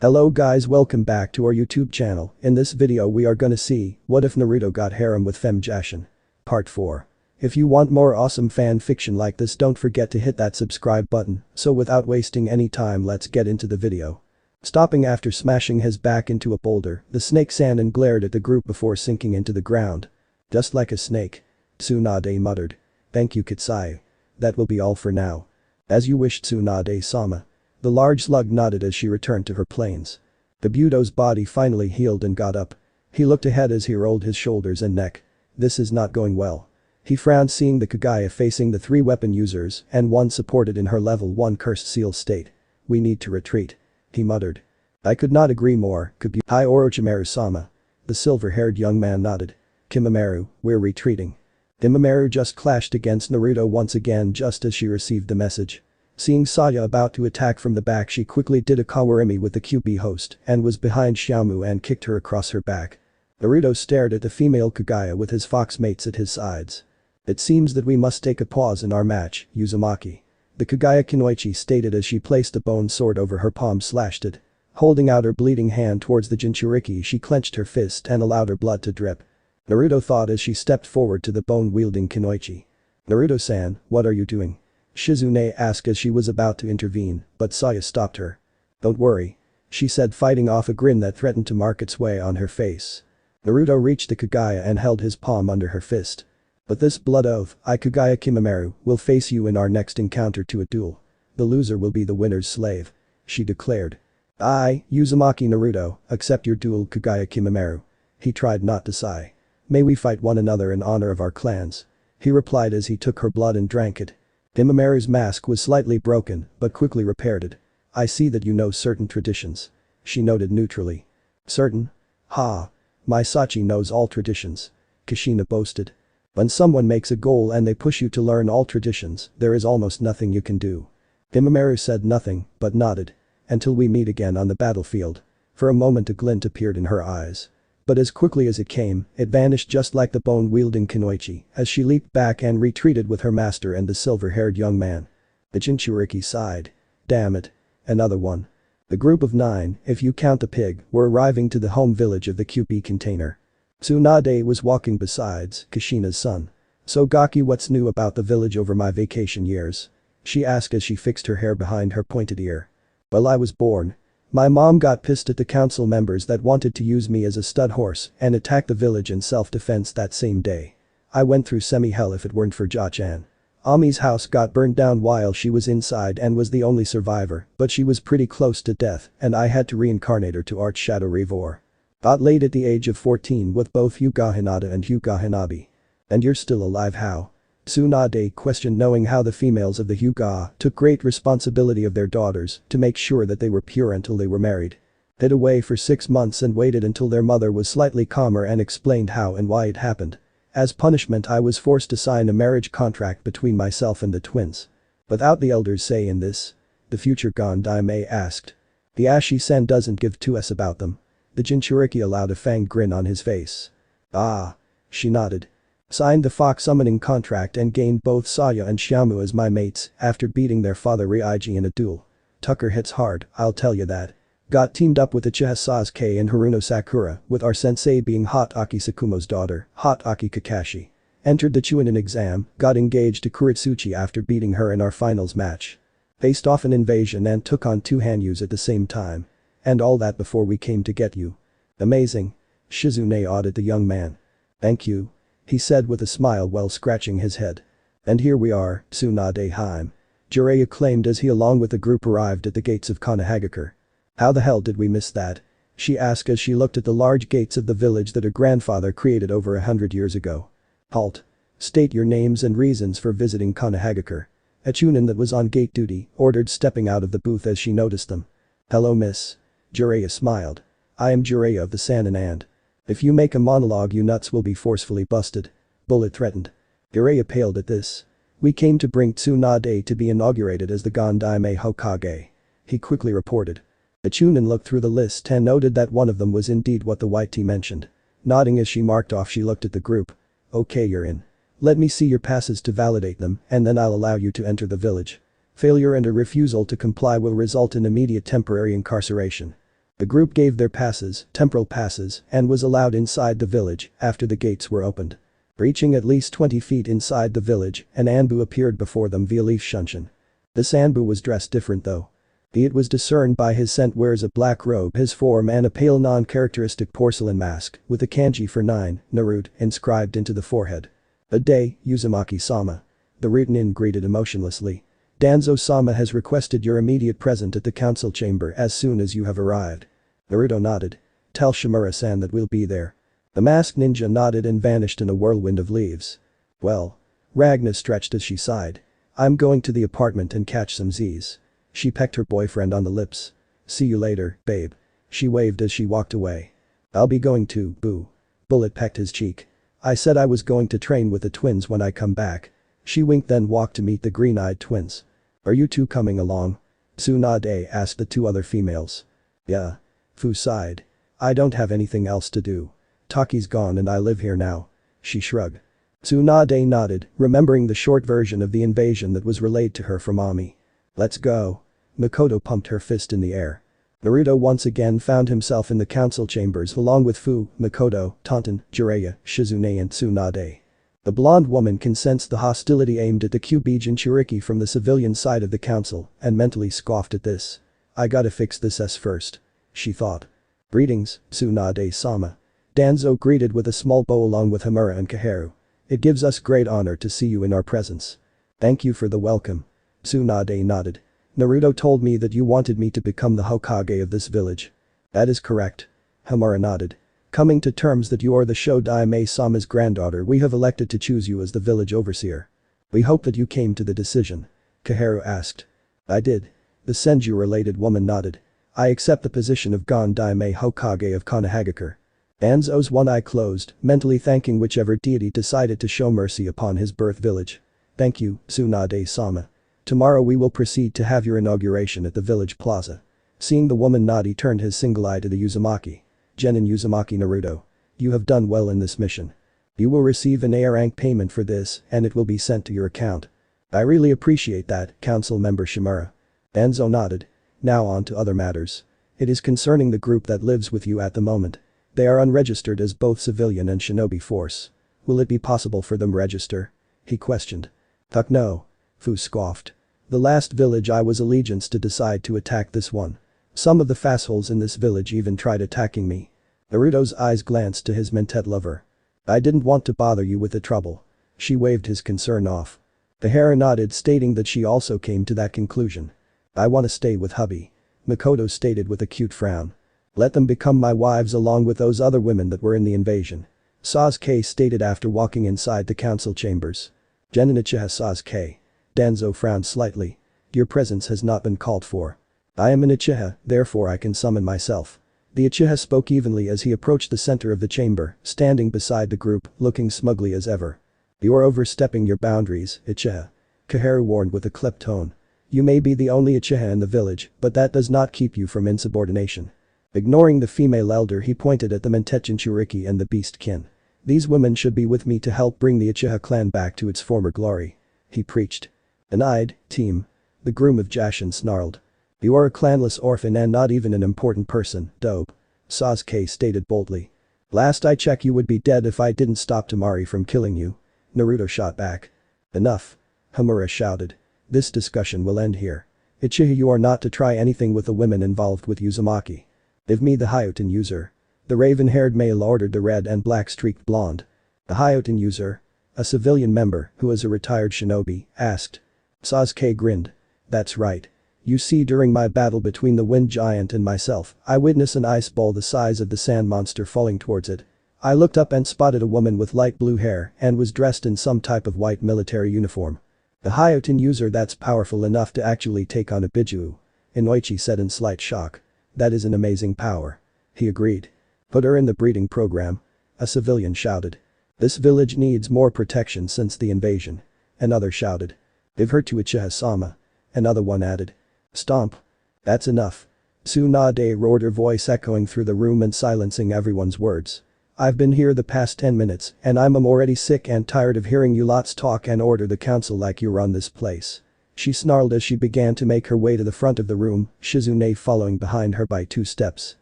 Hello guys, welcome back to our YouTube channel. In this video we are gonna see, what if Naruto got harem with Fem Jashin? Part 4. If you want more awesome fan fiction like this, don't forget to hit that subscribe button. So without wasting any time, let's get into the video. Stopping after smashing his back into a boulder, the snake Sannin glared at the group before sinking into the ground. Just like a snake. Tsunade muttered. Thank you Kitsai. That will be all for now. As you wish Tsunade-sama. The large slug nodded as she returned to her planes. The Buto's body finally healed and got up. He looked ahead as he rolled his shoulders and neck. This is not going well. He frowned seeing the Kagaya facing the 3 weapon users and one supported in her level 1 cursed seal state. We need to retreat. He muttered. I could not agree more, Hi Orochimaru-sama. The silver-haired young man nodded. Kimimaro, we're retreating. Kimimaro just clashed against Naruto once again just as she received the message. Seeing Saya about to attack from the back, she quickly did a kawarimi with the QB host and was behind Xiaomu and kicked her across her back. Naruto stared at the female Kagaya with his fox mates at his sides. It seems that we must take a pause in our match, Uzumaki. The Kagaya Kunoichi stated as she placed a bone sword over her palm slashed it. Holding out her bleeding hand towards the Jinchuriki, she clenched her fist and allowed her blood to drip. Naruto thought as she stepped forward to the bone-wielding Kunoichi. Naruto-san, what are you doing? Shizune asked as she was about to intervene, but Saya stopped her. Don't worry. She said, fighting off a grin that threatened to mark its way on her face. Naruto reached the Kagaya and held his palm under her fist. But this blood oath, Kagaya Kimimaro, will face you in our next encounter to a duel. The loser will be the winner's slave. She declared. I, Uzumaki Naruto, accept your duel Kagaya Kimimaro. He tried not to sigh. May we fight one another in honor of our clans. He replied as he took her blood and drank it. Kimimara's mask was slightly broken, but quickly repaired it. I see that you know certain traditions. She noted neutrally. Certain? Ha. My Sachi knows all traditions. Kushina boasted. When someone makes a goal and they push you to learn all traditions, there is almost nothing you can do. Kimimaro said nothing, but nodded. Until we meet again on the battlefield. For a moment a glint appeared in her eyes. But as quickly as it came, it vanished just like the bone-wielding Kunoichi as she leaped back and retreated with her master and the silver-haired young man. The Jinchuriki sighed. Damn it. Another one. The group of 9, if you count the pig, were arriving to the home village of the QB container. Tsunade was walking besides Kushina's son. So Gaki, what's new about the village over my vacation years? She asked as she fixed her hair behind her pointed ear. Well, I was born. My mom got pissed at the council members that wanted to use me as a stud horse and attack the village in self-defense that same day. I went through semi-hell if it weren't for Ja-chan. Ami's house got burned down while she was inside and was the only survivor, but she was pretty close to death and I had to reincarnate her to Arch Shadow Revor. Got laid at the age of 14 with both Hyuga Hinata and Hyuga Hinabi. And you're still alive how? Tsunade questioned, knowing how the females of the Hyuga took great responsibility of their daughters to make sure that they were pure until they were married. Hid away for 6 months and waited until their mother was slightly calmer and explained how and why it happened. As punishment, I was forced to sign a marriage contract between myself and the twins. Without the elders' say in this? The future Gondai asked. The Ashi-sen doesn't give 2s about them. The Jinchuriki allowed a fanged grin on his face. Ah. She nodded. Signed the fox summoning contract and gained both Saya and Xiaomu as my mates after beating their father Ryoji in a duel. Tucker hits hard, I'll tell you that. Got teamed up with Uchiha Sasuke and Haruno Sakura, with our sensei being Hot Aki Sakumo's daughter, Hot Aki Kakashi. Entered the Chunin exam, got engaged to Kuritsuchi after beating her in our finals match. Faced off an invasion and took on 2 Hanyus at the same time. And all that before we came to get you. Amazing. Shizune awed the young man. Thank you. He said with a smile while scratching his head. And here we are, Tsunade-hime. Jiraiya claimed as he along with the group arrived at the gates of Konohagakure. How the hell did we miss that? She asked as she looked at the large gates of the village that her grandfather created over 100 years ago. Halt. State your names and reasons for visiting Konohagakure. A chunin that was on gate duty ordered, stepping out of the booth as she noticed them. Hello miss. Jiraiya smiled. I am Jiraiya of the Sannin and. If you make a monologue you nuts will be forcefully busted. Bullet threatened. Jiraiya paled at this. We came to bring Tsunade to be inaugurated as the Gondai Hokage. He quickly reported. The Chunin looked through the list and noted that one of them was indeed what the white tea mentioned. Nodding as she marked off, she looked at the group. Okay, you're in. Let me see your passes to validate them and then I'll allow you to enter the village. Failure and a refusal to comply will result in immediate temporary incarceration. The group gave their passes, temporal passes, and was allowed inside the village after the gates were opened. Reaching at least 20 feet inside the village, an Anbu appeared before them via leaf shunshin. This Anbu was dressed different though. It was discerned by his scent, wears a black robe, his form, and a pale non-characteristic porcelain mask with a kanji for 9, Naruto, inscribed into the forehead. "Good day, Uzumaki-sama." The Rutanin greeted emotionlessly. "Danzo-sama has requested your immediate presence at the council chamber as soon as you have arrived." Naruto nodded. "Tell Shimura-san that we'll be there." The masked ninja nodded and vanished in a whirlwind of leaves. "Well." Ragna stretched as she sighed. "I'm going to the apartment and catch some Z's." She pecked her boyfriend on the lips. "See you later, babe." She waved as she walked away. "I'll be going too, boo." Bullet pecked his cheek. "I said I was going to train with the twins when I come back." She winked, then walked to meet the green-eyed twins. "Are you two coming along?" Tsunade asked the two other females. "Yeah." Fu sighed. "I don't have anything else to do. Taki's gone and I live here now." She shrugged. Tsunade nodded, remembering the short version of the invasion that was relayed to her from Ami. "Let's go." Makoto pumped her fist in the air. Naruto once again found himself in the council chambers along with Fu, Makoto, Tonton, Jiraiya, Shizune and Tsunade. The blonde woman can sense the hostility aimed at the Kyuubi Jinchuriki from the civilian side of the council and mentally scoffed at this. "I gotta fix this first," she thought. "Greetings, Tsunade-sama." Danzo greeted with a small bow along with Hamura and Kaharu. "It gives us great honor to see you in our presence." "Thank you for the welcome." Tsunade nodded. "Naruto told me that you wanted me to become the Hokage of this village." "That is correct." Hamura nodded. "Coming to terms that you are the Shodaime-sama's granddaughter, we have elected to choose you as the village overseer." "We hope that you came to the decision." Kaharu asked. "I did." The Senju-related woman nodded. "I accept the position of Gondaime Hokage of Konohagakure." Danzo's one eye closed, mentally thanking whichever deity decided to show mercy upon his birth village. "Thank you, Tsunade-sama. Tomorrow we will proceed to have your inauguration at the village plaza." Seeing the woman nod, he turned his single eye to the Uzumaki. "Genin Uzumaki Naruto. You have done well in this mission. You will receive an A rank payment for this and it will be sent to your account." "I really appreciate that, Council Member Shimura." Danzo nodded. "Now on to other matters. It is concerning the group that lives with you at the moment. They are unregistered as both civilian and shinobi force. Will it be possible for them register?" he questioned. "Fuck no." Fu scoffed. "The last village I was allegiance to decide to attack this one. Some of the fassholes in this village even tried attacking me." Naruto's eyes glanced to his mentet lover. "I didn't want to bother you with the trouble." She waved his concern off. Tahara nodded, stating that she also came to that conclusion. "I want to stay with hubby," Makoto stated with a cute frown. "Let them become my wives along with those other women that were in the invasion," Sasuke stated after walking inside the council chambers. "Genin Uchiha Sasuke." Danzo frowned slightly. "Your presence has not been called for." "I am an Uchiha, therefore I can summon myself." The Uchiha spoke evenly as he approached the center of the chamber, standing beside the group, looking smugly as ever. "You are overstepping your boundaries, Uchiha," Kaharu warned with a clipped tone. "You may be the only Uchiha in the village, but that does not keep you from insubordination." Ignoring the female elder, he pointed at the Mentet Jinchuriki and the beast kin. "These women should be with me to help bring the Uchiha clan back to its former glory," he preached. "Denied, team." The groom of Jashin snarled. "You are a clanless orphan and not even an important person, dope," Sasuke stated boldly. "Last I checked you would be dead if I didn't stop Temari from killing you," Naruto shot back. "Enough," Hamura shouted. "This discussion will end here. Uchiha, you are not to try anything with the women involved with Uzumaki. Give me the Hyoten user." The raven-haired male ordered the red and black streaked blonde. "The Hyoten user?" A civilian member, who is a retired shinobi, asked. Sasuke grinned. "That's right. You see, during my battle between the wind giant and myself, I witnessed an ice ball the size of the sand monster falling towards it. I looked up and spotted a woman with light blue hair and was dressed in some type of white military uniform. The Hyoten user that's powerful enough to actually take on a Biju," Inoichi said in slight shock. "That is an amazing power." He agreed. "Put her in the breeding program," a civilian shouted. "This village needs more protection since the invasion," another shouted. "Give her to Uchiha-sama," another one added. "Stomp." "That's enough." Tsunade roared, her voice echoing through the room and silencing everyone's words. "I've been here the past 10 minutes and I'm already sick and tired of hearing you lots talk and order the council like you run this place." She snarled as she began to make her way to the front of the room, Shizune following behind her by 2 steps.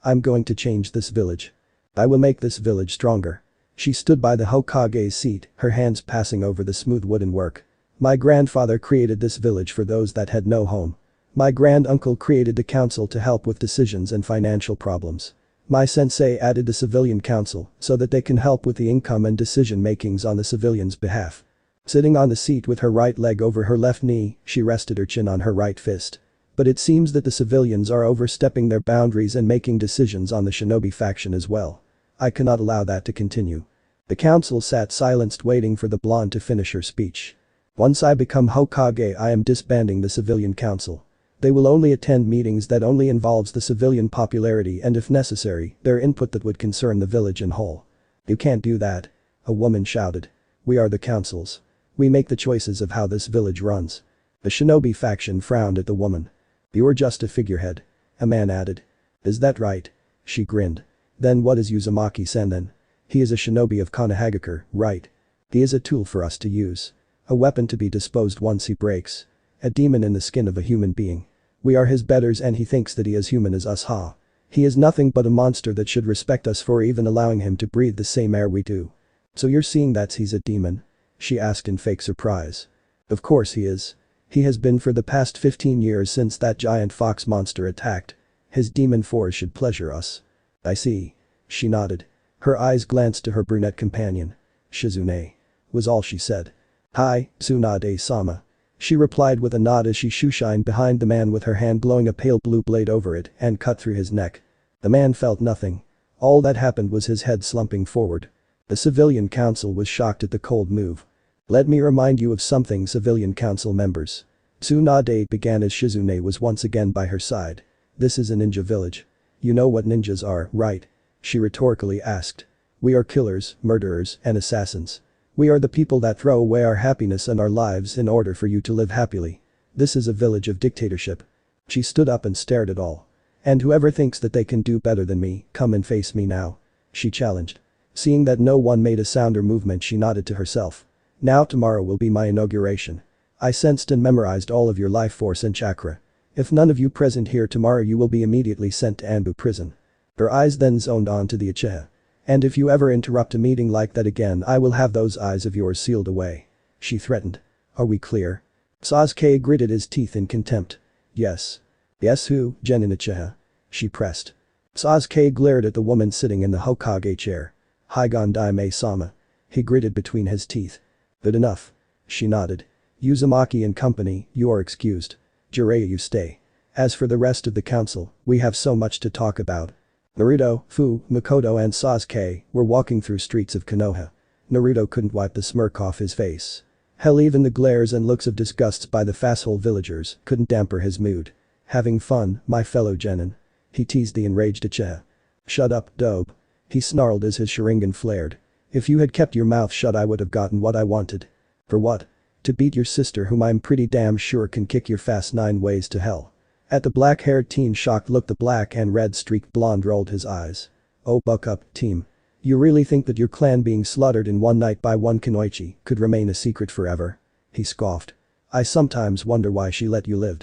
I'm going to change this village. I will make this village stronger. She stood by the Hokage's seat, her hands passing over the smooth wooden work. My grandfather created this village for those that had no home. My granduncle created the council to help with decisions and financial problems. My sensei added the civilian council so that they can help with the income and decision makings on the civilians' behalf. Sitting on the seat with her right leg over her left knee, she rested her chin on her right fist. But it seems that the civilians are overstepping their boundaries and making decisions on the shinobi faction as well. I cannot allow that to continue. The council sat silenced waiting for the blonde to finish her speech. Once I become Hokage, I am disbanding the civilian council. They will only attend meetings that only involves the civilian popularity and if necessary, their input that would concern the village in whole. You can't do that. A woman shouted. We are the councils. We make the choices of how this village runs. The shinobi faction frowned at the woman. You're just a figurehead. A man added. Is that right? She grinned. Then what is Uzumaki-sen then? He is a shinobi of Konohagakure, right? He is a tool for us to use. A weapon to be disposed once he breaks. A demon in the skin of a human being. We are his betters and he thinks that he is human as us, ha. He is nothing but a monster that should respect us for even allowing him to breathe the same air we do. So you're seeing that he's a demon? She asked in fake surprise. Of course he is. He has been for the past 15 years since that giant fox monster attacked. His demon force should pleasure us. I see. She nodded. Her eyes glanced to her brunette companion. Shizune. Was all she said. Hi, Tsunade-sama. She replied with a nod as she shoeshined behind the man with her hand blowing a pale blue blade over it and cut through his neck. The man felt nothing. All that happened was his head slumping forward. The civilian council was shocked at the cold move. Let me remind you of something, civilian council members. Tsunade began as Shizune was once again by her side. This is a ninja village. You know what ninjas are, right? She rhetorically asked. We are killers, murderers, and assassins. We are the people that throw away our happiness and our lives in order for you to live happily. This is a village of dictatorship. She stood up and stared at all. And whoever thinks that they can do better than me, come and face me now. She challenged. Seeing that no one made a sound or movement, she nodded to herself. Now tomorrow will be my inauguration. I sensed and memorized all of your life force and chakra. If none of you present here tomorrow, you will be immediately sent to Anbu prison. Her eyes then zoned on to the Uchiha. And if you ever interrupt a meeting like that again, I will have those eyes of yours sealed away. She threatened. Are we clear? Sasuke gritted his teeth in contempt. Yes. Yes who, Genin Uchiha? She pressed. Sasuke glared at the woman sitting in the Hokage chair. Higon Daime-sama. He gritted between his teeth. Good enough. She nodded. Uzumaki and company, you are excused. Jiraiya, you stay. As for the rest of the council, we have so much to talk about. Naruto, Fu, Makoto and Sasuke were walking through streets of Konoha. Naruto couldn't wipe the smirk off his face. Hell, even the glares and looks of disgust by the facile villagers couldn't damper his mood. Having fun, my fellow genin. He teased the enraged Uchiha. Shut up, dope. He snarled as his Sharingan flared. If you had kept your mouth shut, I would have gotten what I wanted. For what? To beat your sister, whom I'm pretty damn sure can kick your fast 9 ways to hell. At the black-haired teen shocked look, the black and red-streaked blonde rolled his eyes. Oh, buck up, team. You really think that your clan being slaughtered in one night by one Kunoichi could remain a secret forever? He scoffed. I sometimes wonder why she let you live.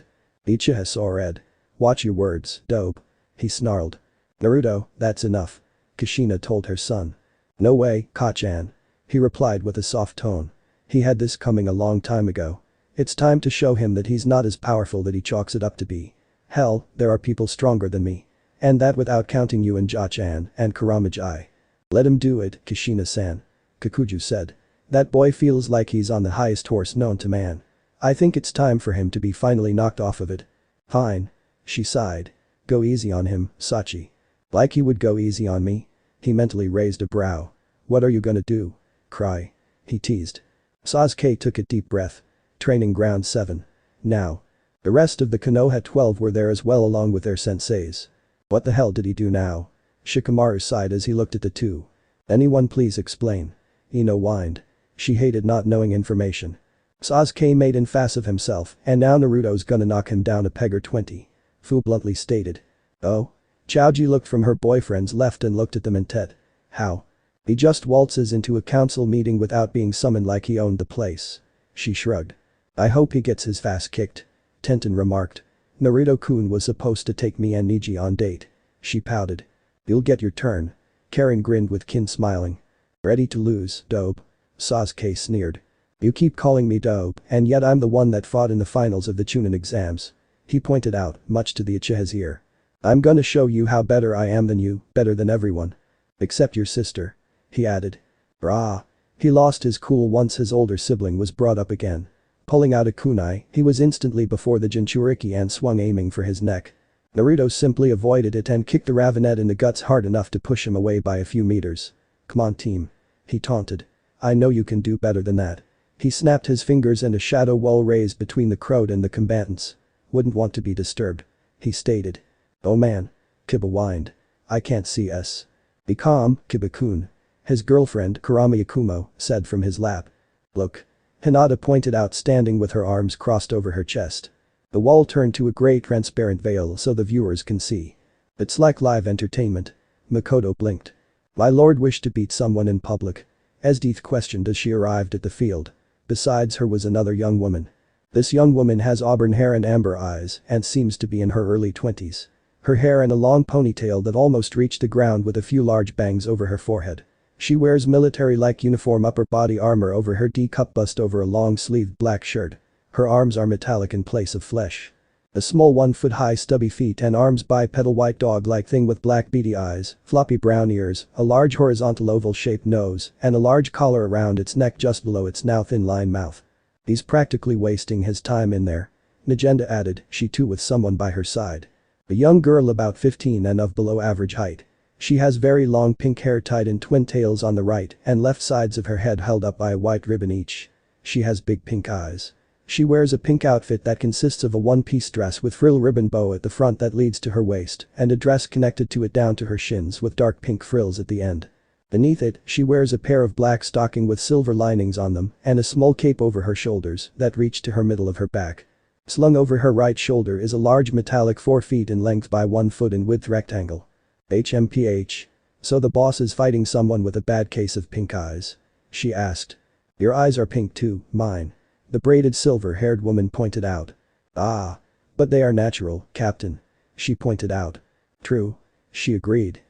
Uchiha saw red. Watch your words, dope. He snarled. Naruto, that's enough. Kushina told her son. No way, Kachan. He replied with a soft tone. He had this coming a long time ago. It's time to show him that he's not as powerful that he chalks it up to be. Hell, there are people stronger than me. And that without counting you and Jachan and Kuramagi. Let him do it, Kushina-san. Kakuju said. That boy feels like he's on the highest horse known to man. I think it's time for him to be finally knocked off of it. Fine. She sighed. Go easy on him, Sachi. Like he would go easy on me? He mentally raised a brow. What are you gonna do? Cry? He teased. Sasuke took a deep breath. Training ground 7. Now. The rest of the Konoha 12 were there as well, along with their senseis. What the hell did he do now? Shikamaru sighed as he looked at the two. Anyone please explain. Ino whined. She hated not knowing information. Sasuke made an ass of himself, and now Naruto's gonna knock him down a peg or 20. Fu bluntly stated. Oh? Chaoji looked from her boyfriend's left and looked at them in tet. How? He just waltzes into a council meeting without being summoned like he owned the place. She shrugged. I hope he gets his ass kicked. Tenten remarked. Naruto-kun was supposed to take me and Niji on date. She pouted. You'll get your turn. Karen grinned with kin smiling. Ready to lose, dope? Sasuke sneered. You keep calling me dope, and yet I'm the one that fought in the finals of the Chunin exams. He pointed out, much to the Uchiha's ear. I'm gonna show you how better I am than you, better than everyone. Except your sister. He added. Brah. He lost his cool once his older sibling was brought up again. Pulling out a kunai, he was instantly before the Jinchuriki and swung aiming for his neck. Naruto simply avoided it and kicked the Ravenet in the guts hard enough to push him away by a few meters. Come on team. He taunted. I know you can do better than that. He snapped his fingers and a shadow wall raised between the crowd and the combatants. Wouldn't want to be disturbed. He stated. Oh man. Kiba whined. I can't see us. Be calm, Kiba-kun. His girlfriend, Kurama Yakumo, said from his lap. Look. Hinata pointed out standing with her arms crossed over her chest. The wall turned to a grey transparent veil so the viewers can see. It's like live entertainment. Makoto blinked. My lord wished to beat someone in public. Esdeath questioned as she arrived at the field. Besides her was another young woman. This young woman has auburn hair and amber eyes and seems to be in her early 20s. Her hair in a long ponytail that almost reached the ground with a few large bangs over her forehead. She wears military-like uniform upper body armor over her D-cup bust over a long-sleeved black shirt. Her arms are metallic in place of flesh. A small 1-foot-high stubby feet and arms bipedal white dog-like thing with black beady eyes, floppy brown ears, a large horizontal oval-shaped nose, and a large collar around its neck just below its now thin-lined mouth. He's practically wasting his time in there. Najenda added, she too with someone by her side. A young girl about 15 and of below average height. She has very long pink hair tied in twin tails on the right and left sides of her head held up by a white ribbon each. She has big pink eyes. She wears a pink outfit that consists of a one-piece dress with frill ribbon bow at the front that leads to her waist and a dress connected to it down to her shins with dark pink frills at the end. Beneath it, she wears a pair of black stockings with silver linings on them and a small cape over her shoulders that reach to her middle of her back. Slung over her right shoulder is a large metallic 4 feet in length by 1 foot in width rectangle. HMPH. So the boss is fighting someone with a bad case of pink eyes? She asked. Your eyes are pink too, mine. The braided silver-haired woman pointed out. Ah. But they are natural, Captain. She pointed out. True. She agreed.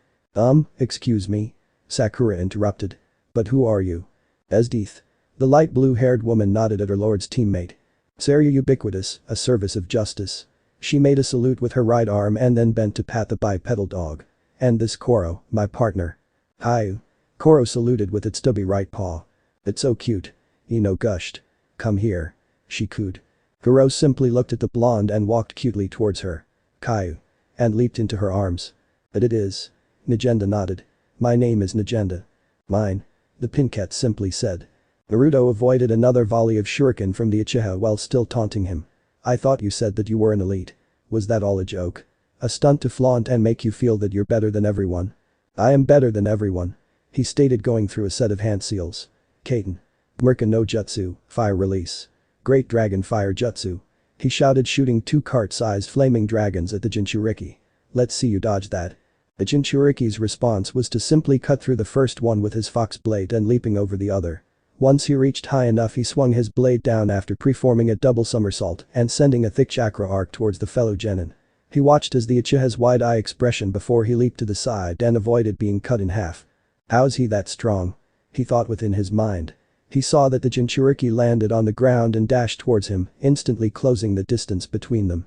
Excuse me. Sakura interrupted. But who are you? Esdeath. The light blue-haired woman nodded at her lord's teammate. Saria Ubiquitous, a service of justice. She made a salute with her right arm and then bent to pat the bipedal dog. And this Koro, my partner. Hi. Koro saluted with its stubby right paw. It's so cute. Ino gushed. Come here. She cooed. Koro simply looked at the blonde and walked cutely towards her. Caillou. And leaped into her arms. But it is. Najenda nodded. My name is Najenda. Mine. The Pinket simply said. Naruto avoided another volley of shuriken from the Uchiha while still taunting him. I thought you said that you were an elite. Was that all a joke? A stunt to flaunt and make you feel that you're better than everyone? I am better than everyone. He stated going through a set of hand seals. Kaiten. Murka no Jutsu, fire release. Great Dragon Fire Jutsu. He shouted shooting 2 cart-sized flaming dragons at the Jinchuriki. Let's see you dodge that. The Jinchuriki's response was to simply cut through the first one with his fox blade and leaping over the other. Once he reached high enough he swung his blade down after preforming a double somersault and sending a thick chakra arc towards the fellow genin. He watched as the Uchiha's wide-eye expression before he leaped to the side and avoided being cut in half. How's he that strong? He thought within his mind. He saw that the Jinchuriki landed on the ground and dashed towards him, instantly closing the distance between them.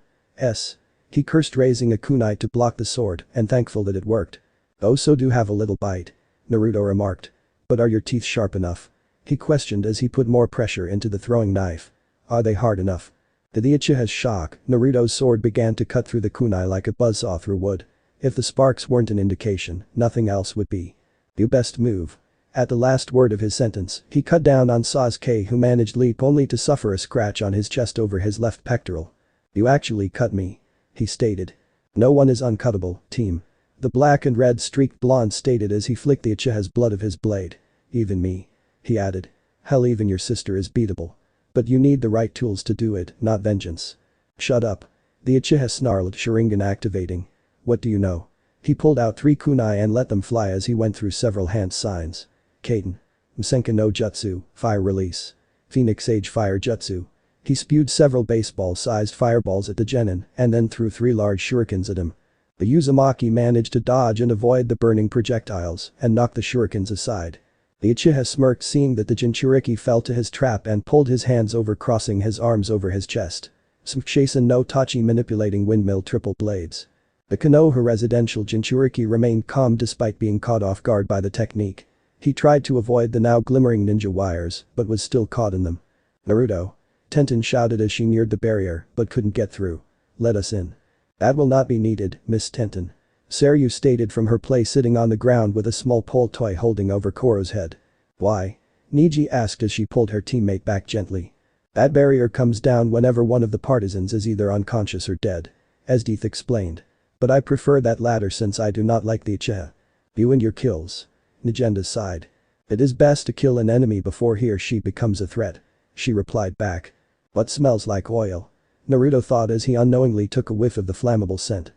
He cursed raising a kunai to block the sword and thankful that it worked. Oh, so do have a little bite. Naruto remarked. But are your teeth sharp enough? He questioned as he put more pressure into the throwing knife. Are they hard enough? To the Uchiha's shock, Naruto's sword began to cut through the kunai like a buzzsaw through wood. If the sparks weren't an indication, nothing else would be. You best move. At the last word of his sentence, he cut down on Sasuke who managed leap only to suffer a scratch on his chest over his left pectoral. You actually cut me. He stated. No one is uncuttable, team. The black and red streaked blonde stated as he flicked the Uchiha's blood of his blade. Even me. He added. Hell, even your sister is beatable. But you need the right tools to do it, not vengeance. Shut up. The Uchiha snarled, Sharingan activating. What do you know? He pulled out 3 kunai and let them fly as he went through several hand signs. Kaiten. Msenka no Jutsu, fire release. Phoenix Age Fire Jutsu. He spewed several baseball-sized fireballs at the genin and then threw 3 large shurikens at him. The Uzumaki managed to dodge and avoid the burning projectiles and knocked the shurikens aside. The Uchiha smirked seeing that the Jinchuriki fell to his trap and pulled his hands over, crossing his arms over his chest. Sumkshasen no Tachi manipulating windmill triple blades. The Konoha residential Jinchuriki remained calm despite being caught off guard by the technique. He tried to avoid the now glimmering ninja wires but was still caught in them. "Naruto!" Tenten shouted as she neared the barrier but couldn't get through. "Let us in." "That will not be needed, Miss Tenten," Seryu stated from her place sitting on the ground with a small pole toy holding over Koro's head. "Why?" Niji asked as she pulled her teammate back gently. "That barrier comes down whenever one of the partisans is either unconscious or dead," Esdeath explained. "But I prefer that latter since I do not like the Uchiha." "You and your kills." Nagenda sighed. "It is best to kill an enemy before he or she becomes a threat," she replied back. "What smells like oil?" Naruto thought as he unknowingly took a whiff of the flammable scent.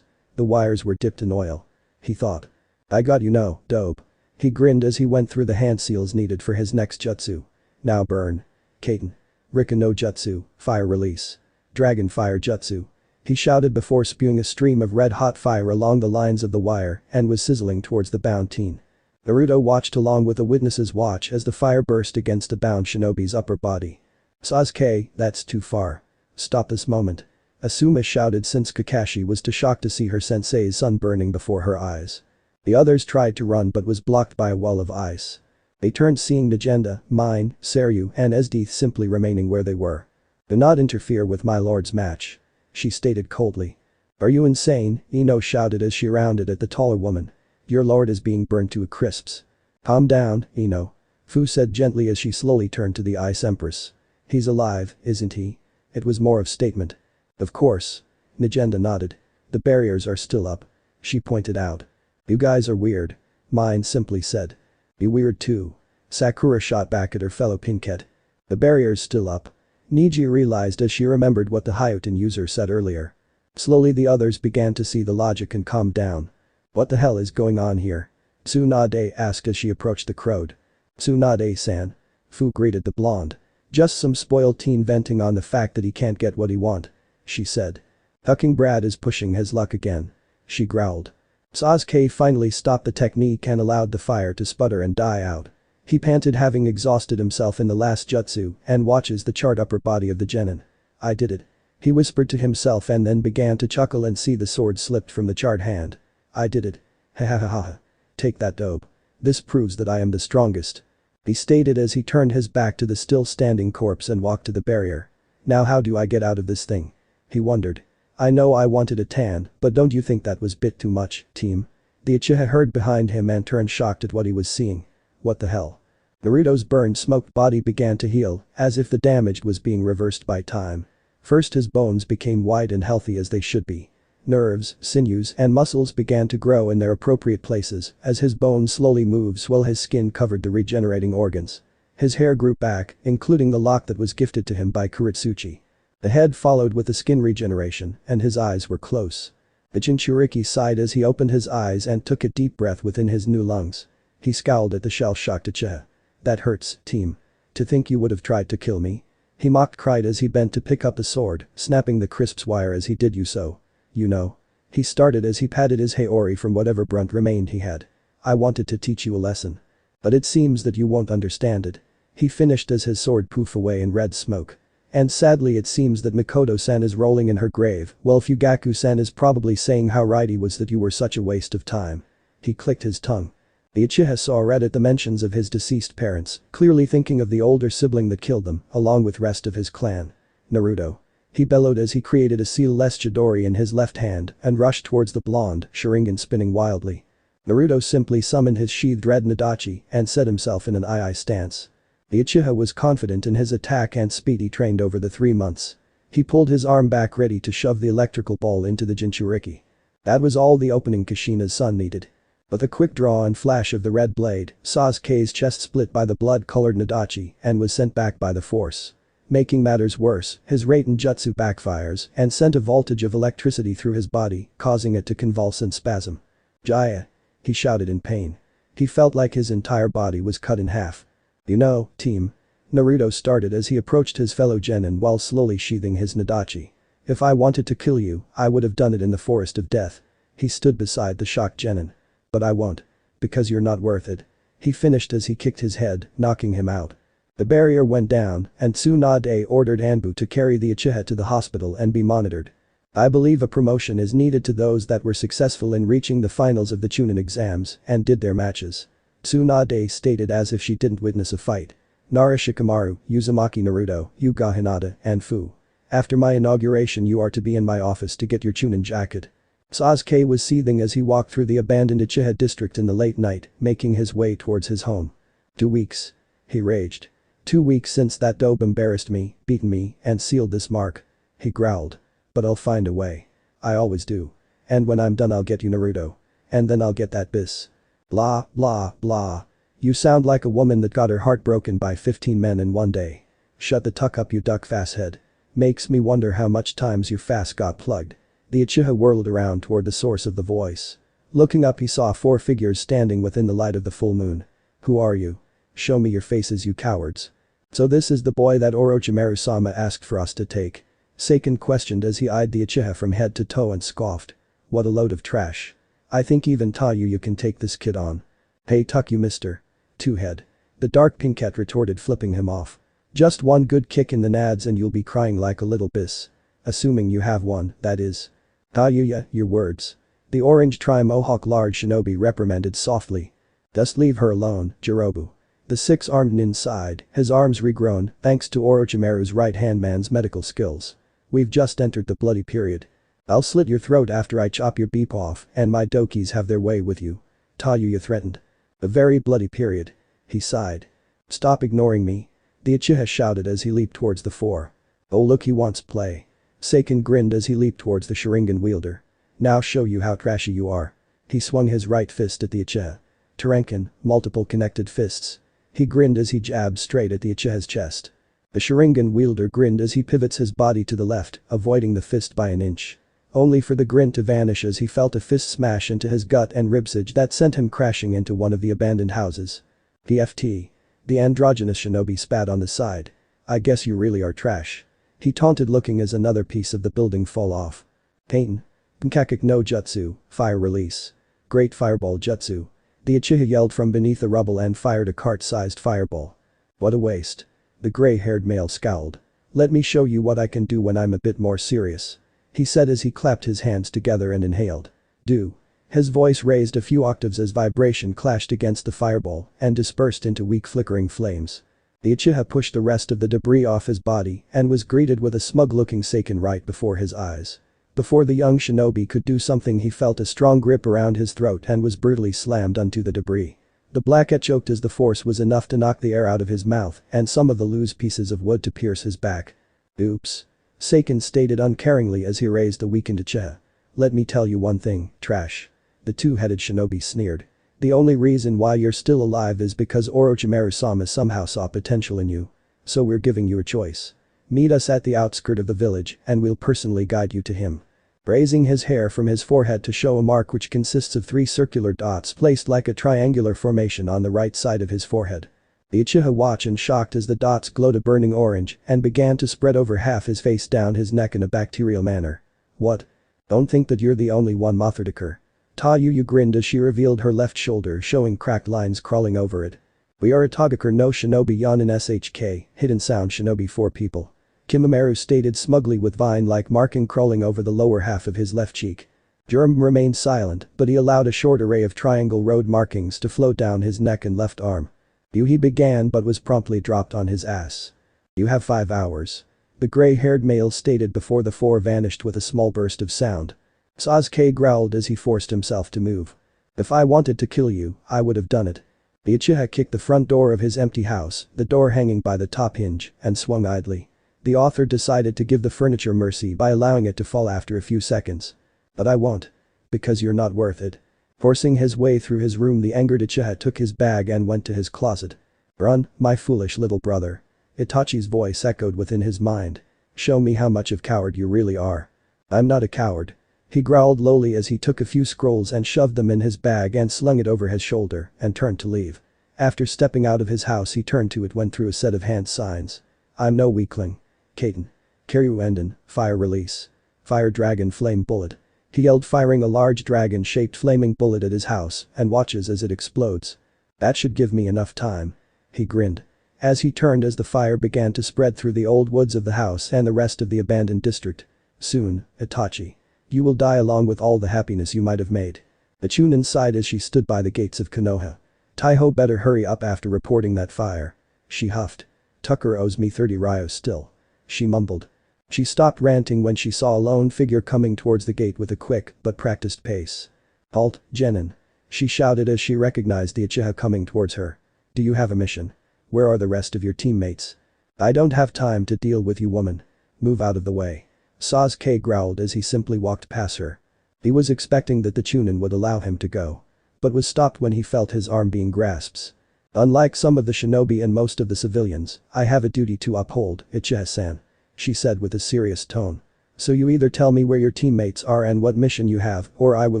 The wires were dipped in oil. He thought. "I got you no, dope." He grinned as he went through the hand seals needed for his next jutsu. "Now burn." Kaiten. Rika no jutsu, fire release. Dragon fire jutsu. He shouted before spewing a stream of red-hot fire along the lines of the wire and was sizzling towards the bound teen. Naruto watched along with the witnesses watch as the fire burst against the bound shinobi's upper body. "Sasuke, that's too far. Stop this moment." Asuma shouted since Kakashi was too shocked to see her sensei's son burning before her eyes. The others tried to run but was blocked by a wall of ice. They turned seeing Nagenda, Mine, Seryu and Esdeath simply remaining where they were. "Do not interfere with my lord's match," she stated coldly. "Are you insane?" Ino shouted as she rounded at the taller woman. "Your lord is being burned to crisps." "Calm down, Ino," Fu said gently as she slowly turned to the Ice Empress. "He's alive, isn't he?" It was more of statement. "Of course." Nagenda nodded. "The barriers are still up," she pointed out. "You guys are weird," Mine simply said. "Be weird too." Sakura shot back at her fellow Pinkett. "The barrier's still up." Niji realized as she remembered what the Hyoten user said earlier. Slowly the others began to see the logic and calm down. "What the hell is going on here?" Tsunade asked as she approached the crowd. "Tsunade-san." Fu greeted the blonde. "Just some spoiled teen venting on the fact that he can't get what he want," she said. "Hucking Brad is pushing his luck again," she growled. Sasuke finally stopped the technique and allowed the fire to sputter and die out. He panted having exhausted himself in the last jutsu and watches the charred upper body of the genin. "I did it," he whispered to himself and then began to chuckle and see the sword slipped from the charred hand. "I did it. Ha ha ha ha. Take that dope. This proves that I am the strongest," he stated as he turned his back to the still standing corpse and walked to the barrier. "Now how do I get out of this thing?" he wondered. "I know I wanted a tan, but don't you think that was bit too much, team?" The Uchiha heard behind him and turned shocked at what he was seeing. "What the hell?" Naruto's burned smoked body began to heal, as if the damage was being reversed by time. First his bones became white and healthy as they should be. Nerves, sinews and muscles began to grow in their appropriate places as his bones slowly moved while his skin covered the regenerating organs. His hair grew back, including the lock that was gifted to him by Kuretsuchi. The head followed with the skin regeneration and his eyes were close. The Jinchuriki sighed as he opened his eyes and took a deep breath within his new lungs. He scowled at the shell-shocked Uchiha. "That hurts, team. To think you would have tried to kill me." He mocked cried as he bent to pick up the sword, snapping the crisps wire as he did so. "You know." He started as he patted his Haori from whatever brunt remained he had. "I wanted to teach you a lesson. But it seems that you won't understand it." He finished as his sword poofed away in red smoke. "And sadly it seems that Mikoto-san is rolling in her grave, while Fugaku-san is probably saying how right he was that you were such a waste of time." He clicked his tongue. The Uchiha saw red at the mentions of his deceased parents, clearly thinking of the older sibling that killed them, along with rest of his clan. "Naruto." He bellowed as he created a seal-less Chidori in his left hand and rushed towards the blonde, Sharingan spinning wildly. Naruto simply summoned his sheathed red Nadachi and set himself in an II stance. The Uchiha was confident in his attack and speed he trained over the 3 months. He pulled his arm back ready to shove the electrical ball into the Jinchuriki. That was all the opening Kushina's son needed. With a quick draw and flash of the red blade, Sasuke's chest split by the blood-colored Nadachi and was sent back by the force. Making matters worse, his Raten Jutsu backfires and sent a voltage of electricity through his body, causing it to convulse and spasm. "Jaya!" he shouted in pain. He felt like his entire body was cut in half. "You know, team," Naruto started as he approached his fellow genin while slowly sheathing his Nadachi. If I wanted to kill you, I would have done it in the forest of death. He stood beside the shocked genin. But I won't. Because you're not worth it. He finished as he kicked his head, knocking him out. The barrier went down, and Tsunade ordered Anbu to carry the Uchiha to the hospital and be monitored. I believe a promotion is needed to those that were successful in reaching the finals of the Chunin exams and did their matches. Tsunade stated as if she didn't witness a fight. Nara Shikamaru, Uzumaki Naruto, Yuga Hinata, and Fu. After my inauguration you are to be in my office to get your Chunin jacket. Sasuke was seething as he walked through the abandoned Uchiha district in the late night, making his way towards his home. 2 weeks. He raged. 2 weeks since that dope embarrassed me, beaten me, and sealed this mark. He growled. But I'll find a way. I always do. And when I'm done I'll get you Naruto. And then I'll get that bis. Blah, blah, blah. You sound like a woman that got her heart broken by 15 men in one day. Shut the tuck up you duck fast head. Makes me wonder how much times you fast got plugged. The Uchiha whirled around toward the source of the voice. Looking up he saw 4 figures standing within the light of the full moon. Who are you? Show me your faces you cowards. So this is the boy that Orochimaru-sama asked for us to take. Seiken questioned as he eyed the Uchiha from head to toe and scoffed. What a load of trash. I think even Taiyu can take this kid on. Hey tuck you mister. Two-head. The dark pinkette retorted flipping him off. Just one good kick in the nads and you'll be crying like a little bis. Assuming you have one, that is. Taiyu, your words. The orange tri-mohawk large shinobi reprimanded softly. Just leave her alone, Jirobu. The 6-armed nin sighed, his arms regrown thanks to Orochimaru's right-hand man's medical skills. We've just entered the bloody period. I'll slit your throat after I chop your beep off and my dokis have their way with you. Taiyu threatened. A very bloody period. He sighed. Stop ignoring me. The Uchiha shouted as he leaped towards the 4. Oh look he wants play. Seiken grinned as he leaped towards the Sharingan wielder. Now show you how trashy you are. He swung his right fist at the Uchiha. Terenkin, multiple connected fists. He grinned as he jabbed straight at the Uchiha's chest. The Sharingan wielder grinned as he pivots his body to the left, avoiding the fist by an inch. Only for the grin to vanish as he felt a fist smash into his gut and ribsage that sent him crashing into one of the abandoned houses. PFT. The androgynous shinobi spat on the side. I guess you really are trash. He taunted looking as another piece of the building fall off. Pain. Kankakik no jutsu, fire release. Great fireball jutsu. The Uchiha yelled from beneath the rubble and fired a cart-sized fireball. What a waste. The gray-haired male scowled. Let me show you what I can do when I'm a bit more serious. He said as he clapped his hands together and inhaled. Do. His voice raised a few octaves as vibration clashed against the fireball and dispersed into weak flickering flames. The Uchiha pushed the rest of the debris off his body and was greeted with a smug-looking Seiken right before his eyes. Before the young shinobi could do something he felt a strong grip around his throat and was brutally slammed onto the debris. The blackette choked as the force was enough to knock the air out of his mouth and some of the loose pieces of wood to pierce his back. Oops. Seiken stated uncaringly as he raised the weakened Uchiha. Let me tell you one thing, trash. The two-headed shinobi sneered. The only reason why you're still alive is because Orochimaru-sama somehow saw potential in you. So we're giving you a choice. Meet us at the outskirt of the village and we'll personally guide you to him. Raising his hair from his forehead to show a mark which consists of 3 circular dots placed like a triangular formation on the right side of his forehead. The Uchiha watched in shocked as the dots glowed a burning orange and began to spread over half his face down his neck in a bacterial manner. What? Don't think that you're the only one Motherdekar. Taiyu grinned as she revealed her left shoulder showing cracked lines crawling over it. We are a Togakar no Shinobi Yanin SHK, hidden sound shinobi 4 people. Kimamaru stated smugly with vine-like marking crawling over the lower half of his left cheek. Jerem remained silent, but he allowed a short array of triangle road markings to float down his neck and left arm. He began but was promptly dropped on his ass. You have 5 hours. The gray-haired male stated before the 4 vanished with a small burst of sound. Sasuke growled as he forced himself to move. If I wanted to kill you, I would have done it. The Uchiha kicked the front door of his empty house, the door hanging by the top hinge, and swung idly. The author decided to give the furniture mercy by allowing it to fall after a few seconds. But I won't. Because you're not worth it. Forcing his way through his room the angered Uchiha took his bag and went to his closet. Run, my foolish little brother. Itachi's voice echoed within his mind. Show me how much of coward you really are. I'm not a coward. He growled lowly as he took a few scrolls and shoved them in his bag and slung it over his shoulder and turned to leave. After stepping out of his house he turned to it went through a set of hand signs. I'm no weakling. Kaiten. Kyryu Enden, fire release. Fire dragon flame bullet. He yelled, firing a large dragon-shaped flaming bullet at his house and watches as it explodes. That should give me enough time. He grinned. As he turned as the fire began to spread through the old woods of the house and the rest of the abandoned district. Soon, Itachi. You will die along with all the happiness you might have made. The Chunin sighed as she stood by the gates of Konoha. Taiho better hurry up after reporting that fire. She huffed. Tucker owes me 30 ryos still. She mumbled. She stopped ranting when she saw a lone figure coming towards the gate with a quick but practiced pace. Halt, Genin. She shouted as she recognized the Uchiha coming towards her. Do you have a mission? Where are the rest of your teammates? I don't have time to deal with you, woman. Move out of the way. Sasuke growled as he simply walked past her. He was expecting that the Chunin would allow him to go. But was stopped when he felt his arm being grasped. Unlike some of the shinobi and most of the civilians, I have a duty to uphold, Uchiha-san. She said with a serious tone. So you either tell me where your teammates are and what mission you have, or I will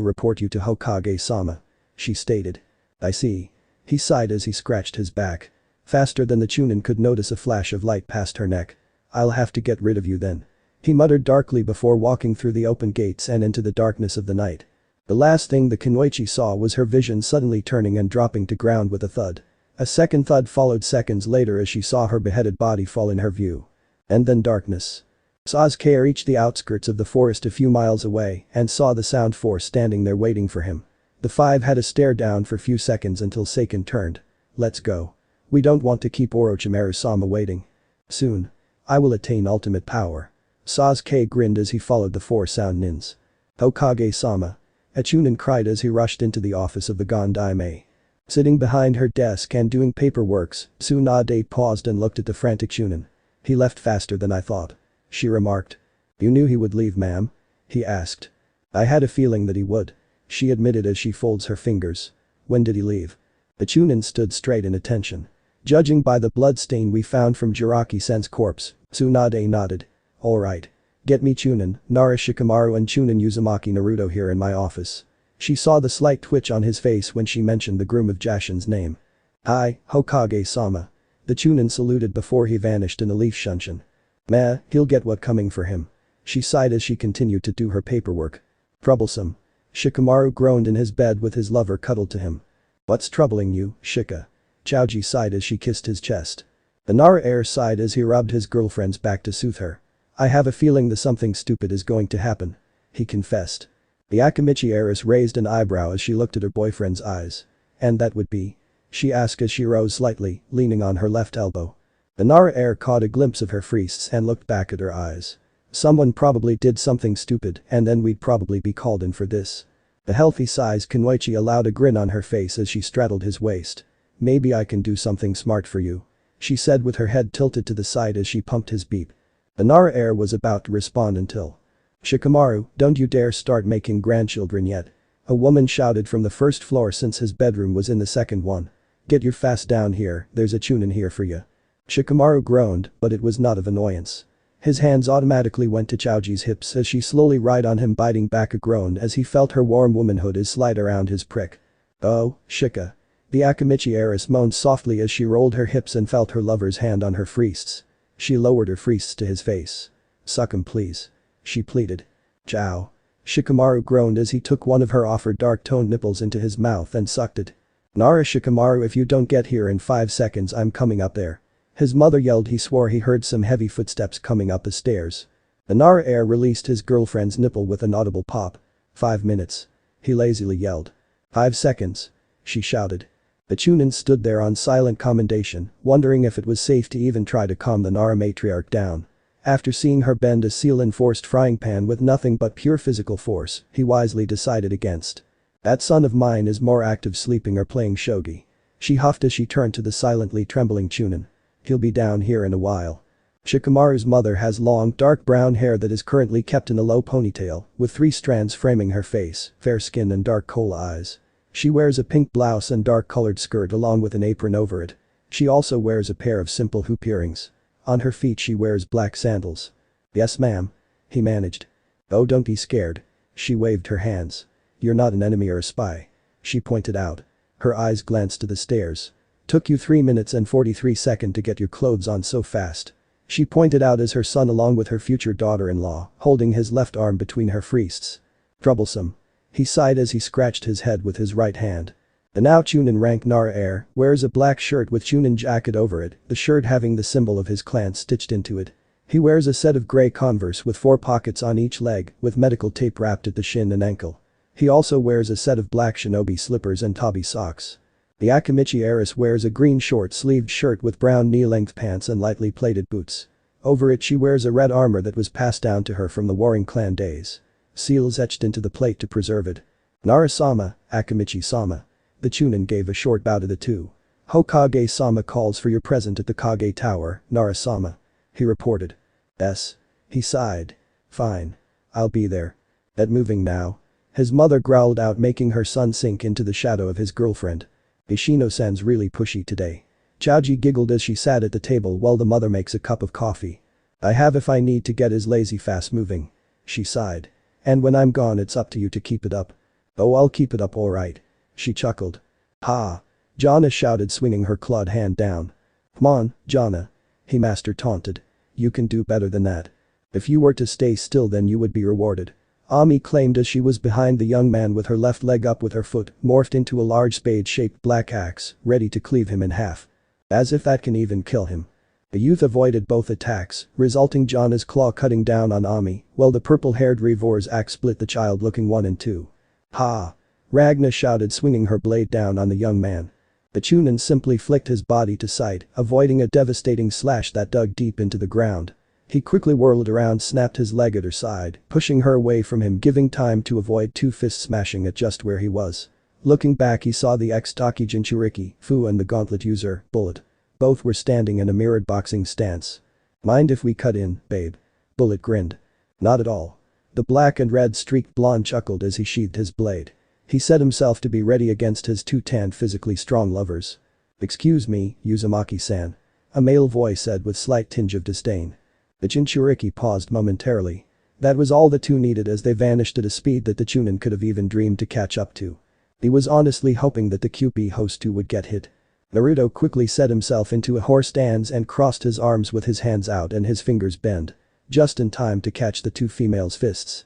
report you to Hokage-sama. She stated. I see. He sighed as he scratched his back. Faster than the Chunin could notice a flash of light past her neck. I'll have to get rid of you then. He muttered darkly before walking through the open gates and into the darkness of the night. The last thing the Kunoichi saw was her vision suddenly turning and dropping to ground with a thud. A second thud followed seconds later as she saw her beheaded body fall in her view. And then darkness. Sasuke reached the outskirts of the forest a few miles away and saw the Sound Force standing there waiting for him. The five had a stare down for a few seconds until Seiken turned. Let's go. We don't want to keep Orochimaru-sama waiting. Soon. I will attain ultimate power. Sasuke grinned as he followed the four Sound Nins. Hokage-sama. A Chunin cried as he rushed into the office of the Gondaime. Sitting behind her desk and doing paperworks, Tsunade paused and looked at the frantic Chunin. He left faster than I thought. She remarked. You knew he would leave, ma'am? He asked. I had a feeling that he would. She admitted as she folds her fingers. When did he leave? The Chunin stood straight in attention. Judging by the bloodstain we found from Jiraiya-san's corpse, Tsunade nodded. Alright. Get me Chunin, Nara Shikamaru and Chunin Uzumaki Naruto here in my office. She saw the slight twitch on his face when she mentioned the Groom of Jashin's name. Hi, Hokage-sama. The Chunin saluted before he vanished in the leaf shunshin. Meh, he'll get what coming for him. She sighed as she continued to do her paperwork. Troublesome. Shikamaru groaned in his bed with his lover cuddled to him. What's troubling you, Shika? Chaoji sighed as she kissed his chest. The Nara heir sighed as he rubbed his girlfriend's back to soothe her. I have a feeling that something stupid is going to happen. He confessed. The Akamichi heiress raised an eyebrow as she looked at her boyfriend's eyes. And that would be? She asked as she rose slightly, leaning on her left elbow. The Nara heir caught a glimpse of her friests and looked back at her eyes. Someone probably did something stupid and then we'd probably be called in for this. The healthy-sized Kunoichi allowed a grin on her face as she straddled his waist. Maybe I can do something smart for you. She said with her head tilted to the side as she pumped his beep. The Nara heir was about to respond until. Shikamaru, don't you dare start making grandchildren yet. A woman shouted from the first floor since his bedroom was in the second one. Get your fast down here, there's a Chunin here for you. Shikamaru groaned, but it was not of annoyance. His hands automatically went to Chaoji's hips as she slowly right on him biting back a groan as he felt her warm womanhood slide around his prick. Oh, Shika. The Akamichi heiress moaned softly as she rolled her hips and felt her lover's hand on her friests. She lowered her friests to his face. Suck him please. She pleaded. Chow. Shikamaru groaned as he took one of her offered dark-toned nipples into his mouth and sucked it. Nara Shikamaru, if you don't get here in 5 seconds I'm coming up there. His mother yelled. He swore he heard some heavy footsteps coming up the stairs. The Nara heir released his girlfriend's nipple with an audible pop. 5 minutes. He lazily yelled. 5 seconds. She shouted. The Chunin stood there on silent commendation, wondering if it was safe to even try to calm the Nara matriarch down. After seeing her bend a seal-enforced frying pan with nothing but pure physical force, he wisely decided against. That son of mine is more active sleeping or playing shogi. She huffed as she turned to the silently trembling Chunin. He'll be down here in a while. Shikamaru's mother has long, dark brown hair that is currently kept in a low ponytail, with 3 strands framing her face, fair skin and dark coal eyes. She wears a pink blouse and dark-colored skirt along with an apron over it. She also wears a pair of simple hoop earrings. On her feet she wears black sandals. Yes ma'am. He managed. Oh, don't be scared. She waved her hands. You're not an enemy or a spy. She pointed out. Her eyes glanced to the stairs. Took you 3 minutes and 43 seconds to get your clothes on so fast. She pointed out as her son along with her future daughter-in-law, holding his left arm between her fists. Troublesome. He sighed as he scratched his head with his right hand. The now Chunin rank Nara heir wears a black shirt with Chunin jacket over it, the shirt having the symbol of his clan stitched into it. He wears a set of grey Converse with 4 pockets on each leg, with medical tape wrapped at the shin and ankle. He also wears a set of black shinobi slippers and tabi socks. The Akimichi heiress wears a green short-sleeved shirt with brown knee-length pants and lightly plated boots. Over it she wears a red armor that was passed down to her from the warring clan days. Seals etched into the plate to preserve it. Nara-sama, Akimichi-sama. The Chunin gave a short bow to the two. Hokage-sama calls for your present at the Kage Tower, Nara-sama. He reported. Yes. He sighed. Fine. I'll be there. At moving now. His mother growled out, making her son sink into the shadow of his girlfriend. Ishino-san's really pushy today. Chaoji giggled as she sat at the table while the mother makes a cup of coffee. I have if I need to get his lazy fast moving. She sighed. And when I'm gone it's up to you to keep it up. Oh, I'll keep it up alright. She chuckled. Ha! Jana shouted, swinging her clawed hand down. Come on, Jana. He master taunted. You can do better than that. If you were to stay still then you would be rewarded. Ami claimed as she was behind the young man with her left leg up with her foot, morphed into a large spade-shaped black axe, ready to cleave him in half. As if that can even kill him. The youth avoided both attacks, resulting Jana's claw cutting down on Ami, while the purple-haired Revor's axe split the child looking one in two. Ha! Ragna shouted, swinging her blade down on the young man. The Chunin simply flicked his body to side, avoiding a devastating slash that dug deep into the ground. He quickly whirled around, snapped his leg at her side, pushing her away from him, giving time to avoid 2 fists smashing at just where he was. Looking back he saw the ex-Taki Jinchuriki, Fu and the gauntlet user, Bullet. Both were standing in a mirrored boxing stance. Mind if we cut in, babe? Bullet grinned. Not at all. The black and red streaked blonde chuckled as he sheathed his blade. He set himself to be ready against his 2 tanned physically strong lovers. Excuse me, Uzumaki-san. A male voice said with slight tinge of disdain. The Jinchuriki paused momentarily. That was all the two needed as they vanished at a speed that the Chunin could have even dreamed to catch up to. He was honestly hoping that the QP host too would get hit. Naruto quickly set himself into a horse stance and crossed his arms with his hands out and his fingers bent. Just in time to catch the 2 females' fists.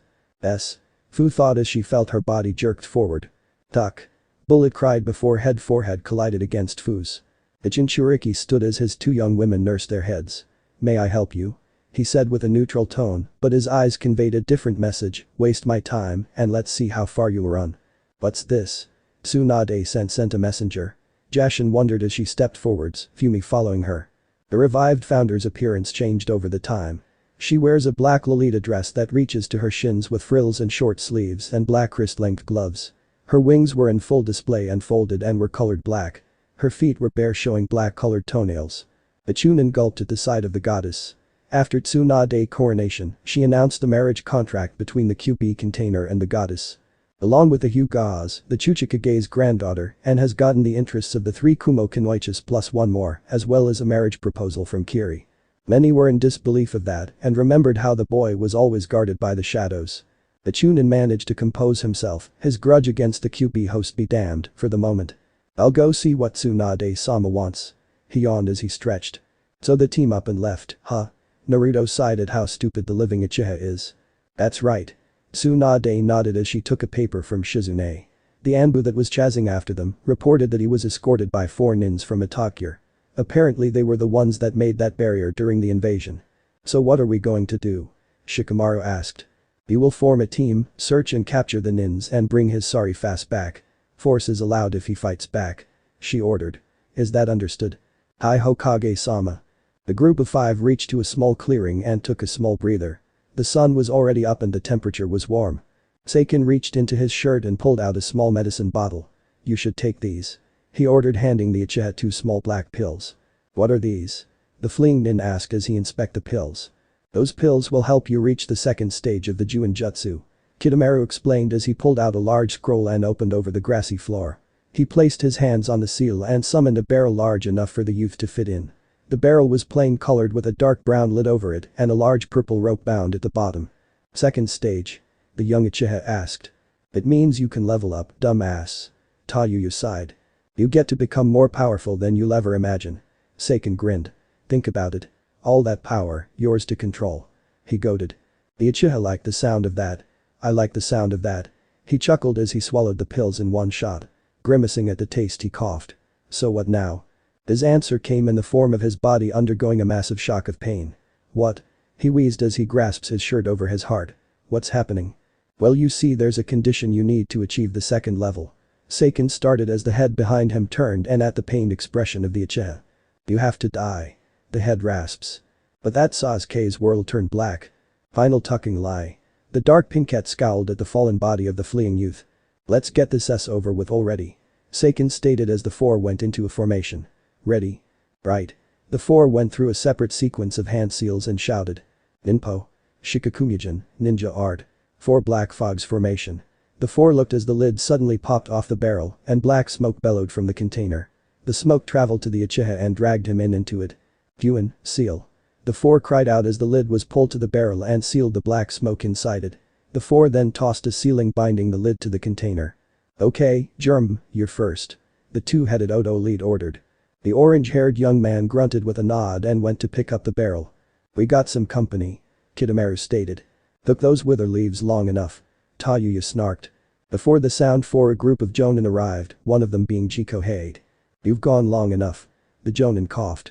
Fu thought as she felt her body jerked forward. Tuck. Bullet cried before forehead collided against Fu's. The Jinchuriki stood as his 2 young women nursed their heads. May I help you? He said with a neutral tone, but his eyes conveyed a different message, waste my time and let's see how far you'll run. What's this? Tsunade sent a messenger. Jashin wondered as she stepped forwards, Fumi following her. The revived founder's appearance changed over the time. She wears a black Lolita dress that reaches to her shins with frills and short sleeves and black wrist-length gloves. Her wings were in full display and folded and were colored black. Her feet were bare, showing black-colored toenails. The Chunin gulped at the sight of the goddess. After Tsunade coronation, she announced the marriage contract between the QP container and the goddess. Along with the Hyugas, the Chuchikage's granddaughter, and has gotten the interests of the 3 Kumo Kunoichis plus 1 more, as well as a marriage proposal from Kiri. Many were in disbelief of that and remembered how the boy was always guarded by the shadows. The Chunin managed to compose himself, his grudge against the QP host be damned, for the moment. I'll go see what Tsunade-sama wants. He yawned as he stretched. So the team up and left, huh? Naruto sighed at how stupid the living Uchiha is. That's right. Tsunade nodded as she took a paper from Shizune. The Anbu that was chasing after them reported that he was escorted by 4 nins from Itachi. Apparently they were the ones that made that barrier during the invasion. So what are we going to do? Shikamaru asked. We will form a team, search and capture the nins and bring his sorry fast back. Force is allowed if he fights back. She ordered. Is that understood? Hi Hokage-sama. The group of 5 reached to a small clearing and took a small breather. The sun was already up and the temperature was warm. Seiken reached into his shirt and pulled out a small medicine bottle. You should take these. He ordered, handing the Uchiha 2 small black pills. What are these? The fleeing nin asked as he inspected the pills. Those pills will help you reach the 2nd stage of the Juinjutsu. Kidomaru explained as he pulled out a large scroll and opened over the grassy floor. He placed his hands on the seal and summoned a barrel large enough for the youth to fit in. The barrel was plain colored with a dark brown lid over it and a large purple rope bound at the bottom. 2nd stage? The young Uchiha asked. It means you can level up, dumbass. Tayu sighed. You get to become more powerful than you'll ever imagine. Seiken grinned. Think about it. All that power, yours to control. He goaded. The Uchiha liked the sound of that. I like the sound of that. He chuckled as he swallowed the pills in one shot. Grimacing at the taste he coughed. So what now? His answer came in the form of his body undergoing a massive shock of pain. What? He wheezed as he grasps his shirt over his heart. What's happening? Well, you see, there's a condition you need to achieve the second level. Seiken started as the head behind him turned and at the pained expression of the Uchiha. You have to die. The head rasps. But that Sasuke's world turned black. Final tucking lie. The dark pinkette scowled at the fallen body of the fleeing youth. Let's get this over with already. Seiken stated as the four went into a formation. Ready? Right. The four went through a separate sequence of hand seals and shouted. Ninpo. Shikakumujin, ninja art. Four black fogs formation. The four looked as the lid suddenly popped off the barrel and black smoke bellowed from the container. The smoke traveled to the Uchiha and dragged him into it. Fuin, seal. The four cried out as the lid was pulled to the barrel and sealed the black smoke inside it. The four then tossed a sealing binding the lid to the container. Okay, Germ, you're first. The two-headed Odo lead ordered. The orange-haired young man grunted with a nod and went to pick up the barrel. We got some company. Kidomaru stated. Took those wither leaves long enough. Tayuya snarked. Before the sound for a group of Jonin arrived, one of them being Jiko Hade. You've gone long enough. The Jonin coughed.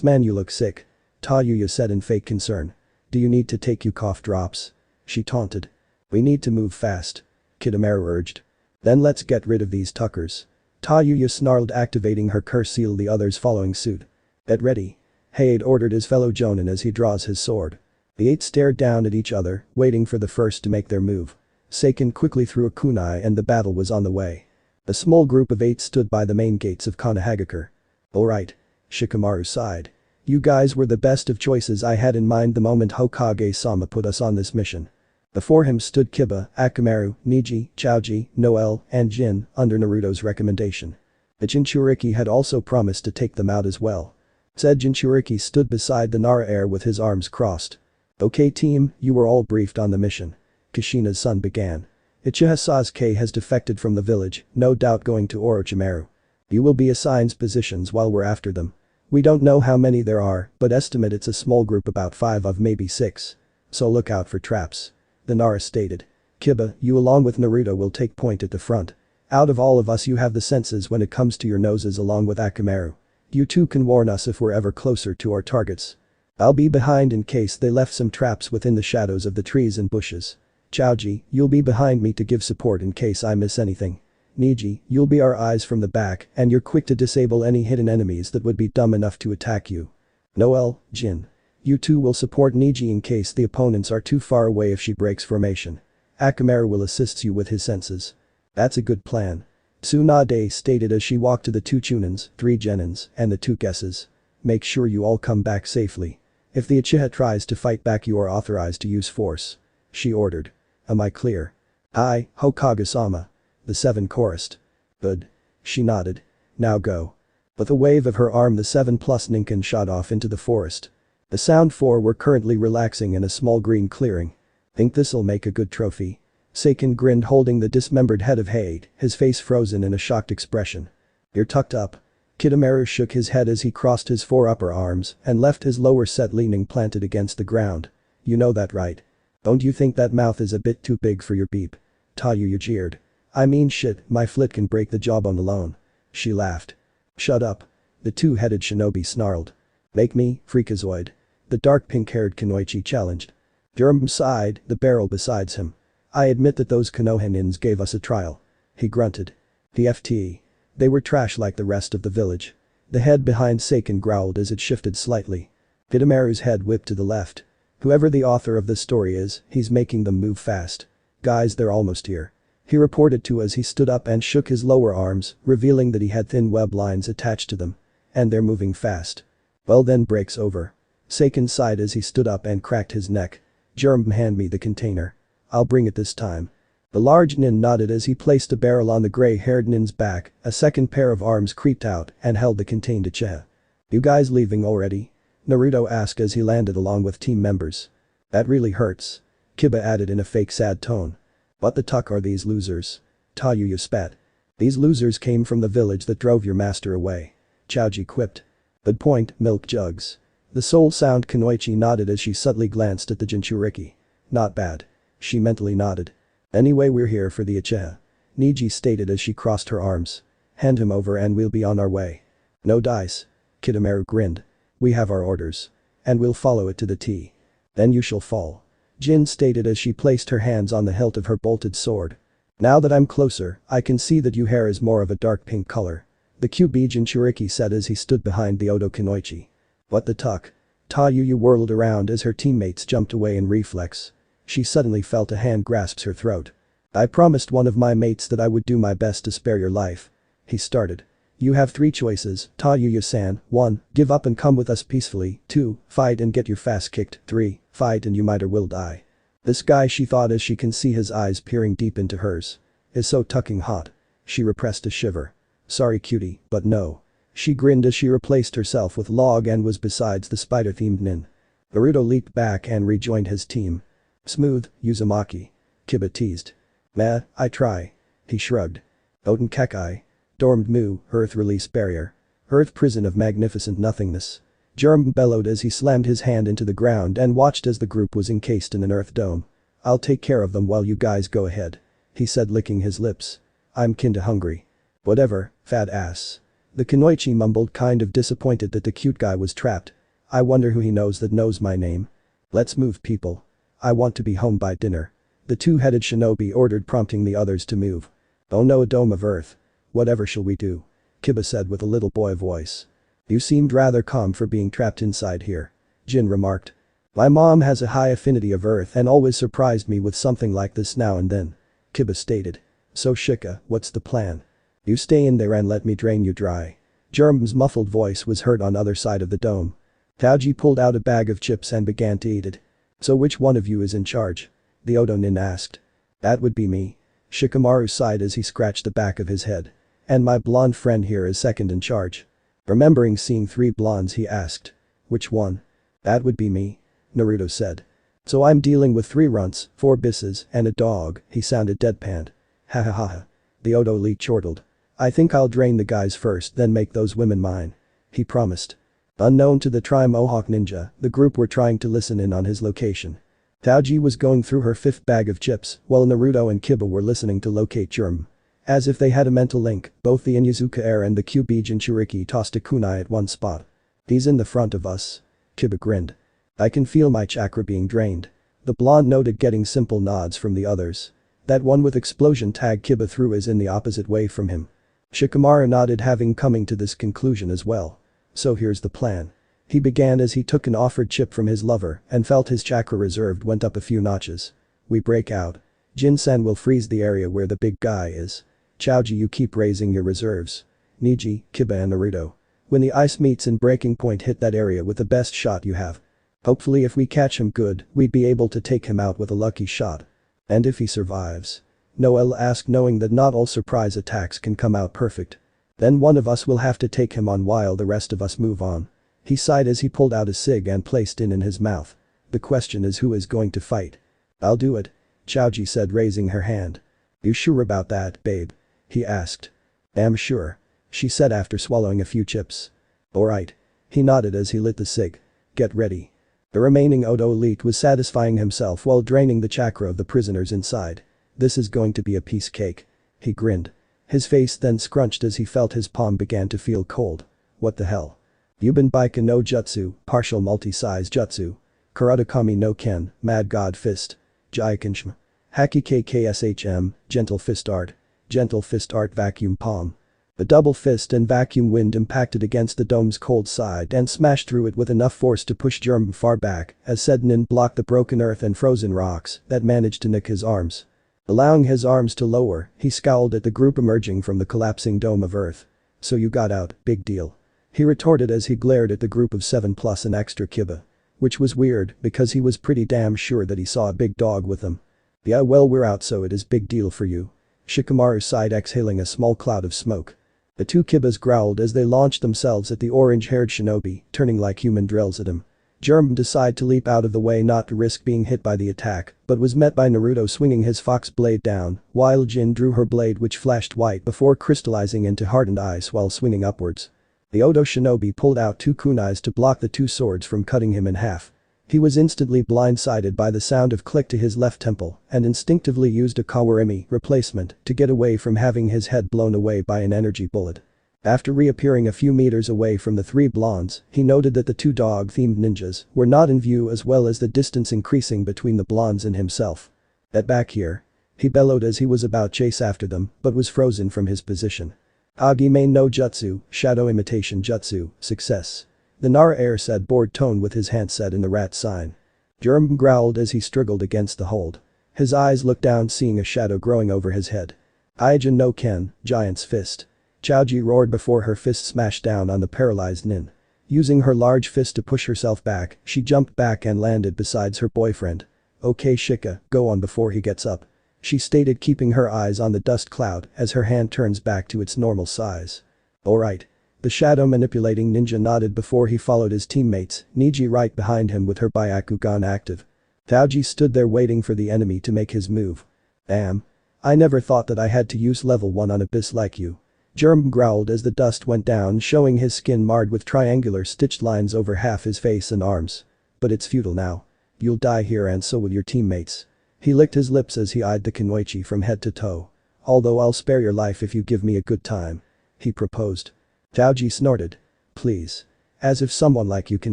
Man, you look sick. Tayuya said in fake concern. Do you need to take you cough drops? She taunted. We need to move fast. Kidomaru urged. Then let's get rid of these tuckers. Tayuya snarled, activating her curse seal, the others following suit. Get ready. Hade ordered his fellow Jonin as he draws his sword. The eight stared down at each other, waiting for the first to make their move. Seiken quickly threw a kunai and the battle was on the way. A small group of eight stood by the main gates of Konohagakure. Alright. Shikamaru sighed. You guys were the best of choices I had in mind the moment Hokage-sama put us on this mission. Before him stood Kiba, Akamaru, Niji, Chaoji, Noel, and Jin, under Naruto's recommendation. The Jinchuriki had also promised to take them out as well. Said Jinchuriki stood beside the Nara heir with his arms crossed. Okay team, you were all briefed on the mission. Kushina's son began. Uchiha Sasuke has defected from the village, no doubt going to Orochimaru. You will be assigned positions while we're after them. We don't know how many there are, but estimate it's a small group, about 5 of maybe 6. So look out for traps. The Nara stated. Kiba, you along with Naruto will take point at the front. Out of all of us you have the senses when it comes to your noses along with Akamaru. You two can warn us if we're ever closer to our targets. I'll be behind in case they left some traps within the shadows of the trees and bushes. Chaoji, you'll be behind me to give support in case I miss anything. Niji, you'll be our eyes from the back and you're quick to disable any hidden enemies that would be dumb enough to attack you. Noel, Jin. You two will support Niji in case the opponents are too far away if she breaks formation. Akamaru will assist you with his senses. That's a good plan. Tsunade stated as she walked to the 2 Chunins, 3 Genins, and the 2 Gesses. Make sure you all come back safely. If the Uchiha tries to fight back you are authorized to use force. She ordered. Am I clear? Aye, Hokage-sama. The 7 chorused. Good. She nodded. Now go. With a wave of her arm the 7+ Ninken shot off into the forest. The Sound 4 were currently relaxing in a small green clearing. Think this'll make a good trophy? Seiken grinned, holding the dismembered head of Hade, his face frozen in a shocked expression. You're tucked up. Kidomaru shook his head as he crossed his 4 upper arms and left his lower set leaning planted against the ground. You know that, right? Don't you think that mouth is a bit too big for your beep? Tayuya jeered. I mean shit, my flit can break the jawbone alone. She laughed. Shut up. The 2-headed shinobi snarled. Make me, Freakazoid. The dark pink-haired Kunoichi challenged. Germ sighed, the barrel besides him. I admit that those Konohanins gave us a trial. He grunted. The FT. They were trash like the rest of the village. The head behind Seiken growled as it shifted slightly. Kidomaru's head whipped to the left. Whoever the author of this story is, he's making them move fast. Guys, they're almost here. He reported to as he stood up and shook his lower arms, revealing that he had thin web lines attached to them. And they're moving fast. Well then, break's over. Seiken sighed as he stood up and cracked his neck. Germ, hand me the container. I'll bring it this time. The large nin nodded as he placed a barrel on the gray-haired nin's back, a second pair of arms creeped out and held the contained Uchiha. You guys leaving already? Naruto asked as he landed along with team members. That really hurts. Kiba added in a fake sad tone. What the tuck are these losers? Tayuya spat. These losers came from the village that drove your master away. Chaoji quipped. Good point, milk jugs. The soul-sound Kunoichi nodded as she subtly glanced at the Jinchuriki. Not bad. She mentally nodded. Anyway, we're here for the Uchiha. Niji stated as she crossed her arms. Hand him over and we'll be on our way. No dice. Kidomaru grinned. We have our orders. And we'll follow it to the T. Then you shall fall. Jin stated as she placed her hands on the hilt of her bolted sword. Now that I'm closer, I can see that your hair is more of a dark pink color. The QB Jinchuriki said as he stood behind the Odo Kunoichi. What the tuck? Ta Yu whirled around as her teammates jumped away in reflex. She suddenly felt a hand grasp her throat. I promised one of my mates that I would do my best to spare your life. He started. You have 3 choices, Ta Yu-san. 1. Give up and come with us peacefully. 2. Fight and get your face kicked. 3. Fight and you might or will die. This guy, she thought as she can see his eyes peering deep into hers, is so tucking hot. She repressed a shiver. Sorry cutie, but no. She grinned as she replaced herself with Log and was besides the spider-themed Nin. Naruto leaped back and rejoined his team. Smooth, Uzumaki. Kiba teased. Meh, I try. He shrugged. Oten Kekai. Dormed Mu, Earth Release Barrier. Earth Prison of Magnificent Nothingness. Germ bellowed as he slammed his hand into the ground and watched as the group was encased in an earth dome. I'll take care of them while you guys go ahead. He said, licking his lips. I'm kinda hungry. Whatever, fat ass. The Kunoichi mumbled, kind of disappointed that the cute guy was trapped. I wonder who he knows that knows my name. Let's move, people. I want to be home by dinner. The two-headed shinobi ordered, prompting the others to move. Oh no, a dome of earth. Whatever shall we do? Kiba said with a little boy voice. You seemed rather calm for being trapped inside here. Jin remarked. My mom has a high affinity of earth and always surprised me with something like this now and then. Kiba stated. So Shika, what's the plan? You stay in there and let me drain you dry. Germ's muffled voice was heard on other side of the dome. Taoji pulled out a bag of chips and began to eat it. So which one of you is in charge? The Odo Nin asked. That would be me. Shikamaru sighed as he scratched the back of his head. And my blonde friend here is second in charge. Remembering seeing 3 blondes, he asked. Which one? That would be me. Naruto said. So I'm dealing with 3 runts, 4 bisses, and a dog, he sounded deadpanned. Ha ha ha ha. The Odo Lee chortled. I think I'll drain the guys first, then make those women mine. He promised. Unknown to the Tri-Mohawk ninja, the group were trying to listen in on his location. Taoji was going through her 5th bag of chips, while Naruto and Kiba were listening to locate Germ. As if they had a mental link, both the Inyazuka Air and the QB Jinchuriki tossed a kunai at one spot. He's in the front of us. Kiba grinned. I can feel my chakra being drained. The blonde noted, getting simple nods from the others. That one with explosion tag Kiba threw is in the opposite way from him. Shikamaru nodded, having coming to this conclusion as well. So here's the plan. He began as he took an offered chip from his lover and felt his chakra reserve went up a few notches. We break out. Jin-san will freeze the area where the big guy is. Chaoji, you keep raising your reserves. Niji, Kiba and Naruto. When the ice meets in breaking point, hit that area with the best shot you have. Hopefully if we catch him good, we'd be able to take him out with a lucky shot. And if he survives? Noel asked, knowing that not all surprise attacks can come out perfect. Then one of us will have to take him on while the rest of us move on. He sighed as he pulled out a cig and placed it in his mouth. The question is, who is going to fight? I'll do it. Chaoji said, raising her hand. You sure about that, babe? He asked. Am sure. She said after swallowing a few chips. Alright. He nodded as he lit the cig. Get ready. The remaining Odo elite was satisfying himself while draining the chakra of the prisoners inside. This is going to be a piece cake. He grinned. His face then scrunched as he felt his palm began to feel cold. What the hell? Yuban Baika no Jutsu, partial multi-size jutsu. Karatakami no Ken, Mad God Fist. Jaikinshima. Haki KKSHM, Gentle Fist Art. Gentle Fist Art Vacuum Palm. A double fist and vacuum wind impacted against the dome's cold side and smashed through it with enough force to push Germ far back as said Nin blocked the broken earth and frozen rocks that managed to nick his arms. Allowing his arms to lower, he scowled at the group emerging from the collapsing dome of earth. So you got out, big deal. He retorted as he glared at the group of 7 plus an extra Kiba. Which was weird because he was pretty damn sure that he saw a big dog with him. Yeah, well, we're out, so it is big deal for you. Shikamaru sighed, exhaling a small cloud of smoke. The 2 Kibas growled as they launched themselves at the orange-haired shinobi, turning like human drills at him. Germ decided to leap out of the way not to risk being hit by the attack, but was met by Naruto swinging his fox blade down, while Jin drew her blade, which flashed white before crystallizing into hardened ice while swinging upwards. The Odo shinobi pulled out 2 kunais to block the 2 swords from cutting him in half. He was instantly blindsided by the sound of click to his left temple and instinctively used a kawarimi replacement to get away from having his head blown away by an energy bullet. After reappearing a few meters away from the 3 blondes, he noted that the 2 dog-themed ninjas were not in view as well as the distance increasing between the blondes and himself. "Get back here," he bellowed as he was about to chase after them but was frozen from his position. "Agime no jutsu, shadow imitation jutsu, success." The Nara said bored tone with his hand set in the rat sign. Jerem growled as he struggled against the hold. His eyes looked down seeing a shadow growing over his head. "Aijin no Ken, giant's fist." Chaoji roared before her fist smashed down on the paralyzed nin. Using her large fist to push herself back, she jumped back and landed beside her boyfriend. "Okay Shika, go on before he gets up," she stated keeping her eyes on the dust cloud as her hand turns back to its normal size. "Alright." The shadow manipulating ninja nodded before he followed his teammates, Niji right behind him with her Byakugan active. Taoji stood there waiting for the enemy to make his move. "Damn. I never thought that I had to use level 1 on a bis like you." Jerem growled as the dust went down showing his skin marred with triangular stitched lines over half his face and arms. "But it's futile now. You'll die here and so will your teammates." He licked his lips as he eyed the Kunoichi from head to toe. "Although I'll spare your life if you give me a good time," he proposed. Taoji snorted. "Please. As if someone like you can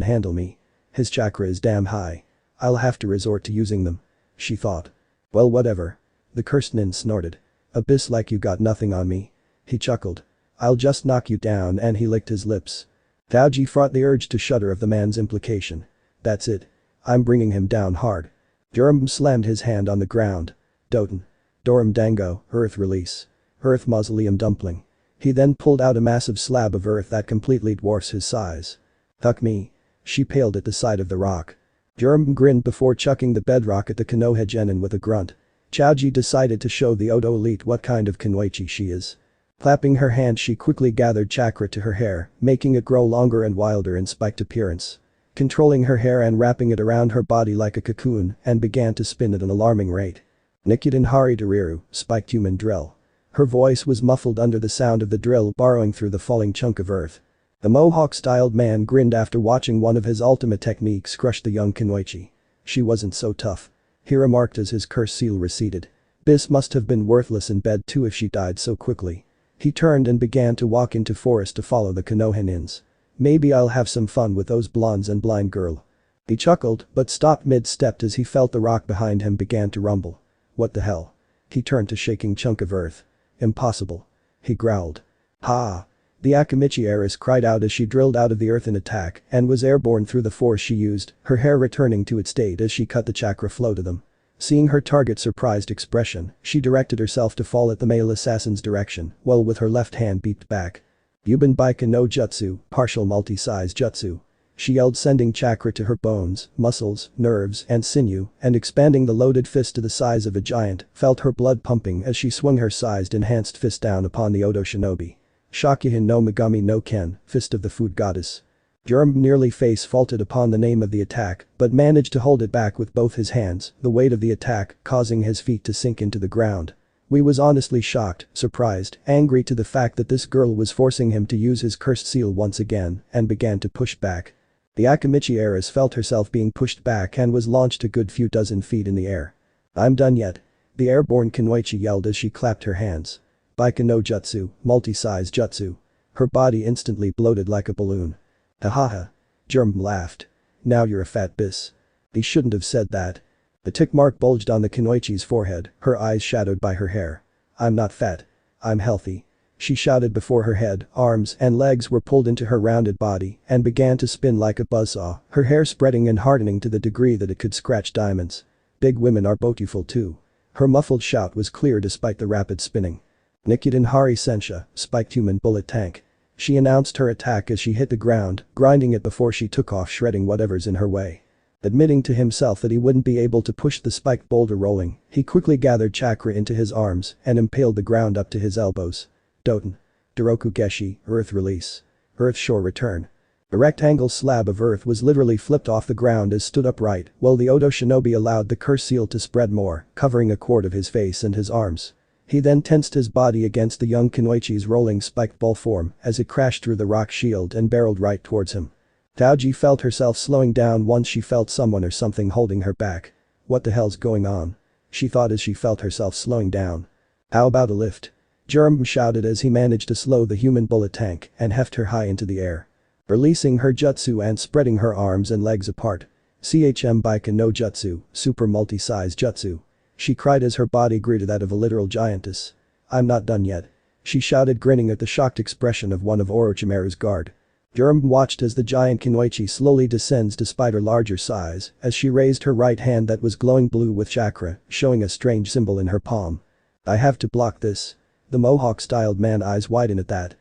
handle me. His chakra is damn high. I'll have to resort to using them," she thought. "Well whatever." The cursed nin snorted. "Abyss like you got nothing on me." He chuckled. "I'll just knock you down," and he licked his lips. Taoji fought the urge to shudder of the man's implication. "That's it. I'm bringing him down hard." Jerem slammed his hand on the ground. "Doten. Doram Dango, earth release. Earth mausoleum dumpling." He then pulled out a massive slab of earth that completely dwarfs his size. "Fuck me." She paled at the side of the rock. Jerem grinned before chucking the bedrock at the Konoha genin with a grunt. Chaoji decided to show the Odo elite what kind of Kunoichi she is. Clapping her hand she quickly gathered chakra to her hair, making it grow longer and wilder in spiked appearance. Controlling her hair and wrapping it around her body like a cocoon and began to spin at an alarming rate. "Nikiden Hari Dariru, spiked human drill." Her voice was muffled under the sound of the drill burrowing through the falling chunk of earth. The mohawk-styled man grinned after watching one of his ultimate techniques crush the young Kunoichi. "She wasn't so tough," he remarked as his curse seal receded. "This must have been worthless in bed too if she died so quickly." He turned and began to walk into forest to follow the Konoha nins. "Maybe I'll have some fun with those blondes and blind girl." He chuckled but stopped mid-step as he felt the rock behind him began to rumble. "What the hell?" He turned to shaking chunk of earth. "Impossible." He growled. "Ha!" The Akamichi heiress cried out as she drilled out of the earth in attack and was airborne through the force she used, her hair returning to its state as she cut the chakra flow to them. Seeing her target's surprised expression, she directed herself to fall at the male assassin's direction while with her left hand beeped back. "Yuban Baika no Jutsu, partial multi-size jutsu." She yelled sending chakra to her bones, muscles, nerves and sinew and expanding the loaded fist to the size of a giant, felt her blood pumping as she swung her sized enhanced fist down upon the Odo shinobi. "Shakuhin no Megami no Ken, fist of the food goddess." Jerem nearly face faulted upon the name of the attack but managed to hold it back with both his hands, the weight of the attack causing his feet to sink into the ground. We was honestly shocked, surprised, angry to the fact that this girl was forcing him to use his cursed seal once again and began to push back. The Akamichi heiress felt herself being pushed back and was launched a good few dozen feet in the air. "I'm done yet." The airborne Kunoichi yelled as she clapped her hands. "Baika no Jutsu, multi-size jutsu." Her body instantly bloated like a balloon. "Hahaha." Jerem laughed. "Now you're a fat bis." He shouldn't have said that. The tick mark bulged on the Kunoichi's forehead, her eyes shadowed by her hair. "I'm not fat. I'm healthy." She shouted before her head, arms and legs were pulled into her rounded body and began to spin like a buzzsaw, her hair spreading and hardening to the degree that it could scratch diamonds. "Big women are beautiful too." Her muffled shout was clear despite the rapid spinning. "Nikiden Hari Sensha, spiked human bullet tank." She announced her attack as she hit the ground, grinding it before she took off shredding whatever's in her way. Admitting to himself that he wouldn't be able to push the spiked boulder rolling, he quickly gathered chakra into his arms and impaled the ground up to his elbows. "Doten. Doroku Geshi, earth release. Earth shore return." A rectangle slab of earth was literally flipped off the ground as stood upright while the Odo shinobi allowed the curse seal to spread more, covering a quart of his face and his arms. He then tensed his body against the young Kunoichi's rolling spiked ball form as it crashed through the rock shield and barreled right towards him. Taoji felt herself slowing down once she felt someone or something holding her back. What the hell's going on? She thought as she felt herself slowing down. How about a lift? GROOM shouted as he managed to slow the human bullet tank and heft her high into the air. Releasing her jutsu and spreading her arms and legs apart. Baika no jutsu, super multi-size jutsu. She cried as her body grew to that of a literal giantess. I'm not done yet. She shouted, grinning at the shocked expression of one of Orochimaru's guard. GROOM watched as the giant Kunoichi slowly descends despite her larger size as she raised her right hand that was glowing blue with chakra, showing a strange symbol in her palm. I have to block this. The Mohawk-styled man eyes widen at that.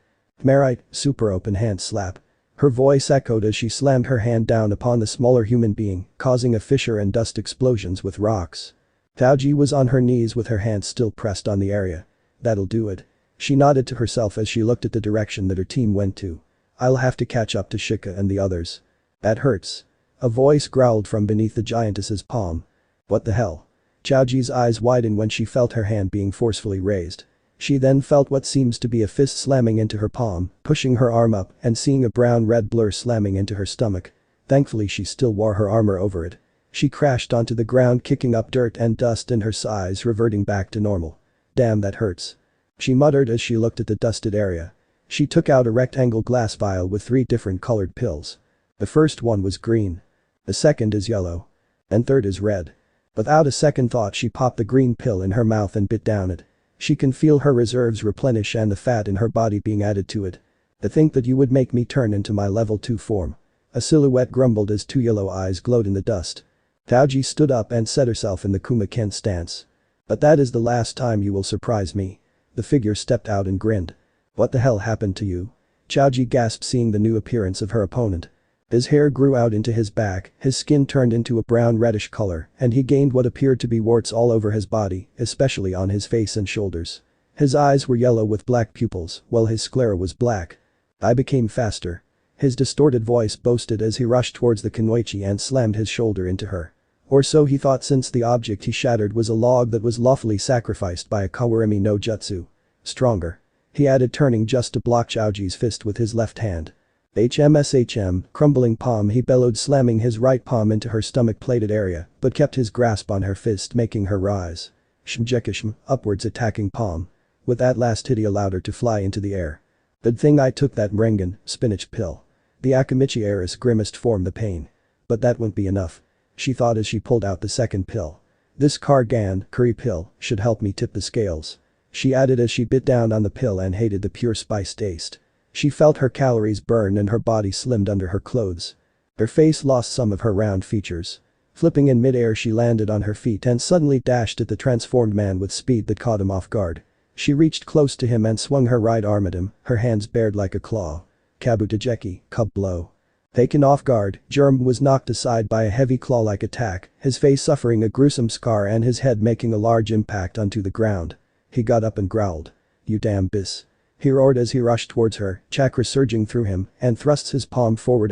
Marite, super open hand slap. Her voice echoed as she slammed her hand down upon the smaller human being, causing a fissure and dust explosions with rocks. Taoji was on her knees with her hands still pressed on the area. That'll do it. She nodded to herself as she looked at the direction that her team went to. I'll have to catch up to Shika and the others. That hurts. A voice growled from beneath the giantess's palm. What the hell? Taoji's eyes widened when she felt her hand being forcefully raised. She then felt what seems to be a fist slamming into her palm, pushing her arm up and seeing a brown-red blur slamming into her stomach. Thankfully she still wore her armor over it. She crashed onto the ground, kicking up dirt and dust in her size, reverting back to normal. Damn, that hurts. She muttered as she looked at the dusted area. She took out a rectangle glass vial with 3 different colored pills. The first one was green. The second is yellow. And third is red. Without a second thought she popped the green pill in her mouth and bit down it. She can feel her reserves replenish and the fat in her body being added to it. To think that you would make me turn into my level 2 form. A silhouette grumbled as 2 yellow eyes glowed in the dust. Taoji stood up and set herself in the Kuma-ken stance. But that is the last time you will surprise me. The figure stepped out and grinned. What the hell happened to you? Taoji gasped, seeing the new appearance of her opponent. His hair grew out into his back, his skin turned into a brown-reddish color, and he gained what appeared to be warts all over his body, especially on his face and shoulders. His eyes were yellow with black pupils, while his sclera was black. I became faster. His distorted voice boasted as he rushed towards the Kunoichi and slammed his shoulder into her. Or so he thought, since the object he shattered was a log that was lawfully sacrificed by a Kawarimi no Jutsu. Stronger. He added, turning just to block Taoji's fist with his left hand. HMSHM, crumbling palm, he bellowed, slamming his right palm into her stomach-plated area, but kept his grasp on her fist, making her rise. Shmjekishm, upwards attacking palm. With that last hit he allowed her to fly into the air. Good thing I took that Mrengen, spinach pill. The Akamichi heiress grimaced from the pain. But that won't be enough. She thought as she pulled out the second pill. This Kargan, curry pill, should help me tip the scales. She added as she bit down on the pill and hated the pure spice taste. She felt her calories burn and her body slimmed under her clothes. Her face lost some of her round features. Flipping in midair she landed on her feet and suddenly dashed at the transformed man with speed that caught him off guard. She reached close to him and swung her right arm at him, her hands bared like a claw. Kabutojeki, cub blow. Taken off guard, GROOM was knocked aside by a heavy claw-like attack, his face suffering a gruesome scar and his head making a large impact onto the ground. He got up and growled. You damn bis. He roared as he rushed towards her, chakra surging through him, and thrusts his palm forward.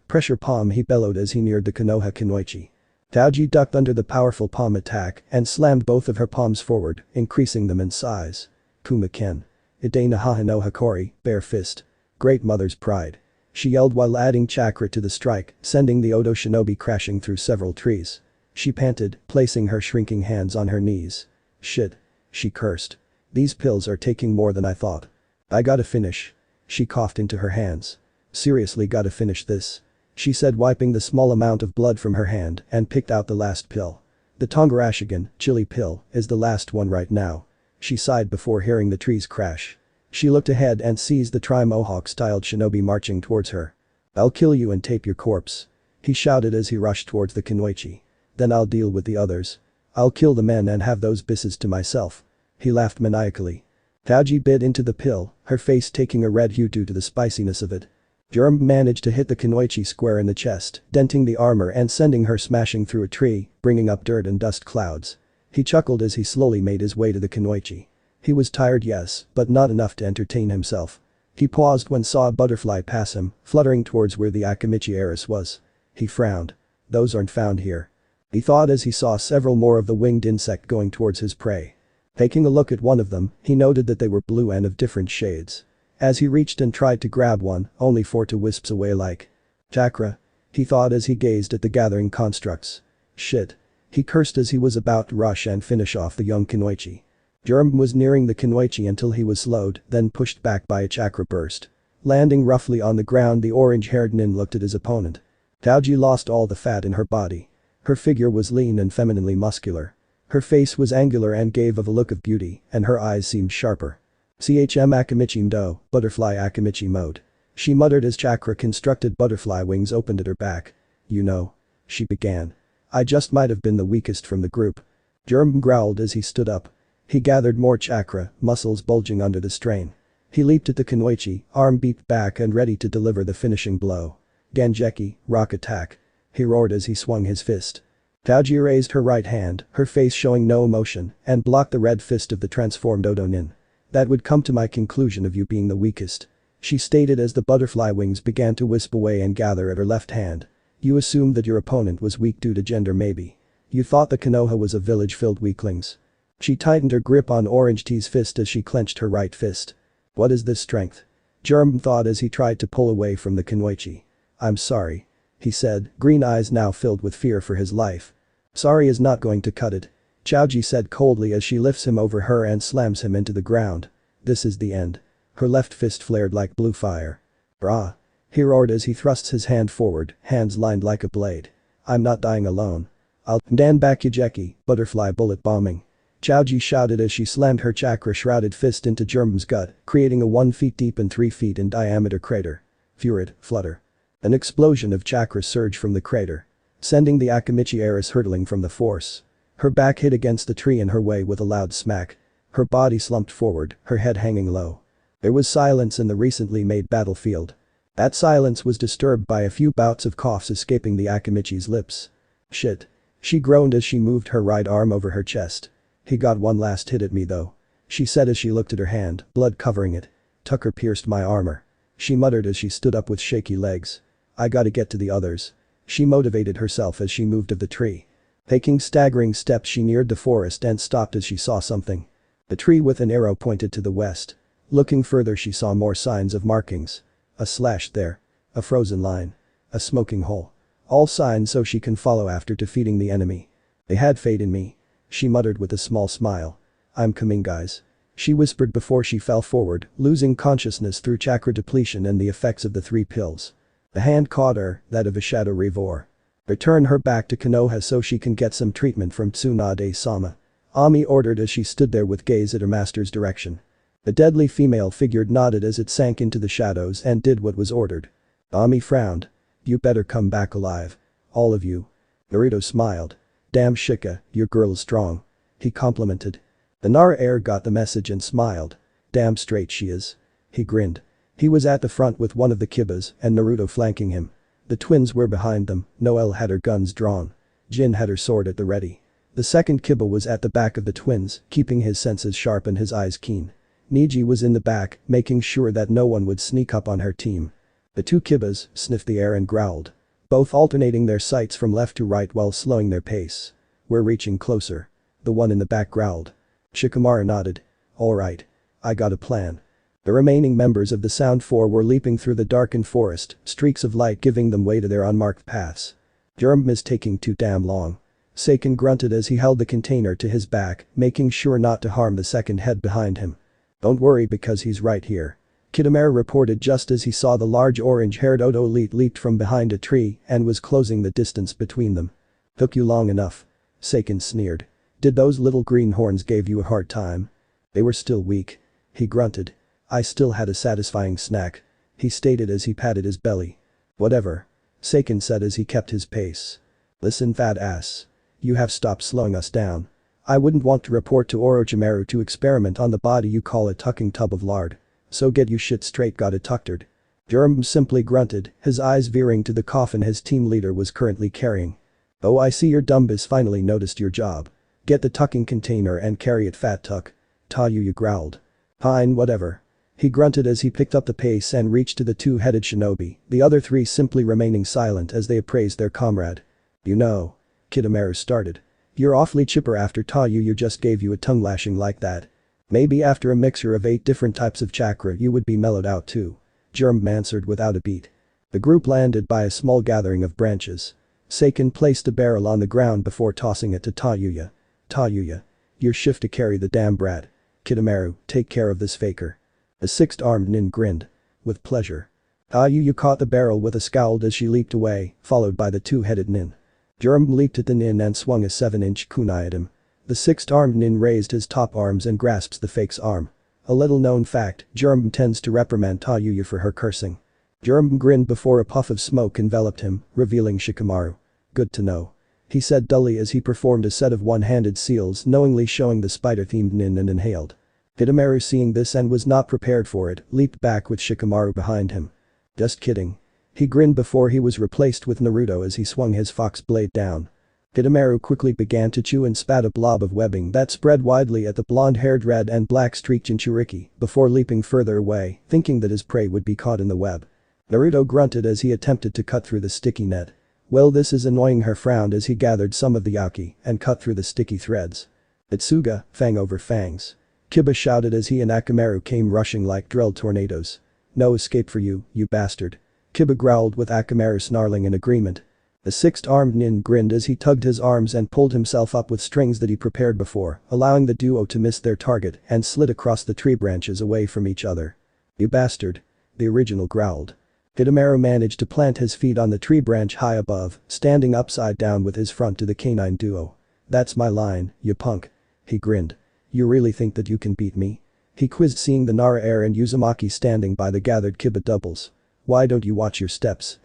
Pressure palm, he bellowed as he neared the Konoha Kunoichi. Taoji ducked under the powerful palm attack and slammed both of her palms forward, increasing them in size. Kuma-ken. Idena Hahano Hakori, bare fist. Great mother's pride. She yelled while adding chakra to the strike, sending the Odo shinobi crashing through several trees. She panted, placing her shrinking hands on her knees. Shit. She cursed. These pills are taking more than I thought. I gotta finish. She coughed into her hands. Seriously, gotta finish this. She said, wiping the small amount of blood from her hand and picked out the last pill. The Tongarashigan, chili pill, is the last one right now. She sighed before hearing the trees crash. She looked ahead and sees the Tri-Mohawk-styled shinobi marching towards her. I'll kill you and tape your corpse. He shouted as he rushed towards the Kunoichi. Then I'll deal with the others. I'll kill the men and have those bisses to myself. He laughed maniacally. Taoji bit into the pill, her face taking a red hue due to the spiciness of it. GROOM managed to hit the Kunoichi square in the chest, denting the armor and sending her smashing through a tree, bringing up dirt and dust clouds. He chuckled as he slowly made his way to the Kunoichi. He was tired, yes, but not enough to entertain himself. He paused when saw a butterfly pass him, fluttering towards where the Akamichi heiress was. He frowned. Those aren't found here. He thought as he saw several more of the winged insect going towards his prey. Taking a look at one of them, he noted that they were blue and of different shades. As he reached and tried to grab one, only for it to wisps away like chakra. He thought as he gazed at the gathering constructs. Shit. He cursed as he was about to rush and finish off the young Kunoichi. Germ was nearing the Kunoichi until he was slowed, then pushed back by a chakra burst. Landing roughly on the ground, the orange-haired nin looked at his opponent. Taoji lost all the fat in her body. Her figure was lean and femininely muscular. Her face was angular and gave of a look of beauty, and her eyes seemed sharper. CHM Akimichi Do, Butterfly Akimichi Mode. She muttered as chakra-constructed butterfly wings opened at her back. You know. She began. I just might have been the weakest from the group. Germ growled as he stood up. He gathered more chakra, muscles bulging under the strain. He leaped at the Kunoichi, arm beat back and ready to deliver the finishing blow. Genjeki, rock attack. He roared as he swung his fist. Taoji raised her right hand, her face showing no emotion, and blocked the red fist of the transformed Odo nin. That would come to my conclusion of you being the weakest. She stated as the butterfly wings began to wisp away and gather at her left hand. You assumed that your opponent was weak due to gender maybe. You thought the Konoha was a village filled weaklings. She tightened her grip on Orange T's fist as she clenched her right fist. What is this strength? Germ thought as he tried to pull away from the Kunoichi. I'm sorry. He said, green eyes now filled with fear for his life. Sorry is not going to cut it. Chaoji said coldly as she lifts him over her and slams him into the ground. This is the end. Her left fist flared like blue fire. Brah. He roared as he thrusts his hand forward, hands lined like a blade. I'm not dying alone. I'll Dan Bakujeki, butterfly bullet bombing. Chaoji shouted as she slammed her chakra-shrouded fist into Germ's gut, creating a 1 feet deep and 3 feet in diameter crater. Furid, flutter. An explosion of chakra surged from the crater, sending the Akimichi heiress hurtling from the force. Her back hit against the tree in her way with a loud smack. Her body slumped forward, her head hanging low. There was silence in the recently made battlefield. That silence was disturbed by a few bouts of coughs escaping the Akimichi's lips. Shit. She groaned as she moved her right arm over her chest. He got one last hit at me though. She said as she looked at her hand, blood covering it. Tucker pierced my armor. She muttered as she stood up with shaky legs. I gotta get to the others. She motivated herself as she moved of the tree. Taking staggering steps she neared the forest and stopped as she saw something. The tree with an arrow pointed to the west. Looking further she saw more signs of markings. A slash there. A frozen line. A smoking hole. All signs so she can follow after defeating the enemy. They had faith in me. She muttered with a small smile. I'm coming guys. She whispered before she fell forward, losing consciousness through chakra depletion and the effects of the 3 pills. The hand caught her, that of a shadow reavor. Return her back to Konoha so she can get some treatment from Tsunade-sama. Ami ordered as she stood there with gaze at her master's direction. The deadly female figure nodded as it sank into the shadows and did what was ordered. Ami frowned. You better come back alive. All of you. Naruto smiled. Damn Shika, your girl is strong. He complimented. The Nara heir got the message and smiled. Damn straight she is. He grinned. He was at the front with one of the Kibas and Naruto flanking him. The twins were behind them, Noelle had her guns drawn. Jin had her sword at the ready. The second Kiba was at the back of the twins, keeping his senses sharp and his eyes keen. Niji was in the back, making sure that no one would sneak up on her team. The 2 Kibas sniffed the air and growled. Both alternating their sights from left to right while slowing their pace. We're reaching closer. The one in the back growled. Shikamaru nodded. Alright. I got a plan. The remaining members of the Sound Four were leaping through the darkened forest, streaks of light giving them way to their unmarked paths. Germ is taking too damn long. Seiken grunted as he held the container to his back, making sure not to harm the second head behind him. Don't worry because he's right here. Kitamaru reported just as he saw the large orange-haired Odo elite leaped from behind a tree and was closing the distance between them. Took you long enough. Seiken sneered. Did those little greenhorns give you a hard time? They were still weak. He grunted. I still had a satisfying snack. He stated as he patted his belly. Whatever. Seiken said as he kept his pace. Listen fat ass. You have stopped slowing us down. I wouldn't want to report to Orochimaru to experiment on the body you call a tucking tub of lard. So get you shit straight got it tuckered. Germ simply grunted, his eyes veering to the coffin his team leader was currently carrying. Oh I see your Dumbus finally noticed your job. Get the tucking container and carry it fat tuck. You growled. Fine whatever. He grunted as he picked up the pace and reached to the 2-headed shinobi, the other 3 simply remaining silent as they appraised their comrade. You know. Kitamaru started. You're awfully chipper after Tayu just gave you a tongue lashing like that. Maybe after a mixture of 8 different types of chakra you would be mellowed out too. Germ answered without a beat. The group landed by a small gathering of branches. Seiken placed a barrel on the ground before tossing it to Tayuya. Tayuya. You're shift to carry the damn brat. Kidomaru, take care of this faker. The six-armed nin grinned. With pleasure. Tayuya caught the barrel with a scowl as she leaped away, followed by the two-headed nin. Germ leaped at the nin and swung a 7-inch kunai at him. The six-armed nin raised his top arms and grasped the fake's arm. A little-known fact, Germ tends to reprimand Tayuya for her cursing. Germ grinned before a puff of smoke enveloped him, revealing Shikamaru. Good to know. He said dully as he performed a set of one-handed seals, knowingly showing the spider-themed nin and inhaled. Hidemaru, seeing this and was not prepared for it, leaped back with Shikamaru behind him. Just kidding. He grinned before he was replaced with Naruto as he swung his fox blade down. Hidemaru quickly began to chew and spat a blob of webbing that spread widely at the blonde-haired red and black-streaked Jinchuriki before leaping further away, thinking that his prey would be caught in the web. Naruto grunted as he attempted to cut through the sticky net. Well, this is annoying, her frowned as he gathered some of the yaki and cut through the sticky threads. Itsuga, fang over fangs. Kiba shouted as he and Akamaru came rushing like drilled tornadoes. No escape for you, you bastard. Kiba growled with Akamaru snarling in agreement. The six-armed nin grinned as he tugged his arms and pulled himself up with strings that he prepared before, allowing the duo to miss their target and slid across the tree branches away from each other. You bastard. The original growled. Hidemaru managed to plant his feet on the tree branch high above, standing upside down with his front to the canine duo. That's my line, you punk. He grinned. You really think that you can beat me? He quizzed, seeing the Nara Air and Uzumaki standing by the gathered Kiba doubles. Why don't you watch your steps,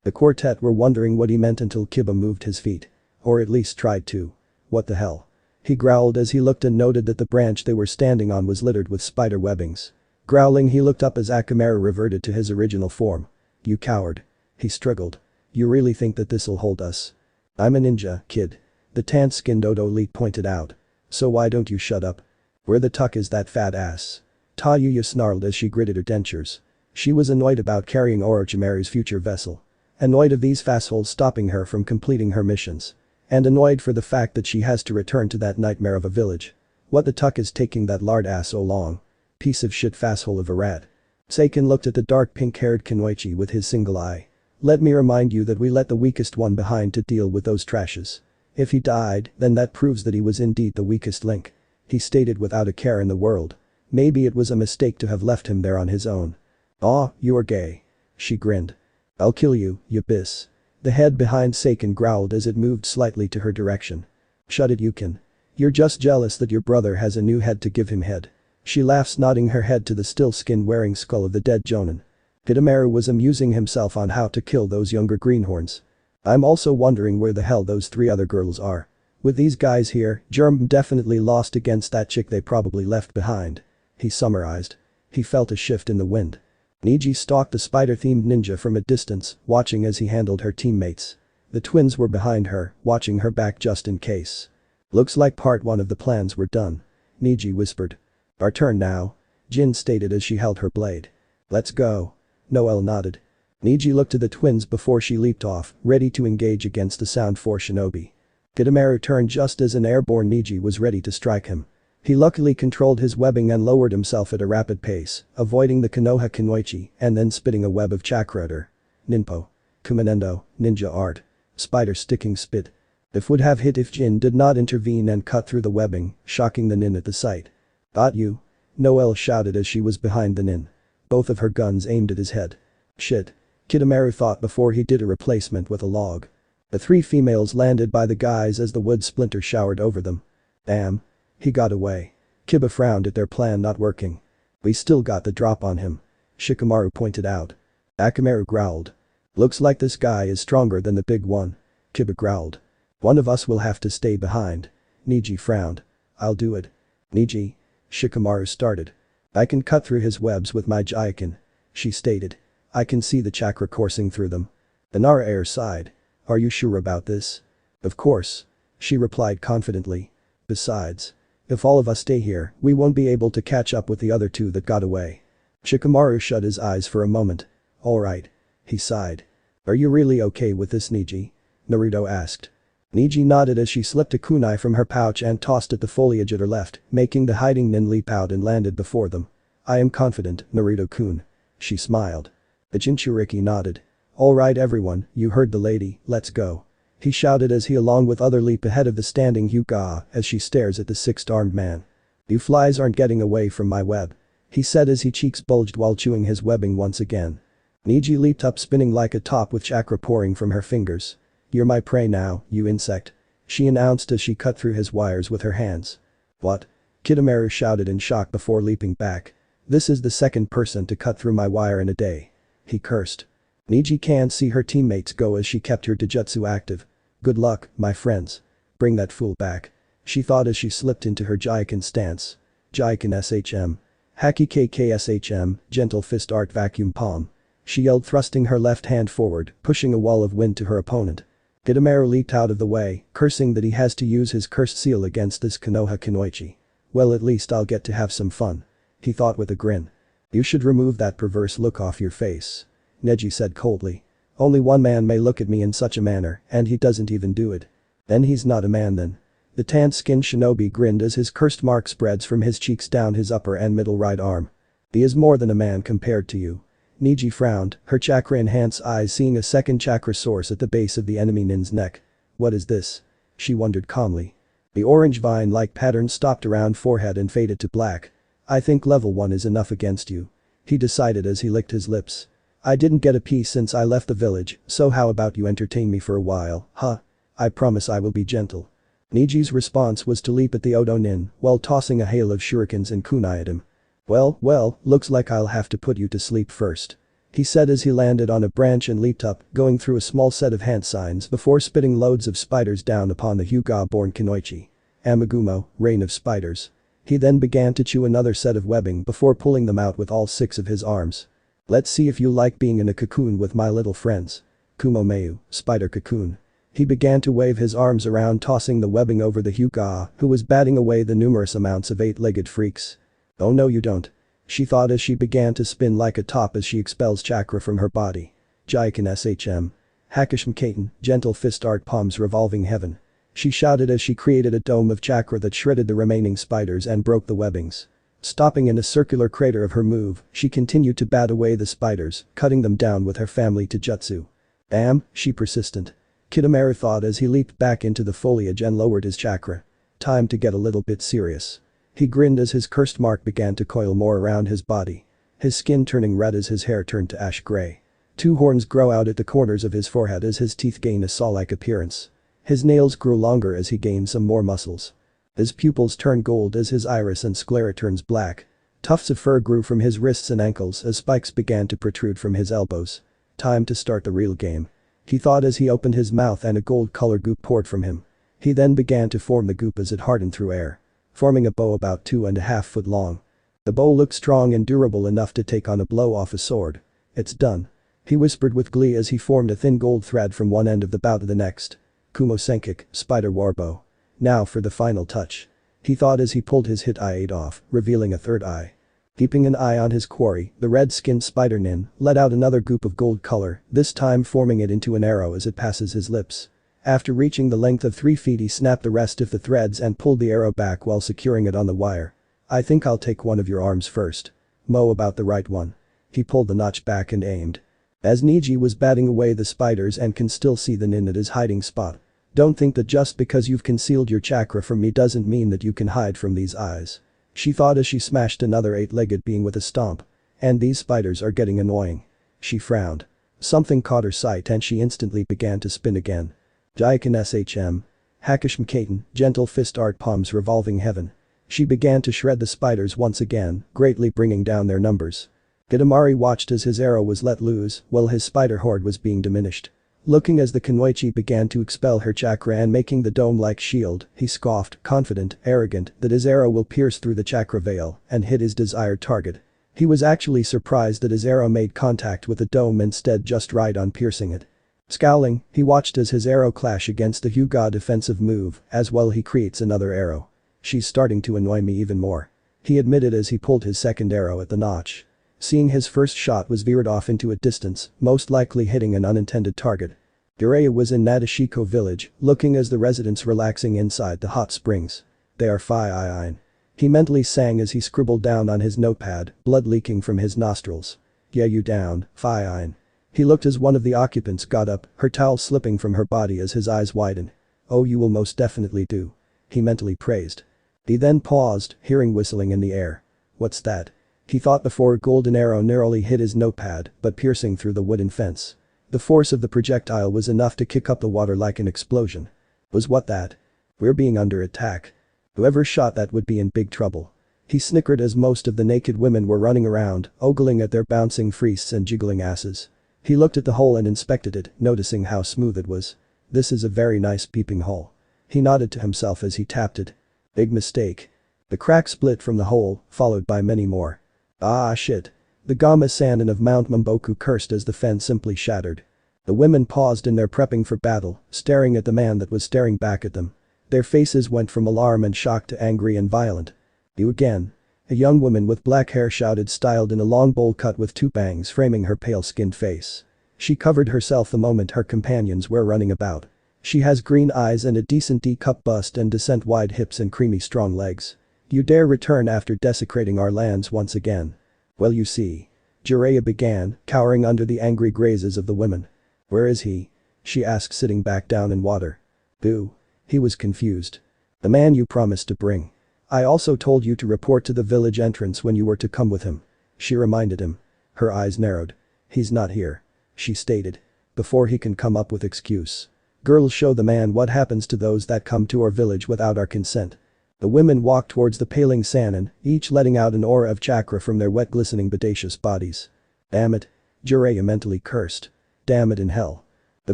The quartet were wondering what he meant until Kiba moved his feet. Or at least tried to. What the hell? He growled as he looked and noted that the branch they were standing on was littered with spider webbings. Growling, he looked up as Akamaru reverted to his original form. You coward. He struggled. You really think that this'll hold us? I'm a ninja, kid. The tan-skinned Odo elite pointed out. So why don't you shut up? Where the tuck is that fat ass? Tayuya snarled as she gritted her dentures. She was annoyed about carrying Orochimaru's future vessel. Annoyed of these fassholes stopping her from completing her missions. And annoyed for the fact that she has to return to that nightmare of a village. What the tuck is taking that lard ass so long? Piece of shit fasshole of a rat. Seiken looked at the dark pink-haired Kunoichi with his single eye. Let me remind you that we let the weakest one behind to deal with those trashes. If he died, then that proves that he was indeed the weakest link. He stated without a care in the world. Maybe it was a mistake to have left him there on his own. Aw, you're gay. She grinned. I'll kill you, you bis. The head behind Seiken growled as it moved slightly to her direction. Shut it, Yukin. You're just jealous that your brother has a new head to give him head. She laughs, nodding her head to the still skin-wearing skull of the dead Jonin. Hidemaru was amusing himself on how to kill those younger greenhorns. I'm also wondering where the hell those 3 other girls are. With these guys here, Germ definitely lost against that chick they probably left behind. He summarized. He felt a shift in the wind. Niji stalked the spider-themed ninja from a distance, watching as he handled her teammates. The twins were behind her, watching her back just in case. Looks like part 1 of the plans were done. Niji whispered. Our turn now. Jin stated as she held her blade. Let's go. Noel nodded. Niji looked to the twins before she leaped off, ready to engage against the Sound 4 shinobi. Hidemaru turned just as an airborne Niji was ready to strike him. He luckily controlled his webbing and lowered himself at a rapid pace, avoiding the Konoha Kunoichi and then spitting a web of chakra at her. Ninpo. Kumanendo, ninja art. Spider sticking spit. It would have hit if Jin did not intervene and cut through the webbing, shocking the nin at the sight. Got you. Noel shouted as she was behind the nin. Both of her guns aimed at his head. Shit. Hidemaru thought before he did a replacement with a log. The 3 females landed by the guys as the wood splinter showered over them. Damn. He got away. Kiba frowned at their plan not working. We still got the drop on him. Shikamaru pointed out. Akamaru growled. Looks like this guy is stronger than the big one. Kiba growled. One of us will have to stay behind. Niji frowned. I'll do it. Niji. Shikamaru started. I can cut through his webs with my Jaiken. She stated. I can see the chakra coursing through them. The Nara Air sighed. Are you sure about this? Of course. She replied confidently. Besides. If all of us stay here, we won't be able to catch up with the other 2 that got away. Shikamaru shut his eyes for a moment. Alright. He sighed. Are you really okay with this, Niji? Naruto asked. Niji nodded as she slipped a kunai from her pouch and tossed at the foliage at her left, making the hiding nin leap out and landed before them. I am confident, Naruto-kun. She smiled. The Jinchuriki nodded. Alright everyone, you heard the lady, let's go. He shouted as he along with other leap ahead of the standing Hyuga as she stares at the six-armed man. You flies aren't getting away from my web. He said as his cheeks bulged while chewing his webbing once again. Niji leaped up spinning like a top with chakra pouring from her fingers. You're my prey now, you insect. She announced as she cut through his wires with her hands. What? Kidomaru shouted in shock before leaping back. This is the second person to cut through my wire in a day. He cursed. Niji can't see her teammates go as she kept her Taijutsu active. Good luck, my friends. Bring that fool back. She thought as she slipped into her Jaiken stance. Jaiken SHM. Haki KK SHM, gentle fist art vacuum palm. She yelled thrusting her left hand forward, pushing a wall of wind to her opponent. Kidomaru leaped out of the way, cursing that he has to use his cursed seal against this Konoha Kunoichi. Well at least I'll get to have some fun. He thought with a grin. You should remove that perverse look off your face. Neji said coldly. Only one man may look at me in such a manner, and he doesn't even do it. Then he's not a man then. The tan-skinned shinobi grinned as his cursed mark spreads from his cheeks down his upper and middle right arm. He is more than a man compared to you. Niji frowned, her chakra-enhanced eyes seeing a second chakra source at the base of the enemy nin's neck. What is this? She wondered calmly. The orange vine-like pattern stopped around forehead and faded to black. I think level 1 is enough against you. He decided as he licked his lips. I didn't get a piece since I left the village, so how about you entertain me for a while, huh? I promise I will be gentle. Niji's response was to leap at the Odo nin while tossing a hail of shurikens and kunai at him. Well, looks like I'll have to put you to sleep first. He said as he landed on a branch and leaped up, going through a small set of hand signs before spitting loads of spiders down upon the Hyuga-born Kunoichi. Amagumo, rain of spiders. He then began to chew another set of webbing before pulling them out with all 6 of his arms. Let's see if you like being in a cocoon with my little friends. Kumo Mayu, spider cocoon. He began to wave his arms around tossing the webbing over the Hyuga who was batting away the numerous amounts of 8-legged freaks. Oh no you don't. She thought as she began to spin like a top as she expels chakra from her body. Jaiken SHM. Hakishim Kaiten, gentle fist art palms revolving heaven. She shouted as she created a dome of chakra that shredded the remaining spiders and broke the webbings. Stopping in a circular crater of her move, she continued to bat away the spiders, cutting them down with her family Taijutsu. Damn, she persistent. Kidomaru thought as he leaped back into the foliage and lowered his chakra. Time to get a little bit serious. He grinned as his cursed mark began to coil more around his body. His skin turning red as his hair turned to ash gray. 2 horns grow out at the corners of his forehead as his teeth gain a saw-like appearance. His nails grew longer as he gained some more muscles. His pupils turned gold as his iris and sclera turns black. Tufts of fur grew from his wrists and ankles as spikes began to protrude from his elbows. Time to start the real game. He thought as he opened his mouth and a gold-colored goop poured from him. He then began to form the goop as it hardened through air, forming a bow about 2.5 foot long. The bow looked strong and durable enough to take on a blow off a sword. It's done. He whispered with glee as he formed a thin gold thread from one end of the bow to the next. Kumo Senkik, spider warbow. Now for the final touch. He thought as he pulled his hit eye 8 off, revealing a third eye. Keeping an eye on his quarry, the red-skinned spider nin let out another goop of gold color, this time forming it into an arrow as it passes his lips. After reaching the length of 3 feet he snapped the rest of the threads and pulled the arrow back while securing it on the wire. I think I'll take one of your arms first. Mo about the right one. He pulled the notch back and aimed. As Niji was batting away the spiders and can still see the nin at his hiding spot. Don't think that just because you've concealed your chakra from me doesn't mean that you can hide from these eyes. She thought as she smashed another 8-legged being with a stomp. And these spiders are getting annoying. She frowned. Something caught her sight and she instantly began to spin again. Jaiken SHM. Hakishim Kaiten, gentle fist art palms revolving heaven. She began to shred the spiders once again, greatly bringing down their numbers. Kitamari watched as his arrow was let loose while his spider horde was being diminished. Looking as the Kunoichi began to expel her chakra and making the dome-like shield, he scoffed, confident, arrogant, that his arrow will pierce through the chakra veil and hit his desired target. He was actually surprised that his arrow made contact with the dome instead just right on piercing it. Scowling, he watched as his arrow clash against the Hyuga defensive move, as well he creates another arrow. She's starting to annoy me even more. He admitted as he pulled his second arrow at the notch. Seeing his first shot was veered off into a distance, most likely hitting an unintended target. Jiraiya was in Nadeshiko village, looking as the residents relaxing inside the hot springs. They are fine. He mentally sang as he scribbled down on his notepad, blood leaking from his nostrils. Yeah, you down, fine. He looked as one of the occupants got up, her towel slipping from her body as his eyes widened. Oh, you will most definitely do. He mentally praised. He then paused, hearing whistling in the air. What's that? He thought before a golden arrow narrowly hit his notepad, but piercing through the wooden fence. The force of the projectile was enough to kick up the water like an explosion. Was what that? We're being under attack. Whoever shot that would be in big trouble. He snickered as most of the naked women were running around, ogling at their bouncing freests and jiggling asses. He looked at the hole and inspected it, noticing how smooth it was. This is a very nice peeping hole. He nodded to himself as he tapped it. Big mistake. The crack split from the hole, followed by many more. Ah shit. The Gama-sanin of Mount Mamboku cursed as the fence simply shattered. The women paused in their prepping for battle, staring at the man that was staring back at them. Their faces went from alarm and shock to angry and violent. You again. A young woman with black hair shouted, styled in a long bowl cut with two bangs framing her pale-skinned face. She covered herself the moment her companions were running about. She has green eyes and a decent D-cup bust and decent wide hips and creamy strong legs. You dare return after desecrating our lands once again. Well, you see. Jiraiya began, cowering under the angry grazes of the women. Where is he? She asked, sitting back down in water. Boo. He was confused. The man you promised to bring. I also told you to report to the village entrance when you were to come with him. She reminded him. Her eyes narrowed. He's not here. She stated. Before he can come up with excuse. Girls, show the man what happens to those that come to our village without our consent. The women walked towards the paling Sanin, each letting out an aura of chakra from their wet glistening bodacious bodies. Damn it. Jiraiya mentally cursed. Damn it in hell. The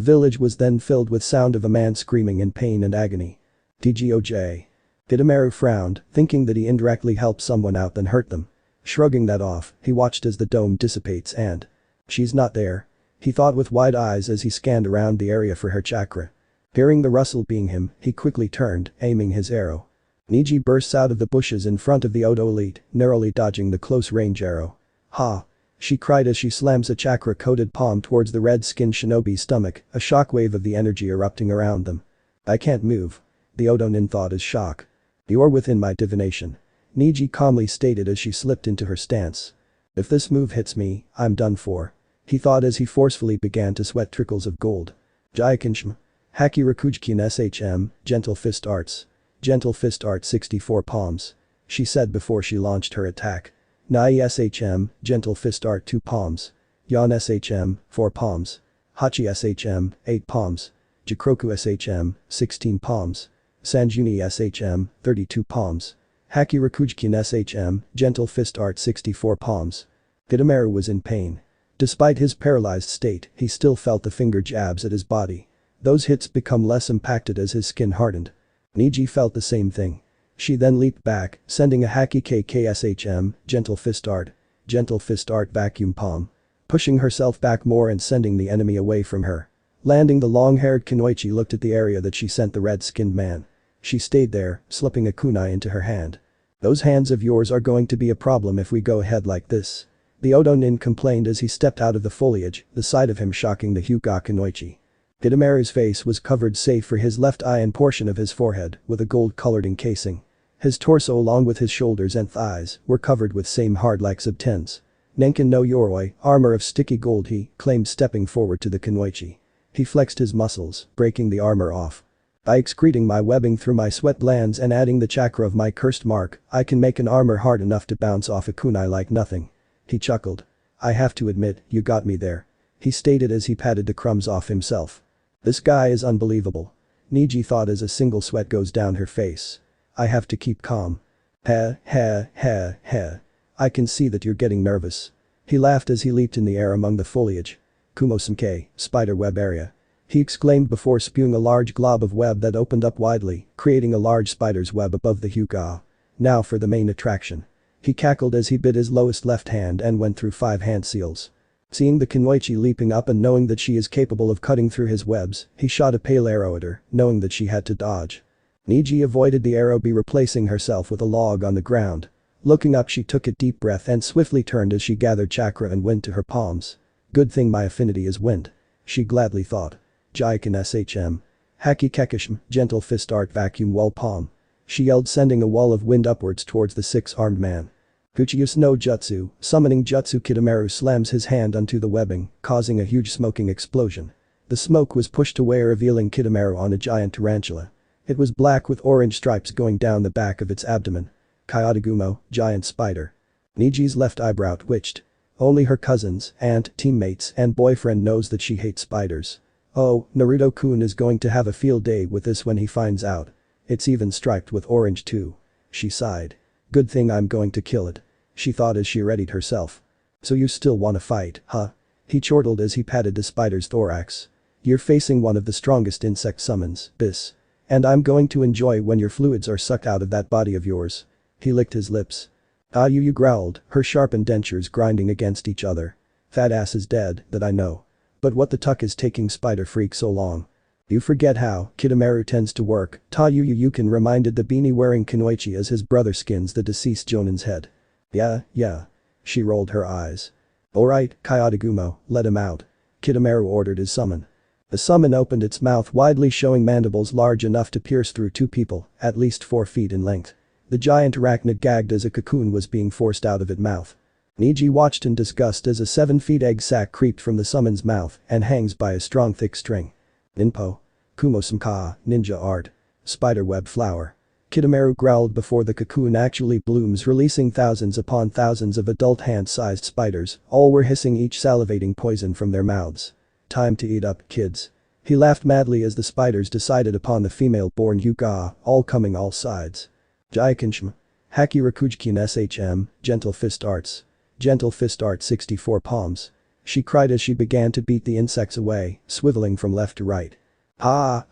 village was then filled with sound of a man screaming in pain and agony. TGOJ. Itachi frowned, thinking that he indirectly helped someone out then hurt them. Shrugging that off, he watched as the dome dissipates and… She's not there. He thought with wide eyes as he scanned around the area for her chakra. Hearing the rustle being him, he quickly turned, aiming his arrow. Neji bursts out of the bushes in front of the Odo elite, narrowly dodging the close-range arrow. Ha! She cried as she slams a chakra-coated palm towards the red-skinned shinobi's stomach, a shockwave of the energy erupting around them. I can't move. The Odo-nin thought as shock. You're within my divination. Neji calmly stated as she slipped into her stance. If this move hits me, I'm done for. He thought as he forcefully began to sweat trickles of gold. Jaikinshim. Haki Rakujkin SHM, Gentle Fist Arts. Gentle Fist Art 64 palms. She said before she launched her attack. Nai SHM, Gentle Fist Art 2 palms. Yan SHM, 4 palms. Hachi SHM, 8 palms. Jikroku SHM, 16 palms. Sanjuni SHM, 32 palms. Haki Rakujkin SHM, Gentle Fist Art 64 palms. Itachi was in pain. Despite his paralyzed state, he still felt the finger jabs at his body. Those hits become less impacted as his skin hardened. Neji felt the same thing. She then leaped back, sending a Haki KKSHM, Gentle Fist Art vacuum palm. Pushing herself back more and sending the enemy away from her. Landing, the long-haired Kunoichi looked at the area that she sent the red-skinned man. She stayed there, slipping a kunai into her hand. Those hands of yours are going to be a problem if we go ahead like this. The Odo-nin complained as he stepped out of the foliage, the sight of him shocking the Hyuga Kunoichi. Itachi's face was covered save for his left eye and portion of his forehead with a gold-colored encasing. His torso along with his shoulders and thighs were covered with same hard like subtens. Nenkin no Yoroi, armor of sticky gold, he claimed, stepping forward to the Kunoichi. He flexed his muscles, breaking the armor off. By excreting my webbing through my sweat glands and adding the chakra of my cursed mark, I can make an armor hard enough to bounce off a kunai like nothing. He chuckled. I have to admit, you got me there. He stated as he patted the crumbs off himself. This guy is unbelievable. Neji thought as a single sweat goes down her face. I have to keep calm. I can see that you're getting nervous. He laughed as he leaped in the air among the foliage. Kumo-sensei, spider web area. He exclaimed before spewing a large glob of web that opened up widely, creating a large spider's web above the Hyuga. Now for the main attraction. He cackled as he bit his lowest left hand and went through 5 hand seals. Seeing the Kunoichi leaping up and knowing that she is capable of cutting through his webs, he shot a pale arrow at her, knowing that she had to dodge. Neji avoided the arrow by replacing herself with a log on the ground. Looking up, she took a deep breath and swiftly turned as she gathered chakra and wind to her palms. Good thing my affinity is wind. She gladly thought. Jaikin SHM. Haki Kekishim, gentle fist art vacuum wall palm. She yelled, sending a wall of wind upwards towards the six-armed man. Uchiha no jutsu, summoning jutsu. Kidomaru slams his hand onto the webbing, causing a huge smoking explosion. The smoke was pushed away, revealing Kidomaru on a giant tarantula. It was black with orange stripes going down the back of its abdomen. Kyotogumo, giant spider. Niji's left eyebrow twitched. Only her cousins, aunt, teammates and boyfriend knows that she hates spiders. Oh, Naruto-kun is going to have a field day with this when he finds out. It's even striped with orange too. She sighed. Good thing I'm going to kill it. She thought as she readied herself. So you still wanna fight, huh? He chortled as he patted the spider's thorax. You're facing one of the strongest insect summons, bis. And I'm going to enjoy when your fluids are sucked out of that body of yours. He licked his lips. Ah, you growled, her sharpened dentures grinding against each other. That ass is dead, that I know. But what the tuck is taking Spider Freak so long? You forget how Kidomaru tends to work. Yuken reminded the beanie-wearing Kunoichi as his brother skins the deceased Jonin's head. Yeah. She rolled her eyes. Alright, Kyotogumo, let him out. Kidomaru ordered his summon. The summon opened its mouth widely, showing mandibles large enough to pierce through two people, at least 4 feet in length. The giant arachnid gagged as a cocoon was being forced out of its mouth. Niji watched in disgust as a 7-foot egg sac creeped from the summon's mouth and hangs by a strong thick string. Ninpo. Kumo-sama, ninja art. Spiderweb flower. Kidomaru growled before the cocoon actually blooms, releasing thousands upon thousands of adult hand-sized spiders, all were hissing, each salivating poison from their mouths. Time to eat up, kids. He laughed madly as the spiders decided upon the female-born Hyuga, all coming all sides. Jaikinshima. Haki Rakujkin SHM, gentle fist arts. Gentle fist art 64 palms. She cried as she began to beat the insects away, swiveling from left to right. Ha.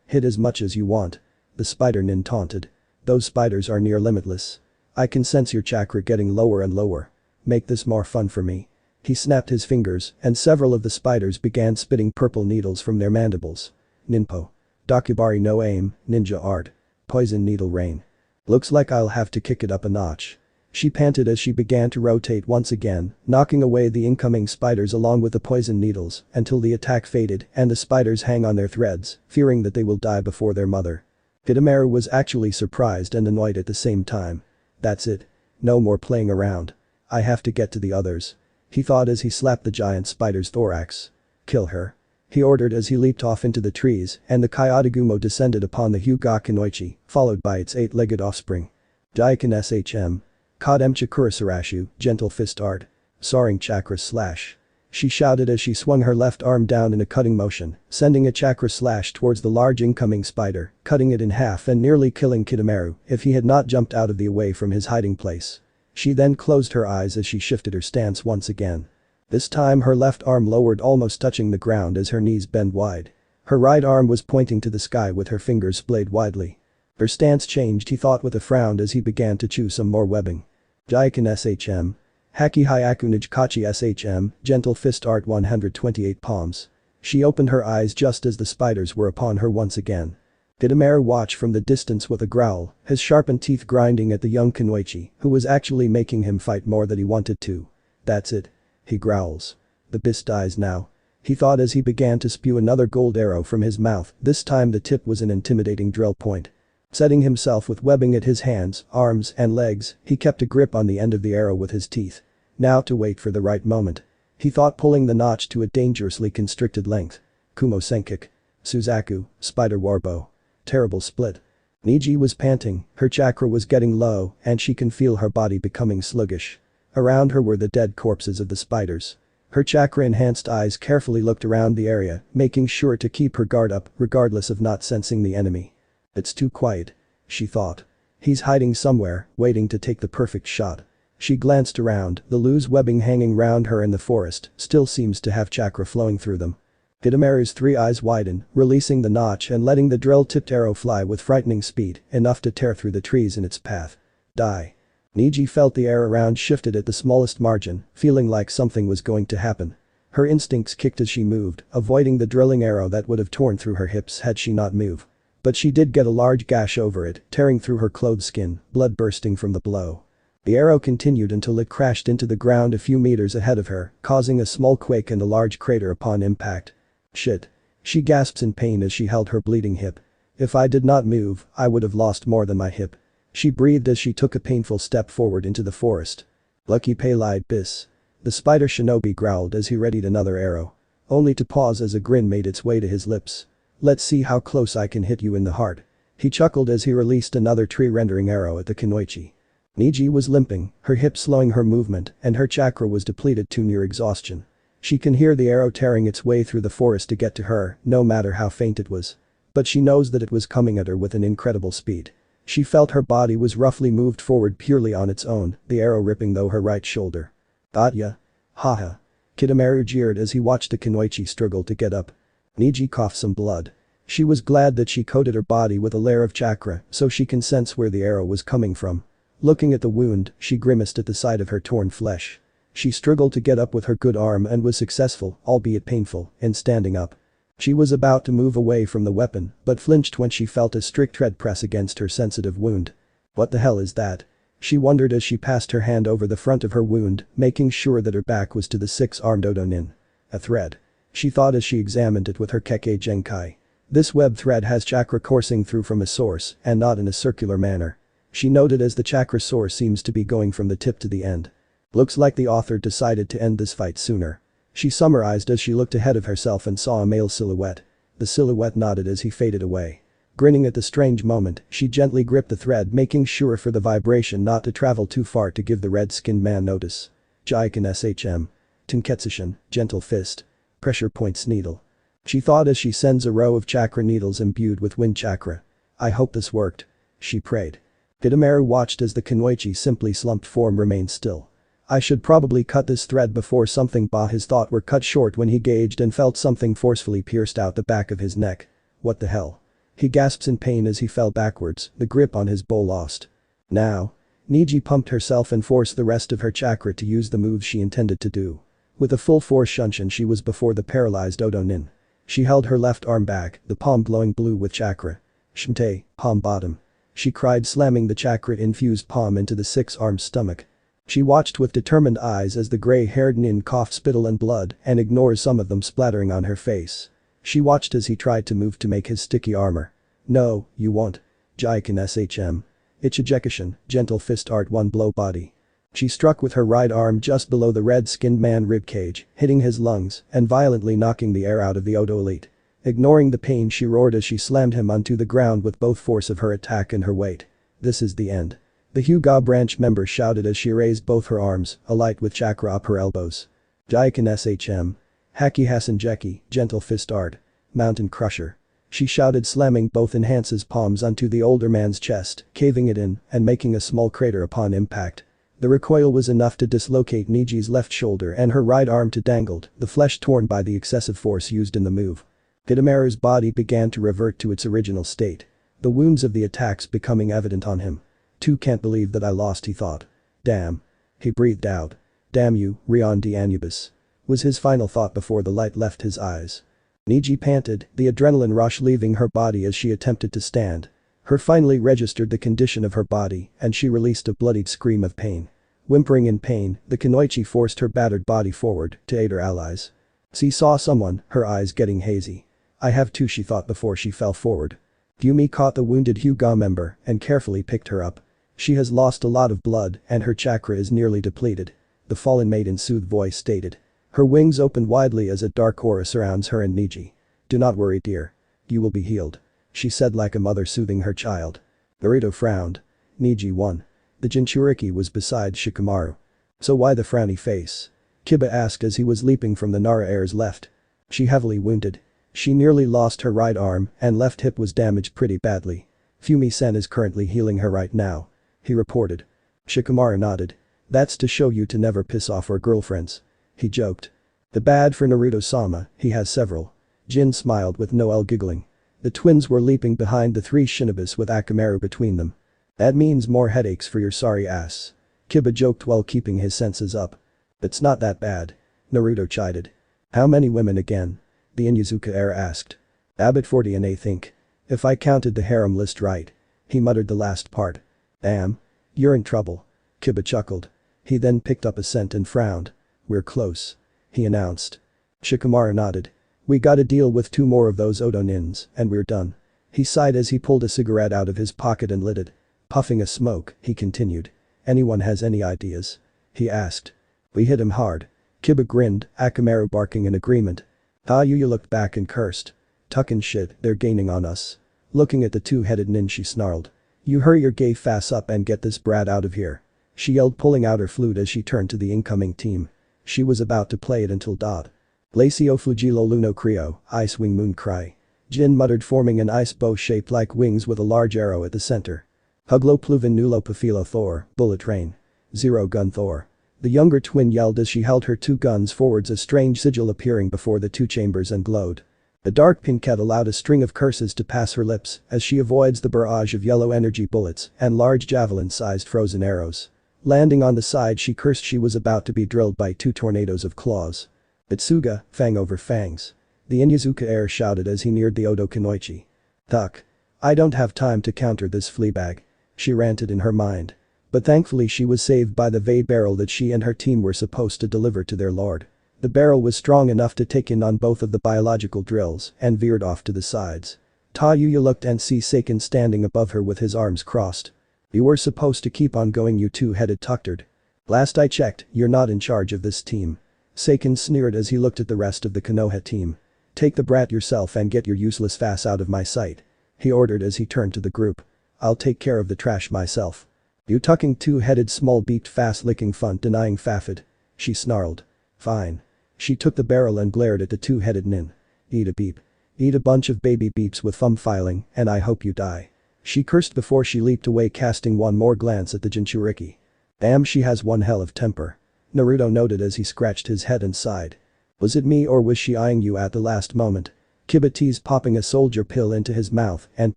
Hit as much as you want. The spider nin taunted. Those spiders are near limitless. I can sense your chakra getting lower and lower. Make this more fun for me. He snapped his fingers and several of the spiders began spitting purple needles from their mandibles. Ninpo. Dakubari no aim, ninja art. Poison needle rain. Looks like I'll have to kick it up a notch. She panted as she began to rotate once again, knocking away the incoming spiders along with the poison needles until the attack faded and the spiders hang on their threads, fearing that they will die before their mother. Kidomaru was actually surprised and annoyed at the same time. That's it. No more playing around. I have to get to the others. He thought as he slapped the giant spider's thorax. Kill her. He ordered as he leaped off into the trees and the Kyotogumo descended upon the Hyuga Kunoichi, followed by its 8-legged offspring. Jaikin SHM. Kademcha Kurosarashu, gentle fist art. Soaring chakra slash. She shouted as she swung her left arm down in a cutting motion, sending a chakra slash towards the large incoming spider, cutting it in half and nearly killing Kidomaru if he had not jumped out of the way from his hiding place. She then closed her eyes as she shifted her stance once again. This time her left arm lowered, almost touching the ground as her knees bent wide. Her right arm was pointing to the sky with her fingers splayed widely. Her stance changed, he thought with a frown as he began to chew some more webbing. Jaikin SHM. Haki Hyakunij Kachi SHM, gentle fist art 128 palms. She opened her eyes just as the spiders were upon her once again. Kidomaru watched from the distance with a growl, his sharpened teeth grinding at the young Kunoichi, who was actually making him fight more than he wanted to. That's it. He growls. The beast dies now. He thought as he began to spew another gold arrow from his mouth, this time the tip was an intimidating drill point. Setting himself with webbing at his hands, arms and legs, he kept a grip on the end of the arrow with his teeth. Now to wait for the right moment. He thought, pulling the notch to a dangerously constricted length. Kumo Senkik. Suzaku, Spider Warbow. Terrible split. Niji was panting, her chakra was getting low and she can feel her body becoming sluggish. Around her were the dead corpses of the spiders. Her chakra-enhanced eyes carefully looked around the area, making sure to keep her guard up regardless of not sensing the enemy. It's too quiet. She thought. He's hiding somewhere, waiting to take the perfect shot. She glanced around, the loose webbing hanging round her in the forest still seems to have chakra flowing through them. Kidomaru's 3 eyes widened, releasing the notch and letting the drill-tipped arrow fly with frightening speed, enough to tear through the trees in its path. Die. Niji felt the air around shifted at the smallest margin, feeling like something was going to happen. Her instincts kicked as she moved, avoiding the drilling arrow that would have torn through her hips had she not moved. But she did get a large gash over it, tearing through her clothed skin, blood bursting from the blow. The arrow continued until it crashed into the ground a few meters ahead of her, causing a small quake and a large crater upon impact. Shit. She gasps in pain as she held her bleeding hip. If I did not move, I would have lost more than my hip. She breathed as she took a painful step forward into the forest. Lucky Palide Bis. The spider shinobi growled as he readied another arrow. Only to pause as a grin made its way to his lips. Let's see how close I can hit you in the heart. He chuckled as he released another tree-rendering arrow at the kunoichi. Niji was limping, her hip slowing her movement, and her chakra was depleted to near exhaustion. She can hear the arrow tearing its way through the forest to get to her, no matter how faint it was. But she knows that it was coming at her with an incredible speed. She felt her body was roughly moved forward purely on its own, the arrow ripping through her right shoulder. Atya. Haha. Kidomaru jeered as he watched the kunoichi struggle to get up. Niji coughed some blood. She was glad that she coated her body with a layer of chakra so she can sense where the arrow was coming from. Looking at the wound, she grimaced at the sight of her torn flesh. She struggled to get up with her good arm and was successful, albeit painful, in standing up. She was about to move away from the weapon, but flinched when she felt a strict tread press against her sensitive wound. What the hell is that? She wondered as she passed her hand over the front of her wound, making sure that her back was to the six-armed Odonin. A thread. She thought as she examined it with her Kekkei Genkai. This web thread has chakra coursing through from a source, and not in a circular manner. She noted as the chakra source seems to be going from the tip to the end. Looks like the author decided to end this fight sooner. She summarized as she looked ahead of herself and saw a male silhouette. The silhouette nodded as he faded away. Grinning at the strange moment, she gently gripped the thread, making sure for the vibration not to travel too far to give the red-skinned man notice. Jaiken SHM. Tenketsushin, gentle fist. Pressure points needle. She thought as she sends a row of chakra needles imbued with wind chakra. I hope this worked. She prayed. Kidomaru watched as the kunoichi simply slumped form remained still. I should probably cut this thread before something his thought were cut short when he gauged and felt something forcefully pierced out the back of his neck. What the hell? He gasps in pain as he fell backwards, the grip on his bow lost. Now. Niji pumped herself and forced the rest of her chakra to use the moves she intended to do. With a full force shunshin she was before the paralyzed Odonin. She held her left arm back, the palm glowing blue with chakra. Shmte, palm bottom. She cried, slamming the chakra-infused palm into the six-armed stomach. She watched with determined eyes as the gray-haired nin coughed spittle and blood and ignored some of them splattering on her face. She watched as he tried to move to make his sticky armor. No, you won't. Jaiken SHM. Ichijekushin, gentle fist art one blow body. She struck with her right arm just below the red-skinned man ribcage, hitting his lungs and violently knocking the air out of the Odo elite. Ignoring the pain, she roared as she slammed him onto the ground with both force of her attack and her weight. This is the end. The Hyuga branch member shouted as she raised both her arms, alight with chakra up her elbows. Jaiken SHM. Haki Hasenjeki, gentle fist art. Mountain crusher. She shouted, slamming both Enhance's palms onto the older man's chest, caving it in and making a small crater upon impact. The recoil was enough to dislocate Niji's left shoulder and her right arm to dangled, the flesh torn by the excessive force used in the move. Kidomaru's body began to revert to its original state. The wounds of the attacks becoming evident on him. Too can't believe that I lost, he thought. Damn. He breathed out. Damn you, Reon-D-Anibis. Was his final thought before the light left his eyes. Niji panted, the adrenaline rush leaving her body as she attempted to stand. Her finally registered the condition of her body and she released a bloodied scream of pain. Whimpering in pain, the kunoichi forced her battered body forward to aid her allies. She saw someone, her eyes getting hazy. I have to, she thought before she fell forward. Yumi caught the wounded Hyuga member and carefully picked her up. She has lost a lot of blood and her chakra is nearly depleted. The fallen maiden's soothed voice stated. Her wings opened widely as a dark aura surrounds her and Niji. Do not worry, dear. You will be healed. She said like a mother soothing her child. Naruto frowned. Niji won. The Jinchuriki was beside Shikamaru. So why the frowny face? Kiba asked as he was leaping from the Nara heir's left. She heavily wounded. She nearly lost her right arm and left hip was damaged pretty badly. Fumi-sen is currently healing her right now. He reported. Shikamaru nodded. That's to show you to never piss off her girlfriends. He joked. The bad for Naruto-sama, he has several. Jin smiled with Noel giggling. The twins were leaping behind the three shinobis with Akamaru between them. That means more headaches for your sorry ass. Kiba joked while keeping his senses up. It's not that bad. Naruto chided. How many women again? The Inyazuka heir asked. About 40 and I think. If I counted the harem list right. He muttered the last part. Damn. You're in trouble. Kiba chuckled. He then picked up a cent and frowned. We're close. He announced. Shikamaru nodded. We gotta deal with 2 more of those Odo nins, and we're done. He sighed as he pulled a cigarette out of his pocket and lit it. Puffing a smoke, he continued. Anyone has any ideas? He asked. We hit him hard. Kiba grinned, Akamaru barking in agreement. Yuya looked back and cursed. Tuckin' shit, they're gaining on us. Looking at the 2-headed nin, she snarled. You hurry your gay fass up and get this brat out of here. She yelled, pulling out her flute as she turned to the incoming team. She was about to play it until Dot. Lacio flugilo luno creo, ice wing moon cry. Jin muttered, forming an ice bow shaped like wings with a large arrow at the center. Huglo pluvin nulo pafilo Thor, bullet train. 0 gun Thor. The younger twin yelled as she held her 2 guns forwards, a strange sigil appearing before the 2 chambers and glowed. The dark pinkette allowed a string of curses to pass her lips as she avoids the barrage of yellow energy bullets and large javelin-sized frozen arrows. Landing on the side, she cursed she was about to be drilled by 2 tornadoes of claws. Itsuga, fang over fangs. The Inyazuka heir shouted as he neared the Odo Kunoichi. Duck. I don't have time to counter this fleabag. She ranted in her mind. But thankfully she was saved by the Vey barrel that she and her team were supposed to deliver to their lord. The barrel was strong enough to take in on both of the biological drills and veered off to the sides. Yuya looked and see Seiken standing above her with his arms crossed. You were supposed to keep on going, you 2-headed tucktard. Last I checked, you're not in charge of this team. Seiken sneered as he looked at the rest of the Konoha team. Take the brat yourself and get your useless fass out of my sight. He ordered as he turned to the group. I'll take care of the trash myself. You tucking 2-headed small beaked fast licking fun denying faffid. She snarled. Fine. She took the barrel and glared at the 2-headed nin. Eat a beep. Eat a bunch of baby beeps with thumb filing, and I hope you die. She cursed before she leaped away, casting one more glance at the Jinchuriki. Damn, she has one hell of temper. Naruto noted as he scratched his head and sighed. Was it me, or was she eyeing you at the last moment? Kiba teased, popping a soldier pill into his mouth and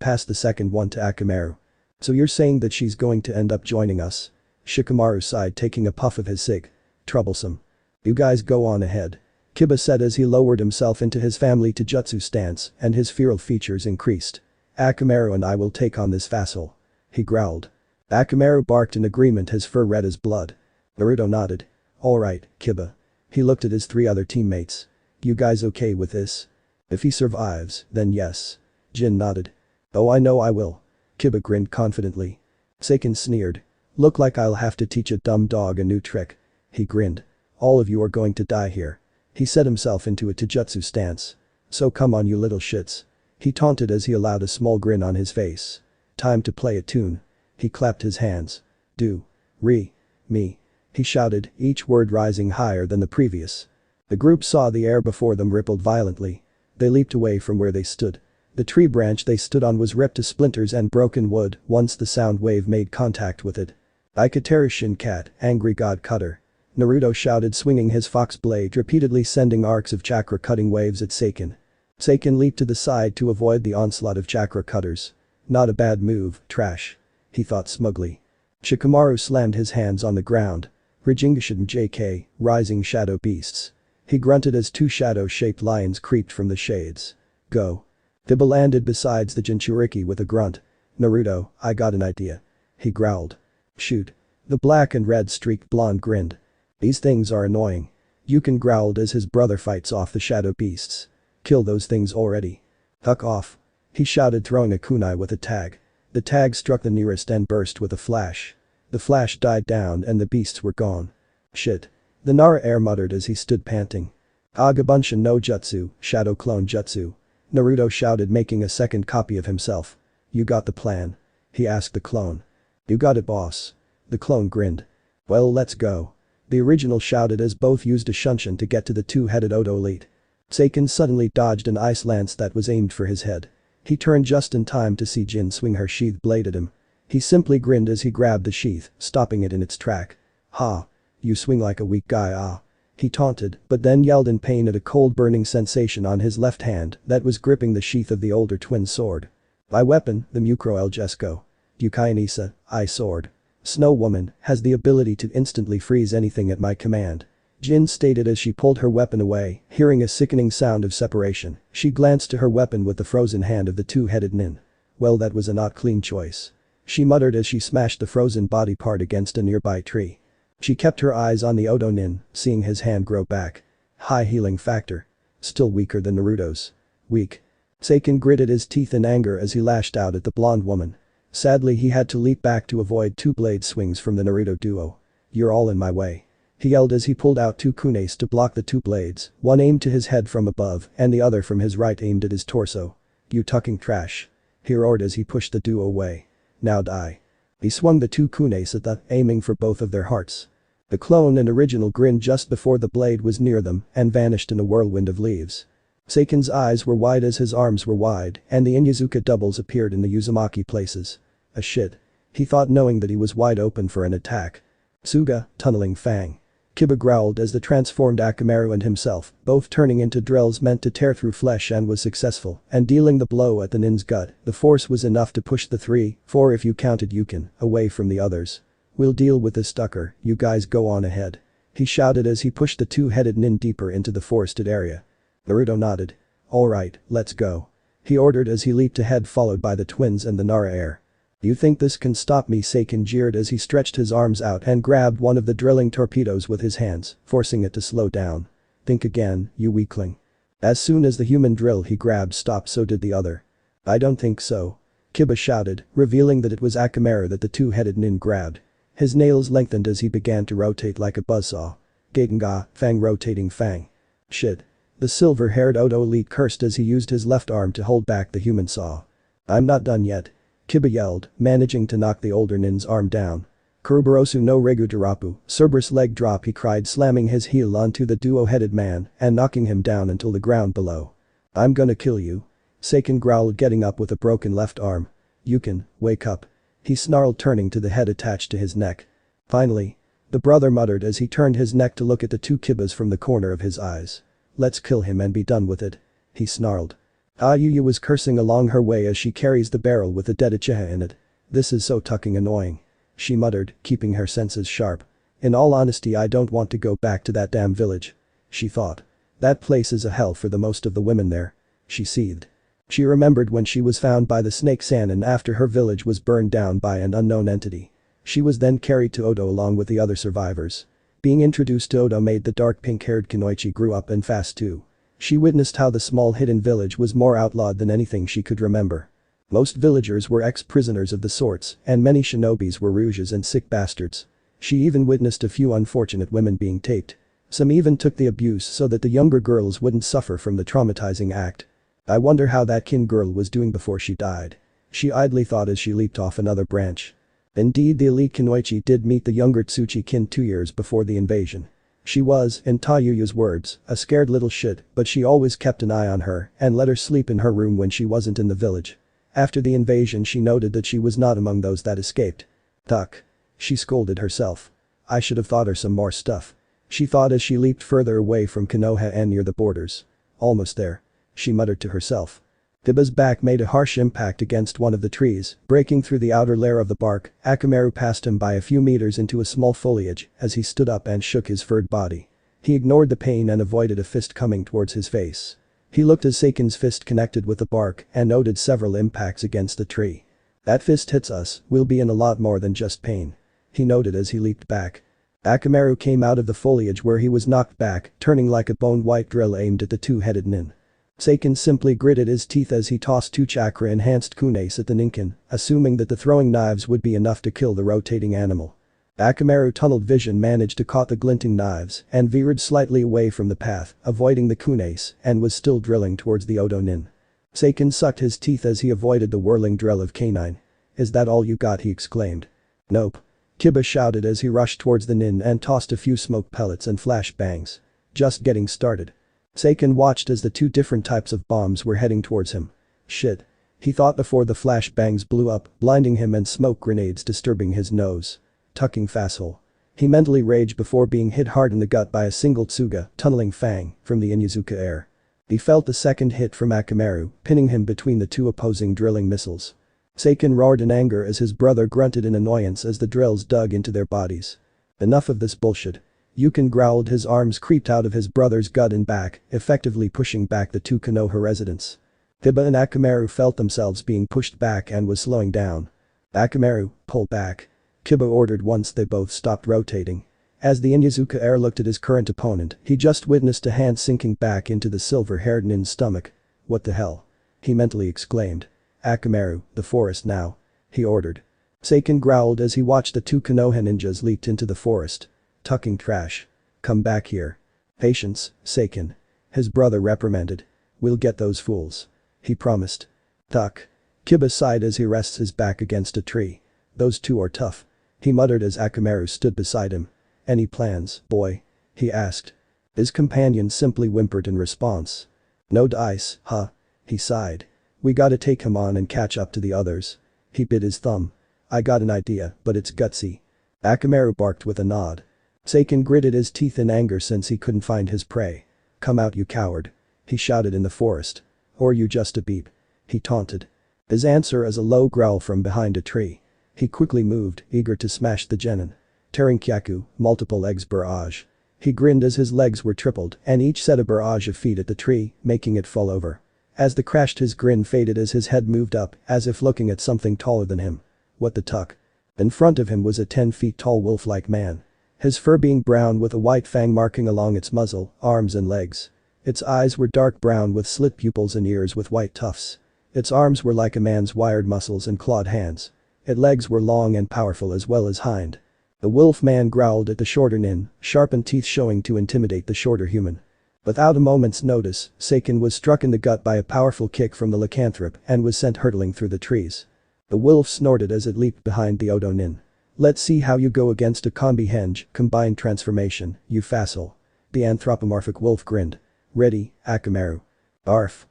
passed the second one to Akamaru. So you're saying that she's going to end up joining us? Shikamaru sighed, taking a puff of his cig. Troublesome. You guys go on ahead. Kiba said as he lowered himself into his family Taijutsu stance and his feral features increased. Akamaru and I will take on this vassal. He growled. Akamaru barked in agreement, his fur red as blood. Naruto nodded. Alright, Kiba. He looked at his 3 other teammates. You guys okay with this? If he survives, then yes. Jin nodded. Oh, I know I will. Kiba grinned confidently. Seiken sneered. Look like I'll have to teach a dumb dog a new trick. He grinned. All of you are going to die here. He set himself into a taijutsu stance. So come on, you little shits. He taunted as he allowed a small grin on his face. Time to play a tune. He clapped his hands. Do. Re. Me. He shouted, each word rising higher than the previous. The group saw the air before them rippled violently. They leaped away from where they stood. The tree branch they stood on was ripped to splinters and broken wood once the sound wave made contact with it. Ikateru Shinkat, angry god cutter. Naruto shouted, swinging his fox blade, repeatedly sending arcs of chakra cutting waves at Seiken. Seiken leaped to the side to avoid the onslaught of chakra cutters. Not a bad move, trash. He thought smugly. Shikamaru slammed his hands on the ground. Rijingashin JK, rising shadow beasts. He grunted as 2 shadow-shaped lions creeped from the shades. Go. Fiba landed beside the Jinchuriki with a grunt. Naruto, I got an idea. He growled. Shoot. The black and red streaked blonde grinned. These things are annoying. Yukin growled as his brother fights off the shadow beasts. Kill those things already. Fuck off. He shouted, throwing a kunai with a tag. The tag struck the nearest and burst with a flash. The flash died down and the beasts were gone. Shit. The Nara heir muttered as he stood panting. Agabunshin no jutsu, shadow clone jutsu. Naruto shouted, making a second copy of himself. You got the plan? He asked the clone. You got it, boss. The clone grinned. Well, let's go. The original shouted as both used a shunshin to get to the 2-headed Odo elite. Seiken suddenly dodged an ice lance that was aimed for his head. He turned just in time to see Jin swing her sheathed blade at him. He simply grinned as he grabbed the sheath, stopping it in its track. Ha. You swing like a weak guy, ah. He taunted, but then yelled in pain at a cold burning sensation on his left hand that was gripping the sheath of the older twin's sword. My weapon, the Mukro El Jesco. Yukainisa, I sword. Snow Woman has the ability to instantly freeze anything at my command. Jin stated as she pulled her weapon away, hearing a sickening sound of separation. She glanced to her weapon with the frozen hand of the 2-headed nin. Well, that was a not clean choice. She muttered as she smashed the frozen body part against a nearby tree. She kept her eyes on the Odo nin, seeing his hand grow back. High healing factor. still weaker than Naruto's. Weak. Seiken gritted his teeth in anger as he lashed out at the blonde woman. Sadly he had to leap back to avoid two blade swings from the Naruto duo. "You're all in my way," he yelled as he pulled out two kunes to block the two blades, one aimed to his head from above and the other from his right aimed at his torso. "You talking trash," he roared as he pushed the duo away. "Now die." He swung the two kunes at them, aiming for both of their hearts. The clone and original grinned just before the blade was near them and vanished in a whirlwind of leaves. Seiken's eyes were wide as his arms were wide and the Inyazuka doubles appeared in the Uzumaki places. A shit. He thought, knowing that he was wide open for an attack. Suga, tunneling fang. Kiba growled as the transformed Akamaru and himself, both turning into drills meant to tear through flesh, and was successful, and dealing the blow at the nin's gut, the force was enough to push the 3, 4 if you counted Yukin, away from the others. "We'll deal with this sucker, you guys go on ahead," he shouted as he pushed the two-headed nin deeper into the forested area. Naruto nodded. "Alright, let's go," he ordered as he leaped ahead, followed by the twins and the Nara heir. "You think this can stop me?" Seiken jeered as he stretched his arms out and grabbed one of the drilling torpedoes with his hands, forcing it to slow down. "Think again, you weakling." As soon as the human drill he grabbed stopped, so did the other. "I don't think so," Kiba shouted, revealing that it was Akamaru that the two-headed nin grabbed. His nails lengthened as he began to rotate like a buzzsaw. "Gatenga, fang rotating fang." "Shit." The silver-haired Odo elite cursed as he used his left arm to hold back the human saw. "I'm not done yet," Kiba yelled, managing to knock the older nin's arm down. "Kuruburosu no Regudarapu, Cerberus leg drop," he cried, slamming his heel onto the duo-headed man and knocking him down until the ground below. "I'm gonna kill you," Seiken growled, getting up with a broken left arm. "Yukin, wake up," he snarled, turning to the head attached to his neck. "Finally," the brother muttered as he turned his neck to look at the two Kibas from the corner of his eyes. "Let's kill him and be done with it," he snarled. Ayuya was cursing along her way as she carries the barrel with the dead Uchiha in it. "This is so fucking annoying," she muttered, keeping her senses sharp. "In all honesty, I don't want to go back to that damn village," she thought. "That place is a hell for the most of the women there," she seethed. She remembered when she was found by the Snake Sannin after her village was burned down by an unknown entity. She was then carried to Odo along with the other survivors. Being introduced to Odo made the dark pink-haired Kunoichi grew up and fast too. She witnessed how the small hidden village was more outlawed than anything she could remember. Most villagers were ex-prisoners of the sorts, and many shinobis were rouges and sick bastards. She even witnessed a few unfortunate women being taped. Some even took the abuse so that the younger girls wouldn't suffer from the traumatizing act. "I wonder how that kin girl was doing before she died," she idly thought as she leaped off another branch. Indeed, the elite Kunoichi did meet the younger Tsuchi kin 2 years before the invasion. She was, in Tayuya's words, a scared little shit, but she always kept an eye on her and let her sleep in her room when she wasn't in the village. After the invasion, she noted that she was not among those that escaped. "Tuck," she scolded herself. "I should have thought her some more stuff," she thought as she leaped further away from Konoha and near the borders. "Almost there," she muttered to herself. Kiba's back made a harsh impact against one of the trees, breaking through the outer layer of the bark. Akamaru passed him by a few meters into a small foliage as he stood up and shook his furred body. He ignored the pain and avoided a fist coming towards his face. He looked as Seiken's fist connected with the bark and noted several impacts against the tree. "That fist hits us, we'll be in a lot more than just pain," he noted as he leaped back. Akamaru came out of the foliage where he was knocked back, turning like a bone-white drill aimed at the two-headed nin. Seiken simply gritted his teeth as he tossed two chakra-enhanced kunes at the ninkin, assuming that the throwing knives would be enough to kill the rotating animal. Akamaru tunneled vision managed to caught the glinting knives and veered slightly away from the path, avoiding the kunes, and was still drilling towards the Odo nin. Seiken sucked his teeth as he avoided the whirling drill of canine. "Is that all you got?" he exclaimed. "Nope," Kiba shouted as he rushed towards the nin and tossed a few smoke pellets and flash bangs. "Just getting started." Seiken watched as the two different types of bombs were heading towards him. "Shit," he thought before the flash bangs blew up, blinding him, and smoke grenades disturbing his nose. "Tucking fasshole." He mentally raged before being hit hard in the gut by a single Tsuga, tunneling fang, from the Inyazuka air. He felt the second hit from Akamaru, pinning him between the two opposing drilling missiles. Seiken roared in anger as his brother grunted in annoyance as the drills dug into their bodies. "Enough of this bullshit." Yukin growled, his arms creeped out of his brother's gut and back, effectively pushing back the two Konoha residents. Kiba and Akamaru felt themselves being pushed back and was slowing down. "Akamaru, pull back," Kiba ordered once they both stopped rotating. As the Inyazuka heir looked at his current opponent, he just witnessed a hand sinking back into the silver-haired nin's stomach. "What the hell?" he mentally exclaimed. "Akamaru, the forest now," he ordered. Seiken growled as he watched the two Konoha ninjas leaped into the forest. "Tucking trash. Come back here." "Patience, Seiken," his brother reprimanded. "We'll get those fools," he promised. "Tuck." Kiba sighed as he rests his back against a tree. "Those two are tough," he muttered as Akamaru stood beside him. "Any plans, boy?" he asked. His companion simply whimpered in response. "No dice, huh?" he sighed. "We gotta take him on and catch up to the others." He bit his thumb. "I got an idea, but it's gutsy." Akamaru barked with a nod. Seiken gritted his teeth in anger since he couldn't find his prey. "Come out, you coward," he shouted in the forest. "Or you just a beep," he taunted. His answer is a low growl from behind a tree. He quickly moved, eager to smash the genin. Tarinkyaku, multiple legs barrage. He grinned as his legs were tripled and each set a barrage of feet at the tree, making it fall over. As the crashed, his grin faded as his head moved up, as if looking at something taller than him. What the tuck? In front of him was a 10 feet tall wolf-like man. His fur being brown with a white fang marking along its muzzle, arms and legs. Its eyes were dark brown with slit pupils and ears with white tufts. Its arms were like a man's wired muscles and clawed hands. Its legs were long and powerful as well as hind. The wolf man growled at the shorter nin, sharpened teeth showing to intimidate the shorter human. Without a moment's notice, Seiken was struck in the gut by a powerful kick from the lycanthrope and was sent hurtling through the trees. The wolf snorted as it leaped behind the Odo nin. "Let's see how you go against a combi henge, combined transformation, you facile." The anthropomorphic wolf grinned. "Ready, Akamaru." "Arf."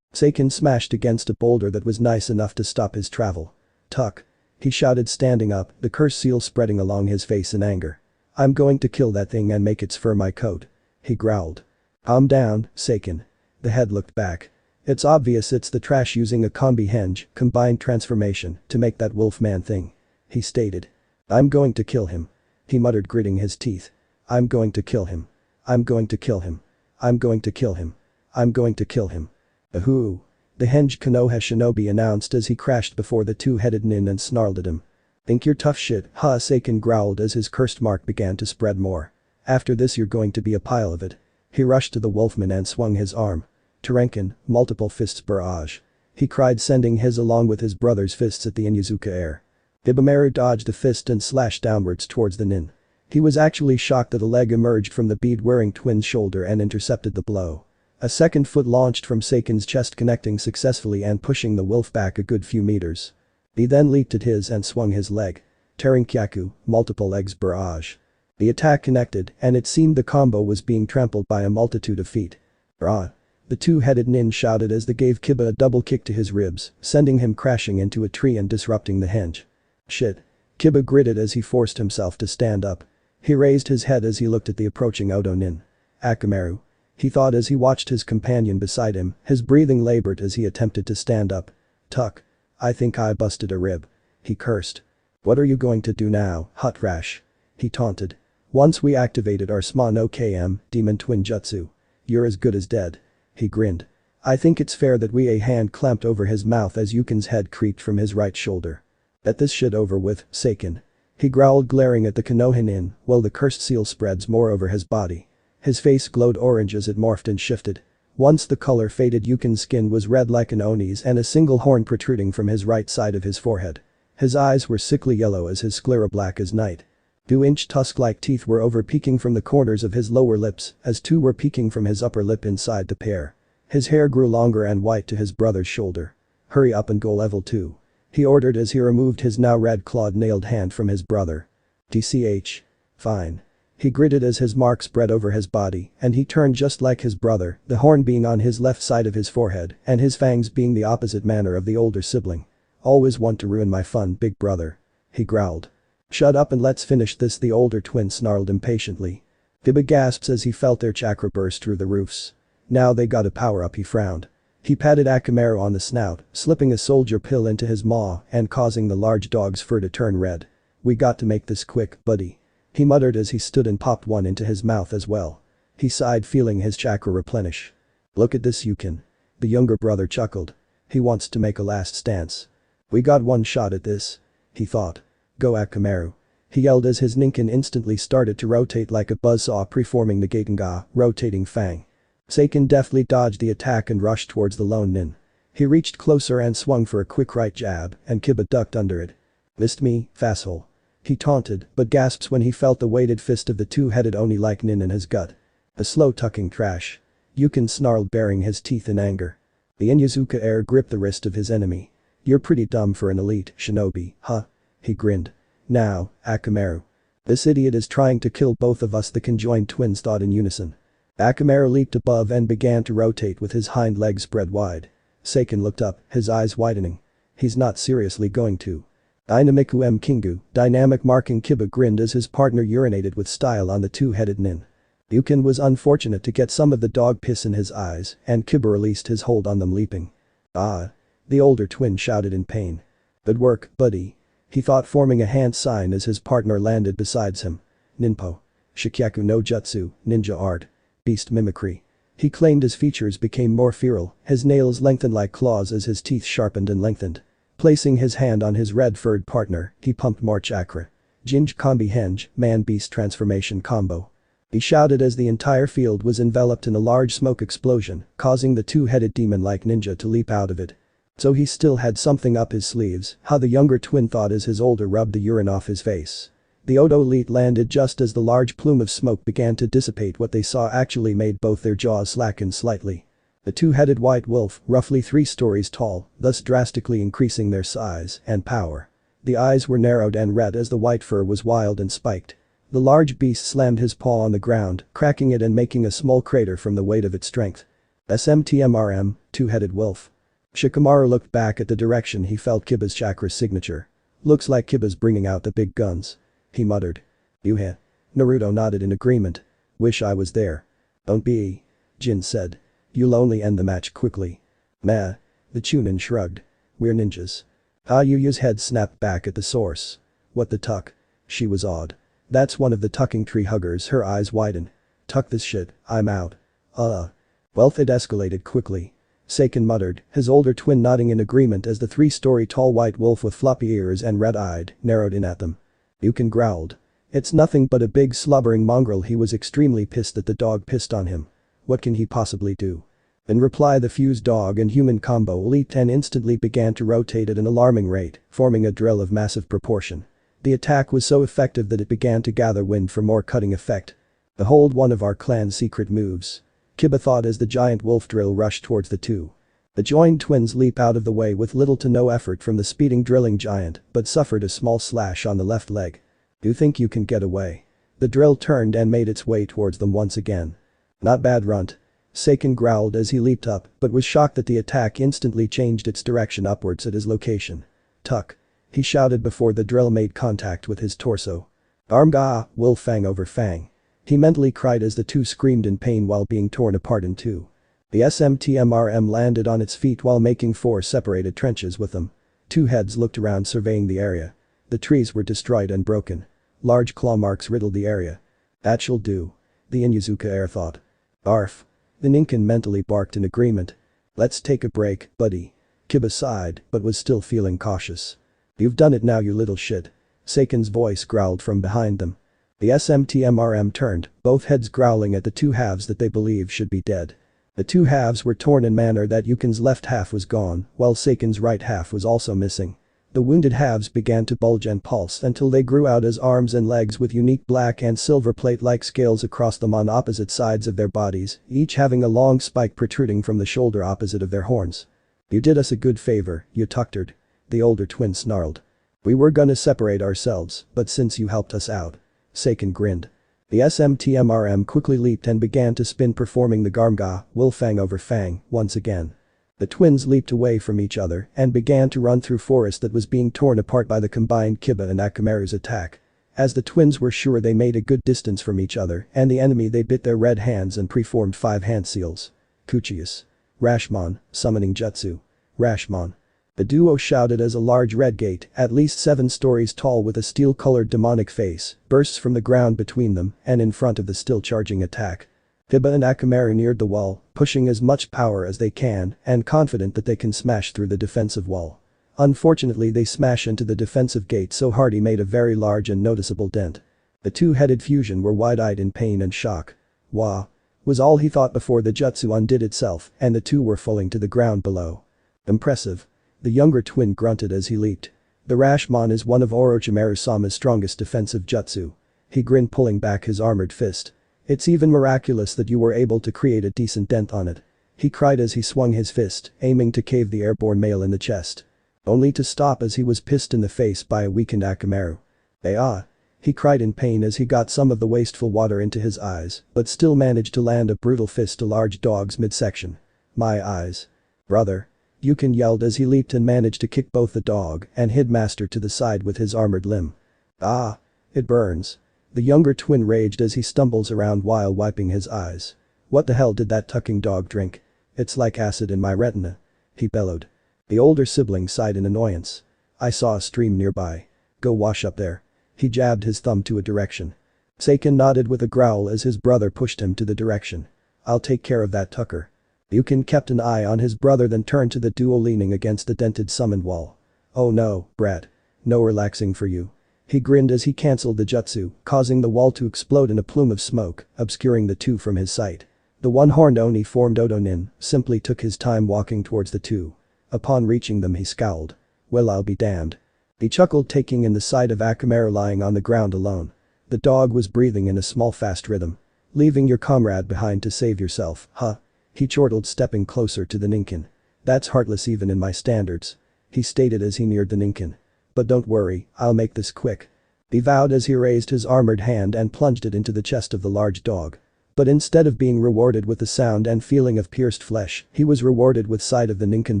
Seiken smashed against a boulder that was nice enough to stop his travel. "Tuck," he shouted standing up, the curse seal spreading along his face in anger. "I'm going to kill that thing and make its fur my coat," he growled. "Calm down, Seiken." The head looked back. "It's obvious it's the trash using a combi henge, combined transformation, to make that wolf man thing," he stated. "I'm going to kill him," he muttered, gritting his teeth. "I'm going to kill him. I'm going to kill him. I'm going to kill him. I'm going to kill him." "Ahoo!" the henge Konoha shinobi announced as he crashed before the two-headed nin and snarled at him. "Think you're tough shit, huh?" Seiken growled as his cursed mark began to spread more. "After this you're going to be a pile of it." He rushed to the wolfman and swung his arm. "Terenkin, multiple fists barrage," he cried, sending his along with his brother's fists at the Inyazuka heir. Ibumaru dodged the fist and slashed downwards towards the nin. He was actually shocked that a leg emerged from the bead-wearing twin's shoulder and intercepted the blow. A second foot launched from Seiken's chest, connecting successfully and pushing the wolf back a good few meters. He then leaped at his and swung his leg. Tarinkyaku, multiple legs barrage. The attack connected and it seemed the combo was being trampled by a multitude of feet. "Rah!" the two-headed nin shouted as they gave Kiba a double kick to his ribs, sending him crashing into a tree and disrupting the henge. "Shit." Kiba gritted as he forced himself to stand up. He raised his head as he looked at the approaching Odo nin. "Akamaru," he thought as he watched his companion beside him, his breathing labored as he attempted to stand up. "Tuck. I think I busted a rib," he cursed. "What are you going to do now, hot trash?" he taunted. "Once we activated our SMA no KM, demon twin jutsu. You're as good as dead," he grinned. "I think it's fair that we." A hand clamped over his mouth as Yukin's head creaked from his right shoulder. "Get this shit over with, Seiken," he growled, glaring at the Konoha nin, while the cursed seal spreads more over his body. His face glowed orange as it morphed and shifted. Once the color faded, Yukin's skin was red like an Oni's and a single horn protruding from his right side of his forehead. His eyes were sickly yellow as his sclera black as night. 2-inch tusk-like teeth were over-peeking from the corners of his lower lips, as two were peeking from his upper lip inside the pair. His hair grew longer and white to his brother's shoulder. "Hurry up and go level 2. He ordered as he removed his now red clawed nailed hand from his brother. "TCH. Fine." He gritted as his mark spread over his body and he turned just like his brother, the horn being on his left side of his forehead and his fangs being the opposite manner of the older sibling. "Always want to ruin my fun, big brother," he growled. "Shut up and let's finish this," the older twin snarled impatiently. Kiba gasped as he felt their chakra burst through the roofs. "Now they gotta power up," he frowned. He patted Akamaru on the snout, slipping a soldier pill into his maw and causing the large dog's fur to turn red. "We got to make this quick, buddy," he muttered as he stood and popped one into his mouth as well. He sighed, feeling his chakra replenish. "Look at this, Yukin." The younger brother chuckled. "He wants to make a last stance. We got one shot at this," he thought. "Go, Akamaru." He yelled as his Ninken instantly started to rotate like a buzzsaw preforming the Gatenga, rotating fang. Seiken deftly dodged the attack and rushed towards the lone nin. He reached closer and swung for a quick right jab, and Kiba ducked under it. "Missed me, fasshole." He taunted, but gasps when he felt the weighted fist of the two-headed Oni-like nin in his gut. A slow tucking trash. Yukin snarled, baring his teeth in anger. The Inyazuka air gripped the wrist of his enemy. "You're pretty dumb for an elite shinobi, huh?" He grinned. "Now, Akamaru. This idiot is trying to kill both of us," the conjoined twins thought in unison. Akamaru leaped above and began to rotate with his hind legs spread wide. Seiken looked up, his eyes widening. He's not seriously going to. Dynamiku M. Kingu, dynamic marking. Kiba grinned as his partner urinated with style on the two-headed nin. Yukin was unfortunate to get some of the dog piss in his eyes, and Kiba released his hold on them, leaping. "Ah!" the older twin shouted in pain. "Good work, buddy," he thought, forming a hand sign as his partner landed beside him. Ninpo. Shikyaku no Jutsu, ninja art. Beast mimicry. He claimed his features became more feral, his nails lengthened like claws as his teeth sharpened and lengthened. Placing his hand on his red-furred partner, he pumped more chakra. Jinj Kombi Henge, man-beast transformation combo. He shouted as the entire field was enveloped in a large smoke explosion, causing the two-headed demon-like ninja to leap out of it. So he still had something up his sleeves, how the younger twin thought as his older rubbed the urine off his face. The Odo elite landed just as the large plume of smoke began to dissipate. What they saw actually made both their jaws slacken slightly. The two-headed white wolf, roughly 3 stories tall, thus drastically increasing their size and power. The eyes were narrowed and red as the white fur was wild and spiked. The large beast slammed his paw on the ground, cracking it and making a small crater from the weight of its strength. SMTMRM, two-headed wolf. Shikamaru looked back at the direction he felt Kiba's chakra signature. "Looks like Kiba's bringing out the big guns," he muttered. "Yuha." Naruto nodded in agreement. "Wish I was there." "Don't be," Jin said. "You'll only end the match quickly." "Meh." The Chunin shrugged. "We're ninjas." Ayuya's head snapped back at the source. "What the tuck?" She was awed. "That's one of the tucking tree huggers." Her eyes widened. "Tuck this shit, I'm out." Well, it escalated quickly. Seiken muttered, his older twin nodding in agreement as the 3-story tall white wolf with floppy ears and red-eyed narrowed in at them. Yukin growled. "It's nothing but a big slobbering mongrel." He was extremely pissed that the dog pissed on him. What can he possibly do? In reply, the fused dog and human combo leaped and instantly began to rotate at an alarming rate, forming a drill of massive proportion. The attack was so effective that it began to gather wind for more cutting effect. "Behold one of our clan's secret moves," Kiba thought as the giant wolf drill rushed towards the two. The joined twins leap out of the way with little to no effort from the speeding drilling giant, but suffered a small slash on the left leg. "You think you can get away?" The drill turned and made its way towards them once again. "Not bad, runt." Seiken growled as he leaped up, but was shocked that the attack instantly changed its direction upwards at his location. "Tuck," he shouted before the drill made contact with his torso. "Armga, wolf fang over fang." He mentally cried as the two screamed in pain while being torn apart in two. The SMTMRM landed on its feet while making 4 separated trenches with them. Two heads looked around, surveying the area. The trees were destroyed and broken. Large claw marks riddled the area. "That shall do," the Inyazuka heir thought. "Arf." The Ninken mentally barked in agreement. "Let's take a break, buddy." Kiba sighed, but was still feeling cautious. "You've done it now, you little shit." Seiken's voice growled from behind them. The SMTMRM turned, both heads growling at the two halves that they believed should be dead. The two halves were torn in manner that Yukin's left half was gone, while Seiken's right half was also missing. The wounded halves began to bulge and pulse until they grew out as arms and legs with unique black and silver plate-like scales across them on opposite sides of their bodies, each having a long spike protruding from the shoulder opposite of their horns. "You did us a good favor, you tucktard," the older twin snarled. "We were gonna separate ourselves, but since you helped us out." Seiken grinned. The SMTMRM quickly leaped and began to spin, performing the Garmga, wolf fang over fang, once again. The twins leaped away from each other and began to run through forest that was being torn apart by the combined Kiba and Akamaru's attack. As the twins were sure they made a good distance from each other and the enemy, they bit their red hands and preformed 5 hand seals. Kuchius. Rashomon, summoning jutsu. Rashomon. The duo shouted as a large red gate, at least 7 stories tall with a steel-colored demonic face, bursts from the ground between them and in front of the still charging attack. Kiba and Akamaru neared the wall, pushing as much power as they can and confident that they can smash through the defensive wall. Unfortunately they smash into the defensive gate so hard he made a very large and noticeable dent. The two-headed fusion were wide-eyed in pain and shock. Wah! Was all he thought before the jutsu undid itself and the two were falling to the ground below. Impressive. The younger twin grunted as he leaped. The Rashomon is one of Orochimaru-sama's strongest defensive jutsu. He grinned, pulling back his armored fist. It's even miraculous that you were able to create a decent dent on it. He cried as he swung his fist, aiming to cave the airborne male in the chest. Only to stop as he was pissed in the face by a weakened Akamaru. Ah! He cried in pain as he got some of the wasteful water into his eyes, but still managed to land a brutal fist to large dog's midsection. My eyes. Brother. Yukin yelled as he leaped and managed to kick both the dog and Headmaster to the side with his armored limb. Ah! It burns. The younger twin raged as he stumbles around while wiping his eyes. What the hell did that tucking dog drink? It's like acid in my retina. He bellowed. The older sibling sighed in annoyance. I saw a stream nearby. Go wash up there. He jabbed his thumb to a direction. Seiken nodded with a growl as his brother pushed him to the direction. I'll take care of that Tucker. Yukin kept an eye on his brother, then turned to the duo leaning against the dented summon wall. Oh no, brat. No relaxing for you. He grinned as he cancelled the jutsu, causing the wall to explode in a plume of smoke, obscuring the two from his sight. The one-horned Oni formed Odonin simply took his time walking towards the two. Upon reaching them he scowled. Well, I'll be damned. He chuckled, taking in the sight of Akamaru lying on the ground alone. The dog was breathing in a small fast rhythm. Leaving your comrade behind to save yourself, huh? He chortled, stepping closer to the Ninkin. That's heartless even in my standards. He stated as he neared the Ninkin. But don't worry, I'll make this quick. He vowed as he raised his armored hand and plunged it into the chest of the large dog. But instead of being rewarded with the sound and feeling of pierced flesh, he was rewarded with sight of the Ninkin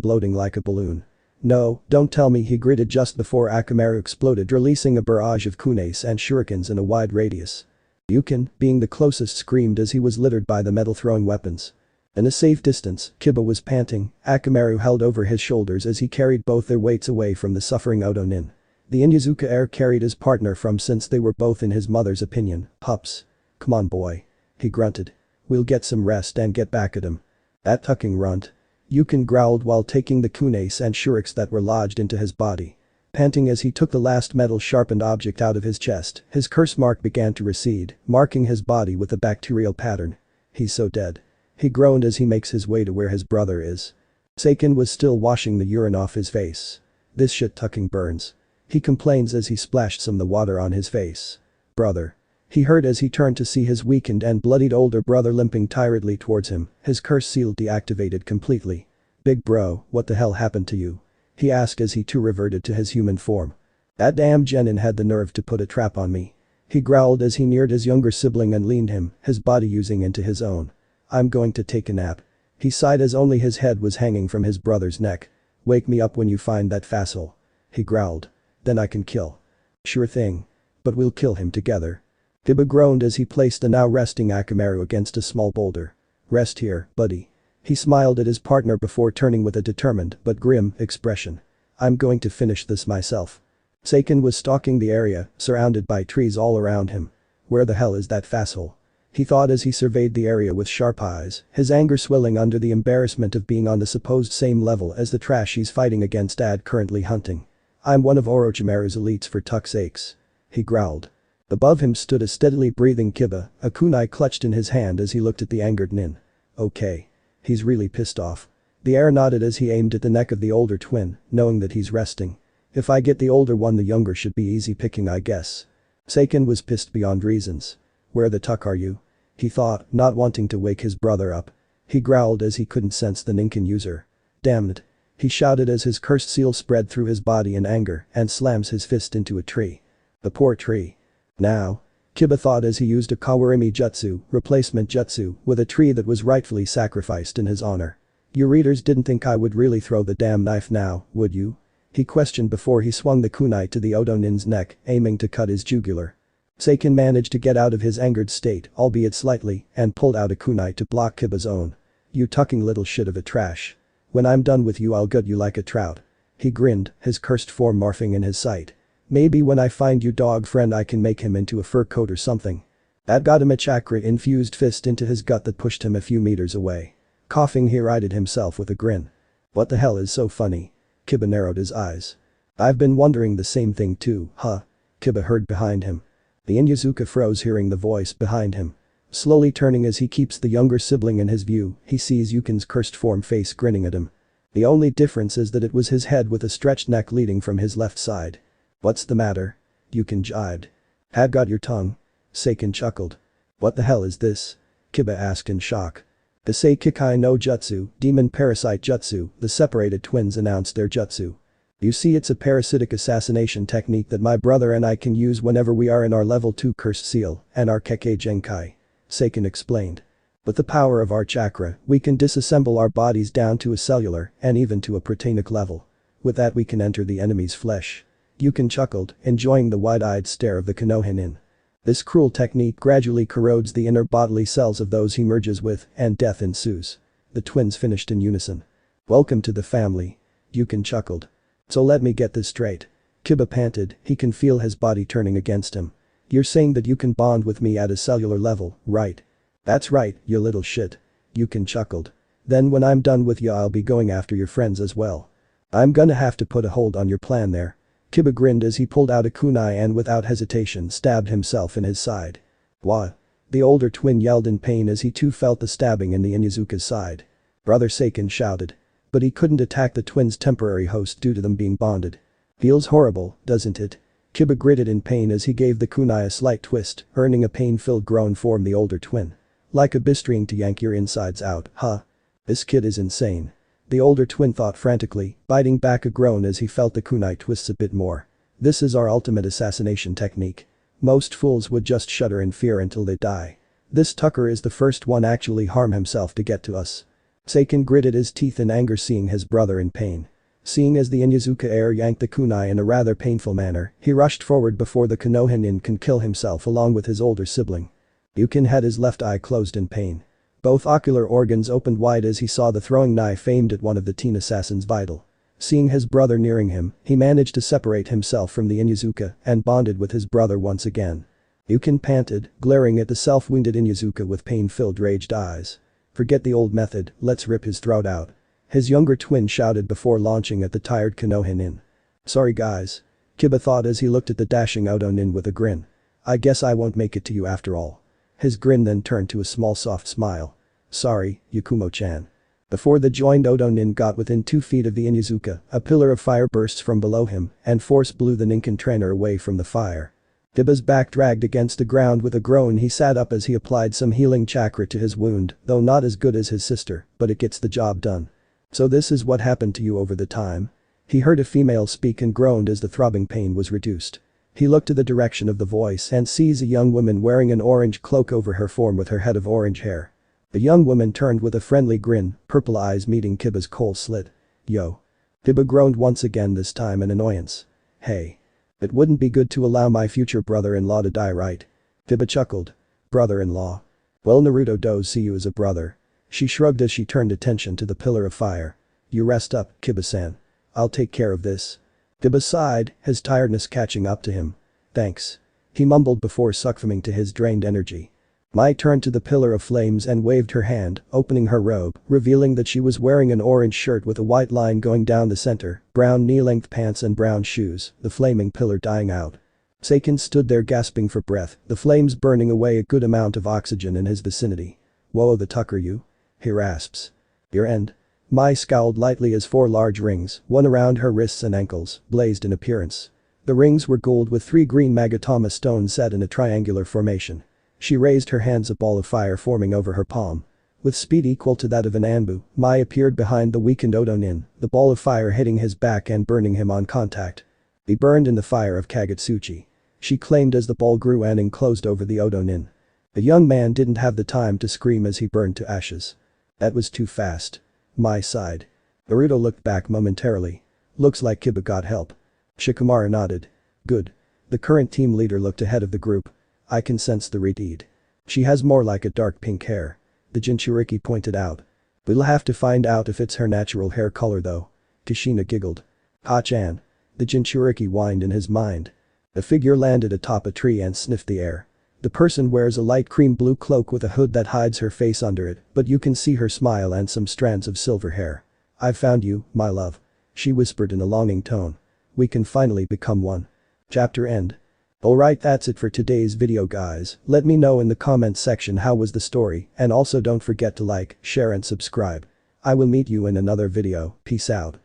bloating like a balloon. No, don't tell me, he gritted just before Akamaru exploded, releasing a barrage of kunes and shurikens in a wide radius. Yukin, being the closest, screamed as he was littered by the metal-throwing weapons. In a safe distance, Kiba was panting. Akamaru held over his shoulders as he carried both their weights away from the suffering Odonin. The Inyazuka heir carried his partner from since they were both, in his mother's opinion, pups. Come on boy. He grunted. We'll get some rest and get back at him. That tucking runt. Yukin growled while taking the kunes and shuriks that were lodged into his body. Panting as he took the last metal-sharpened object out of his chest, his curse mark began to recede, marking his body with a bacterial pattern. He's so dead. He groaned as he makes his way to where his brother is. Seiken was still washing the urine off his face. This shit tucking burns. He complains as he splashed some of the water on his face. Brother. He heard as he turned to see his weakened and bloodied older brother limping tiredly towards him, his curse seal deactivated completely. Big bro, what the hell happened to you? He asked as he too reverted to his human form. That damn genin had the nerve to put a trap on me. He growled as he neared his younger sibling and leaned him, his body using into his own. I'm going to take a nap. He sighed as only his head was hanging from his brother's neck. Wake me up when you find that facile. He growled. Then I can kill. Sure thing. But we'll kill him together. Kiba groaned as he placed the now resting Akamaru against a small boulder. Rest here, buddy. He smiled at his partner before turning with a determined but grim expression. I'm going to finish this myself. Seiken was stalking the area, surrounded by trees all around him. Where the hell is that facile? He thought as he surveyed the area with sharp eyes, his anger swelling under the embarrassment of being on the supposed same level as the trash he's fighting against currently hunting. I'm one of Orochimaru's elites for tuck's sakes. He growled. Above him stood a steadily breathing Kiba, a kunai clutched in his hand as he looked at the angered Nin. Okay. He's really pissed off. The heir nodded as he aimed at the neck of the older twin, knowing that he's resting. If I get the older one, the younger should be easy picking, I guess. Seiken was pissed beyond reasons. Where the tuck are you? He thought, not wanting to wake his brother up. He growled as he couldn't sense the Ninkin user. Damn it. He shouted as his cursed seal spread through his body in anger and slams his fist into a tree. The poor tree. Now. Kiba thought as he used a Kawarimi jutsu, replacement jutsu, with a tree that was rightfully sacrificed in his honor. You readers didn't think I would really throw the damn knife now, would you? He questioned before he swung the kunai to the Odonin's neck, aiming to cut his jugular. Seiken managed to get out of his angered state, albeit slightly, and pulled out a kunai to block Kiba's own. You tucking little shit of a trash. When I'm done with you, I'll gut you like a trout. He grinned, his cursed form morphing in his sight. Maybe when I find you dog friend I can make him into a fur coat or something. That got him a chakra-infused fist into his gut that pushed him a few meters away. Coughing, he righted himself with a grin. What the hell is so funny? Kiba narrowed his eyes. I've been wondering the same thing too, huh? Kiba heard behind him. The Inyazuka froze hearing the voice behind him. Slowly turning as he keeps the younger sibling in his view, he sees Yukin's cursed form face grinning at him. The only difference is that it was his head with a stretched neck leading from his left side. What's the matter? Yukin jibed. Have got your tongue? Seiken chuckled. What the hell is this? Kiba asked in shock. The Seikikai no Jutsu, Demon Parasite Jutsu, the separated twins announced their jutsu. You see, it's a parasitic assassination technique that my brother and I can use whenever we are in our level 2 cursed seal and our Kekkei Genkai. Seiken explained. With the power of our chakra, we can disassemble our bodies down to a cellular and even to a proteic level. With that we can enter the enemy's flesh. Yukin chuckled, enjoying the wide-eyed stare of the Konohinin. This cruel technique gradually corrodes the inner bodily cells of those he merges with, and death ensues. The twins finished in unison. Welcome to the family. Yukin chuckled. So let me get this straight. Kiba panted, he can feel his body turning against him. You're saying that you can bond with me at a cellular level, right? That's right, you little shit. Yukin chuckled. Then when I'm done with you I'll be going after your friends as well. I'm gonna have to put a hold on your plan there. Kiba grinned as he pulled out a kunai and without hesitation stabbed himself in his side. What? The older twin yelled in pain as he too felt the stabbing in the Inyazuka's side. Brother Seiken shouted. But he couldn't attack the twins' temporary host due to them being bonded. Feels horrible, doesn't it? Kiba gritted in pain as he gave the kunai a slight twist, earning a pain-filled groan from the older twin. Like a bistring to yank your insides out, huh? This kid is insane. The older twin thought frantically, biting back a groan as he felt the kunai twists a bit more. This is our ultimate assassination technique. Most fools would just shudder in fear until they die. This Tucker is the first one actually harm himself to get to us. Seiken gritted his teeth in anger seeing his brother in pain. Seeing as the Inyazuka heir yanked the kunai in a rather painful manner, he rushed forward before the Konohinin can kill himself along with his older sibling. Yukin had his left eye closed in pain. Both ocular organs opened wide as he saw the throwing knife aimed at one of the teen assassins' vital. Seeing his brother nearing him, he managed to separate himself from the Inyazuka and bonded with his brother once again. Yukin panted, glaring at the self-wounded Inyazuka with pain-filled raged eyes. Forget the old method, let's rip his throat out. His younger twin shouted before launching at the tired Konohinin. Sorry guys. Kiba thought as he looked at the dashing Odonin with a grin. I guess I won't make it to you after all. His grin then turned to a small soft smile. Sorry, Yakumo-chan. Before the joined Odonin got within 2 feet of the Inyazuka, a pillar of fire bursts from below him and force blew the Ninken trainer away from the fire. Kiba's back dragged against the ground with a groan. He sat up as he applied some healing chakra to his wound, though not as good as his sister, but it gets the job done. So this is what happened to you over the time? He heard a female speak and groaned as the throbbing pain was reduced. He looked to the direction of the voice and sees a young woman wearing an orange cloak over her form with her head of orange hair. The young woman turned with a friendly grin, purple eyes meeting Kiba's coal slit. Yo. Kiba groaned once again, this time in annoyance. Hey. It wouldn't be good to allow my future brother-in-law to die, right? Kiba chuckled. Brother-in-law. Well, Naruto does see you as a brother. She shrugged as she turned attention to the pillar of fire. You rest up, Kiba-san. I'll take care of this. Kiba sighed, his tiredness catching up to him. Thanks. He mumbled before succumbing to his drained energy. Mai turned to the pillar of flames and waved her hand, opening her robe, revealing that she was wearing an orange shirt with a white line going down the center, brown knee-length pants and brown shoes, the flaming pillar dying out. Seiken stood there gasping for breath, the flames burning away a good amount of oxygen in his vicinity. Whoa, the Tucker you? He rasps. Your end. Mai scowled lightly as 4 large rings, one around her wrists and ankles, blazed in appearance. The rings were gold with 3 green Magatama stones set in a triangular formation. She raised her hands, a ball of fire forming over her palm. With speed equal to that of an Anbu, Mai appeared behind the weakened Odonin, the ball of fire hitting his back and burning him on contact. He burned in the fire of Kagetsuchi. She claimed as the ball grew and enclosed over the Odonin. The young man didn't have the time to scream as he burned to ashes. That was too fast. Mai sighed. Naruto looked back momentarily. Looks like Kiba got help. Shikamaru nodded. Good. The current team leader looked ahead of the group. I can sense the redeed. She has more like a dark pink hair. The Jinchuriki pointed out. We'll have to find out if it's her natural hair color though. Kushina giggled. Ha-chan. The Jinchuriki whined in his mind. A figure landed atop a tree and sniffed the air. The person wears a light cream blue cloak with a hood that hides her face under it, but you can see her smile and some strands of silver hair. I've found you, my love. she whispered in a longing tone. We can finally become one. Chapter end. Alright, that's it for today's video guys. Let me know in the comments section how was the story, and also don't forget to like, share and subscribe. I will meet you in another video. Peace out.